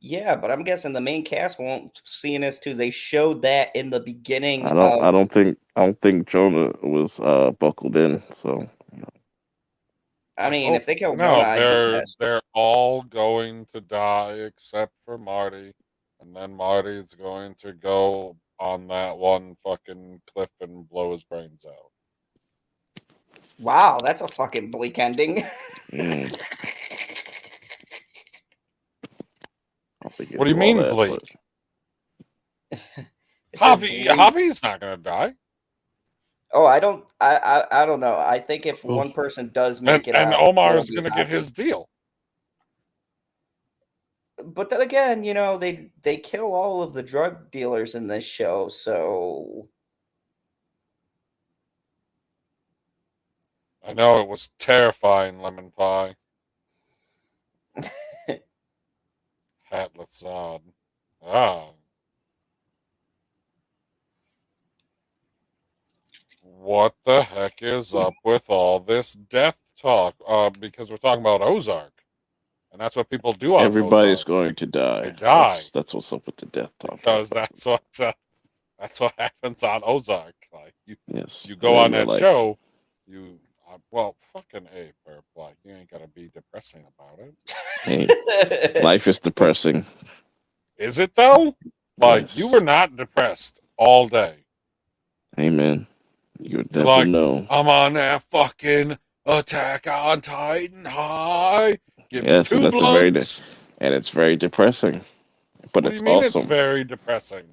Yeah, but I'm guessing the main cast won't see this too. They showed that in the beginning. I don't think Jonah was buckled in, so I mean, hope- if they kill no, Jonah, I'd be pissed. they're all going to die except for Marty, and then Marty's going to go on that one fucking cliff and blow his brains out. Wow, that's a fucking bleak ending. mm, I don't think What do you do all mean, that, Blake? It said bleak. Javi's not gonna die. Oh, I don't know. I think if Oh. one person does make it And out, Omar's it'll be gonna get Javi. his deal. But then again, you know, they kill all of the drug dealers in this show, so I know it was terrifying, lemon pie. Hatless Zod. Ah. What the heck is up with all this death talk? Because we're talking about Ozark. And that's what people do on everybody's Ozark. going to die. They die. That's what's up with the death talk. Because that's what happens on Ozark. Like Yes. you go in on real that life. show, you well, fucking A, Purp. Like you ain't gotta be depressing about it. Hey, life is depressing. Is it though? Like Yes. you were not depressed all day. Amen. You would You're never like, know. I'm on that fucking Attack on Titan high. Give me Yes, and two that's blunts. and it's very depressing. But What do it's you mean it's awesome. very depressing?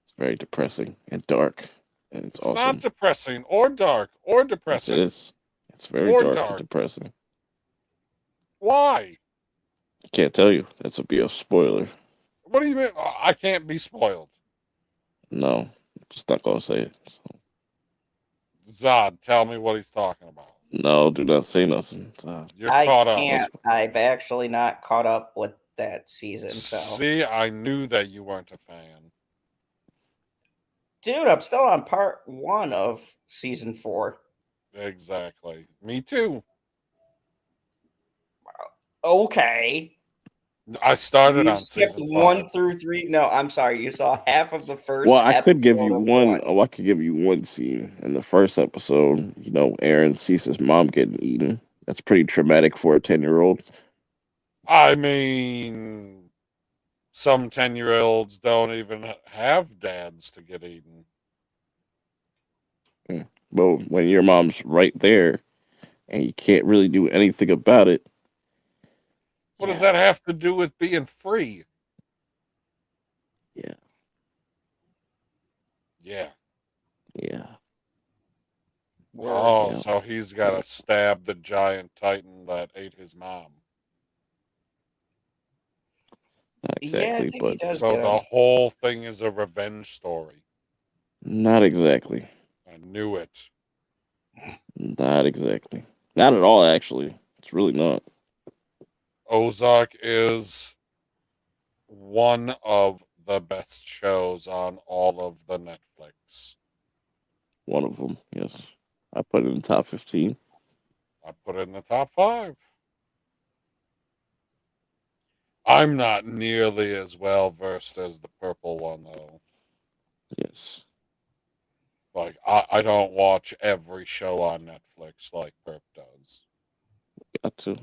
It's very depressing and dark. And it's It's awesome. not depressing or dark or Yes, depressing. it is. It's very Or dark, dark. and depressing. Why? I can't tell you. That's a be a spoiler. What do you mean? I can't be spoiled. No, just not gonna say it. So, Zod, tell me what he's talking about. no, do not say nothing. You're I caught can't. I've actually not caught up with that season. up. So, See, I knew that you weren't a fan. dude, I'm still on part 1 of season 4. Exactly. Me too. Okay. I started You on skipped season 1 5. through 3. No, I'm sorry. You saw half of the first. Well, I could give you episode of one. Oh, I could give you one scene in the first episode. You know, Aaron sees his mom getting eaten. That's pretty traumatic for a 10-year-old. I mean, some 10-year-olds don't even have dads to get eaten. But when your mom's right there and you can't really do anything about it, What does that have to do with being free? Yeah. Yeah. Yeah. Oh, Yeah. so he's got to stab the giant titan that ate his mom. Not Yeah, I exactly, think he but does. So get the him. whole thing is a revenge story. Not exactly. I knew it. Not exactly. Not at all, actually. It's really not. Ozark is one of the best shows on all of the Netflix. One of them, yes. I put it in the top 15. I put it in the top 5. I'm not nearly as well versed as the purple one, though. Yes. Like, I don't watch every show on Netflix like Purp does. Got to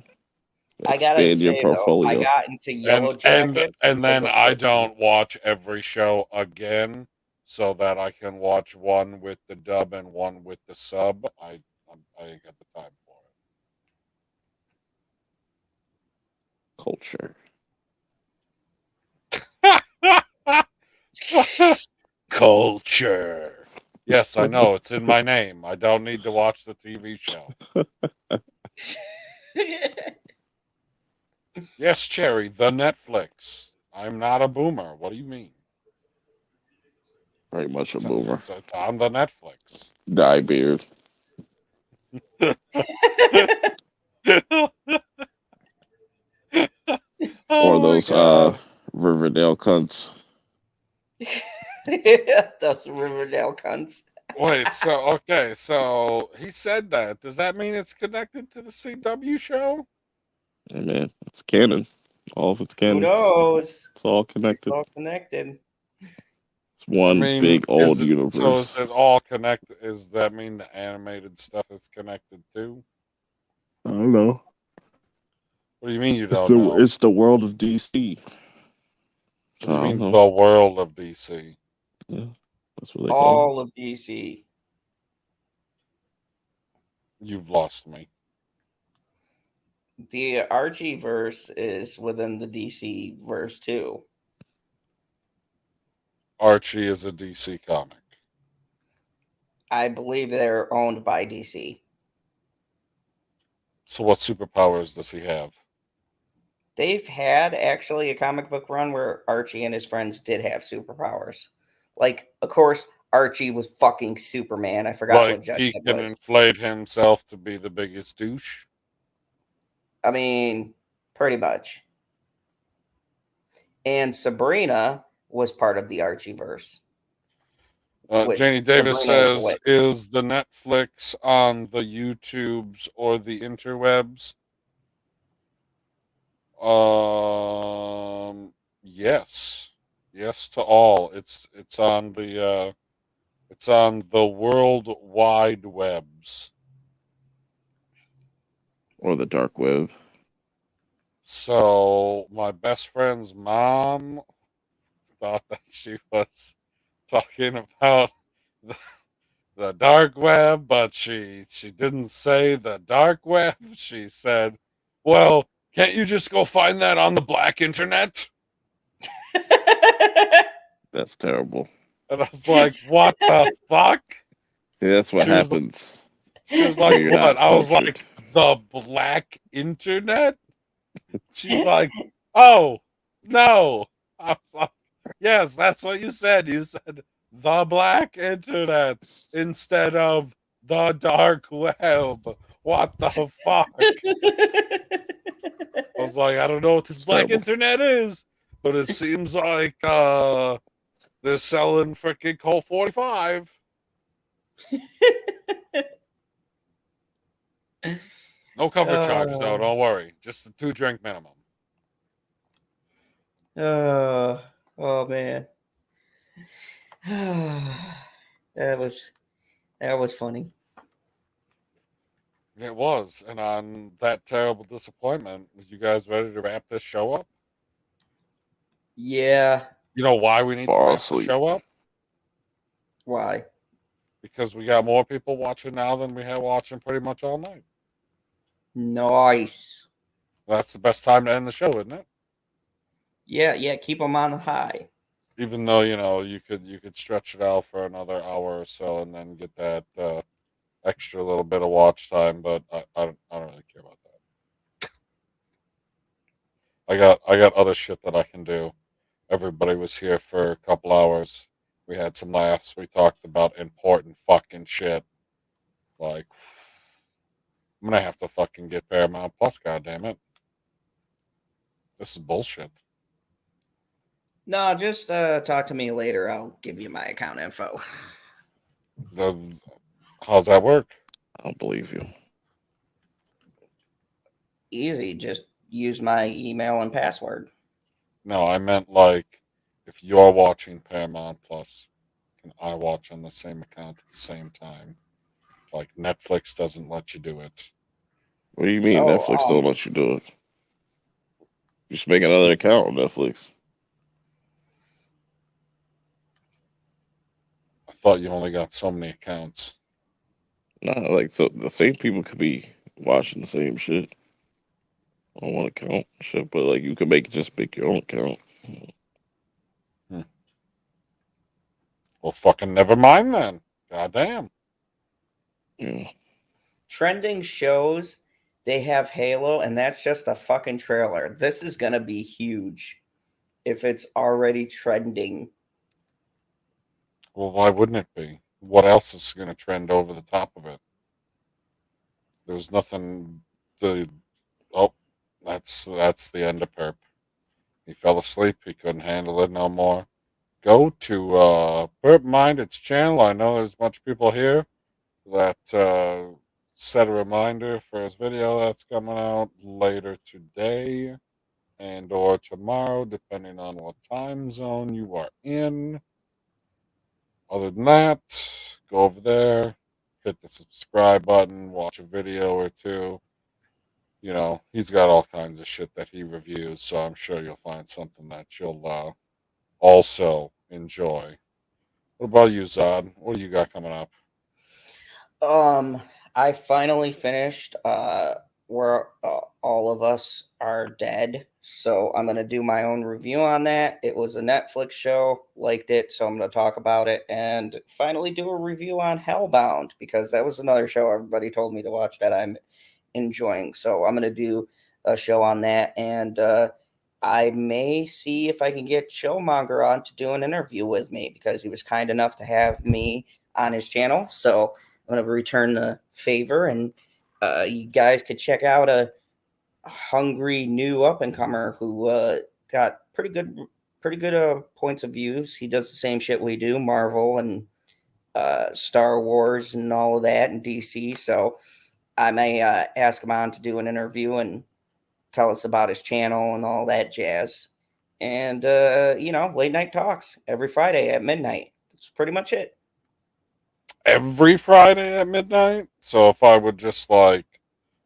I gotta expand your say though, I portfolio. got into Yellow Jackets And because then of I Purple. don't watch every show again so that I can watch one with the dub and one with the sub. I ain't got the time Culture. for it. Culture. Yes, I know. It's in my name. I don't need to watch the TV show. Yes, Cherry, the Netflix. I'm not a boomer. What do you mean? Very much a boomer. It's on the Netflix. Dye beard. Oh Or my those God. Riverdale cunts. Those Riverdale cunts. Wait, so he said that. Does that mean it's connected to the CW show? Hey man, it's canon. All of it's Who canon. knows? It's all It's connected. all connected. It's one big old universe. So is it all connected? Does that mean the animated stuff is connected too? I don't know. What do you mean you It's don't know? it's the world of DC. What do you I don't mean know. the world of DC? Yeah, that's what they call it. All of DC. You've lost me. The Archie verse is within the DC verse too. Archie is a DC comic. I believe they're owned by DC. So what superpowers does he have? They've had actually a comic book run where Archie and his friends did have superpowers. Like, of course, Archie was fucking Superman. I forgot Like what Judge he it can was. inflate himself to be the biggest douche? I mean, pretty much. And Sabrina was part of the Archie verse. Janie Davis Sabrina is the says, witch. is the Netflix on the YouTubes or the interwebs? Yes. Yes to all. It's on the World Wide Webs. Or the dark web. So my best friend's mom thought that she was talking about the dark web, but she didn't say the dark web. She said, "Well, can't you just go find that on the black internet?" That's terrible. And I was like, "What the fuck?" Yeah, that's what She was happens She was when like, you're "What?" not I was cultured. like, "The black internet?" She's like, "Oh, no." I was like, "Yes, that's what you said. You said the black internet instead of the dark web. What the fuck?" I was like, "I don't know what this It's black terrible. internet is, but it seems like they're selling freaking Colt 45." No cover charge though, don't worry. Just the 2-drink minimum. Oh man. that was funny. It was. And on that terrible disappointment, you guys ready to wrap this show up? Yeah. You know why we need to Fall wrap the asleep. show up? Why? Because we got more people watching now than we had watching pretty much all night. Nice. That's the best time to end the show, isn't it? Yeah. Keep them on the high. Even though, you could stretch it out for another hour or so and then get that extra little bit of watch time, but I don't really care about that. I got other shit that I can do. Everybody was here for a couple hours. We had some laughs. We talked about important fucking shit. Like, I'm gonna have to fucking get Paramount Plus, goddammit. This is bullshit. No, just talk to me later. I'll give you my account info. How's that work? I don't believe you. Easy. Just use my email and password. No, I meant like if you're watching Paramount Plus, can I watch on the same account at the same time? Like Netflix doesn't let you do it. What do you mean Oh, Netflix don't let you do it? Just make another account on Netflix. I thought you only got so many accounts. Nah, like so the same people could be watching the same shit on one account. Shit, but like you could make your own account. Well, fucking never mind then. Goddamn. Yeah. trending shows, they have Halo, and that's just a fucking trailer. This is gonna be huge if it's already trending. Well, why wouldn't it be? What else is going to trend over the top of it? There's nothing. Oh, that's the end of Purp. He fell asleep. He couldn't handle it no more. Go to Purp Minded's channel. I know there's a bunch of people here that set a reminder for his video that's coming out later today and or tomorrow, depending on what time zone you are in. Other than that, go over there, hit the subscribe button, watch a video or two. You know, he's got all kinds of shit that he reviews, so I'm sure you'll find something that you'll also enjoy. What about you, Zod? What do you got coming up? I finally finished where all of us are dead. So I'm gonna do my own review on that. It was a Netflix show, liked it, so I'm gonna talk about it and finally do a review on Hellbound because that was another show everybody told me to watch that I'm enjoying. So I'm gonna do a show on that, and I may see if I can get Showmonger on to do an interview with me because he was kind enough to have me on his channel. So I'm going to return the favor, and you guys could check out a hungry new up and comer who got pretty good points of views. He does the same shit we do, Marvel and Star Wars and all of that, and DC. So I may ask him on to do an interview and tell us about his channel and all that jazz. And late night talks every Friday at midnight. That's pretty much it. Every Friday at midnight? So if I would just like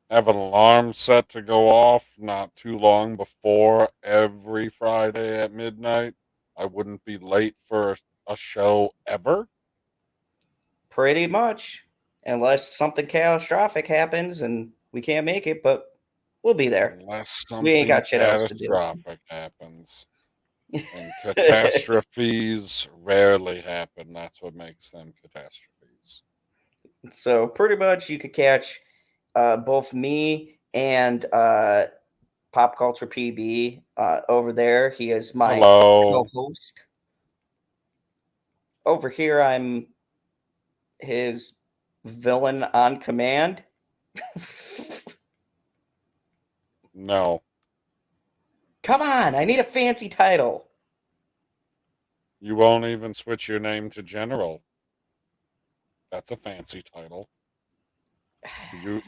have an alarm set to go off not too long before every Friday at midnight, I wouldn't be late for a show ever? Pretty much. Unless something catastrophic happens and we can't make it, but we'll be there. Unless We ain't something got shit else to do. catastrophic happens. And catastrophes rarely happen. That's what makes them catastrophes. So pretty much you could catch both me and Popculture PB over there. He is my Hello. co-host. Over here, I'm his villain on command. No. Come on, I need a fancy title. You won't even switch your name to General. That's a fancy title.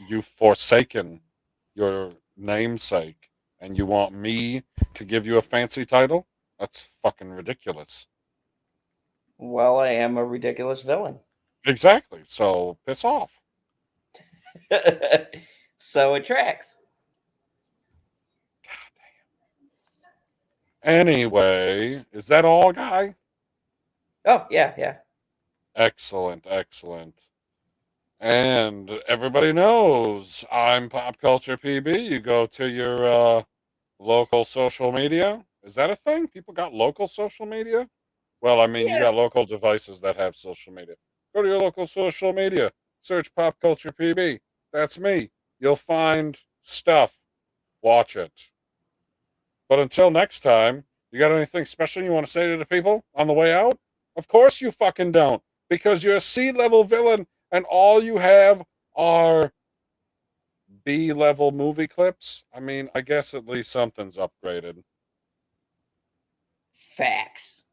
You've forsaken your namesake, and you want me to give you a fancy title? That's fucking ridiculous. Well, I am a ridiculous villain. Exactly. So piss off. So it tracks. Anyway, is that all, guy? Oh, yeah. Excellent, excellent. And everybody knows I'm Popculture PB. You go to your local social media. Is that a thing? People got local social media? Well, I mean, you Yeah. got local devices that have social media. Go to your local social media. Search Popculture PB. That's me. You'll find stuff. Watch it. But until next time, you got anything special you want to say to the people on the way out? Of course you fucking don't. Because you're a C-level villain and all you have are B-level movie clips. I mean, I guess at least something's upgraded. Facts.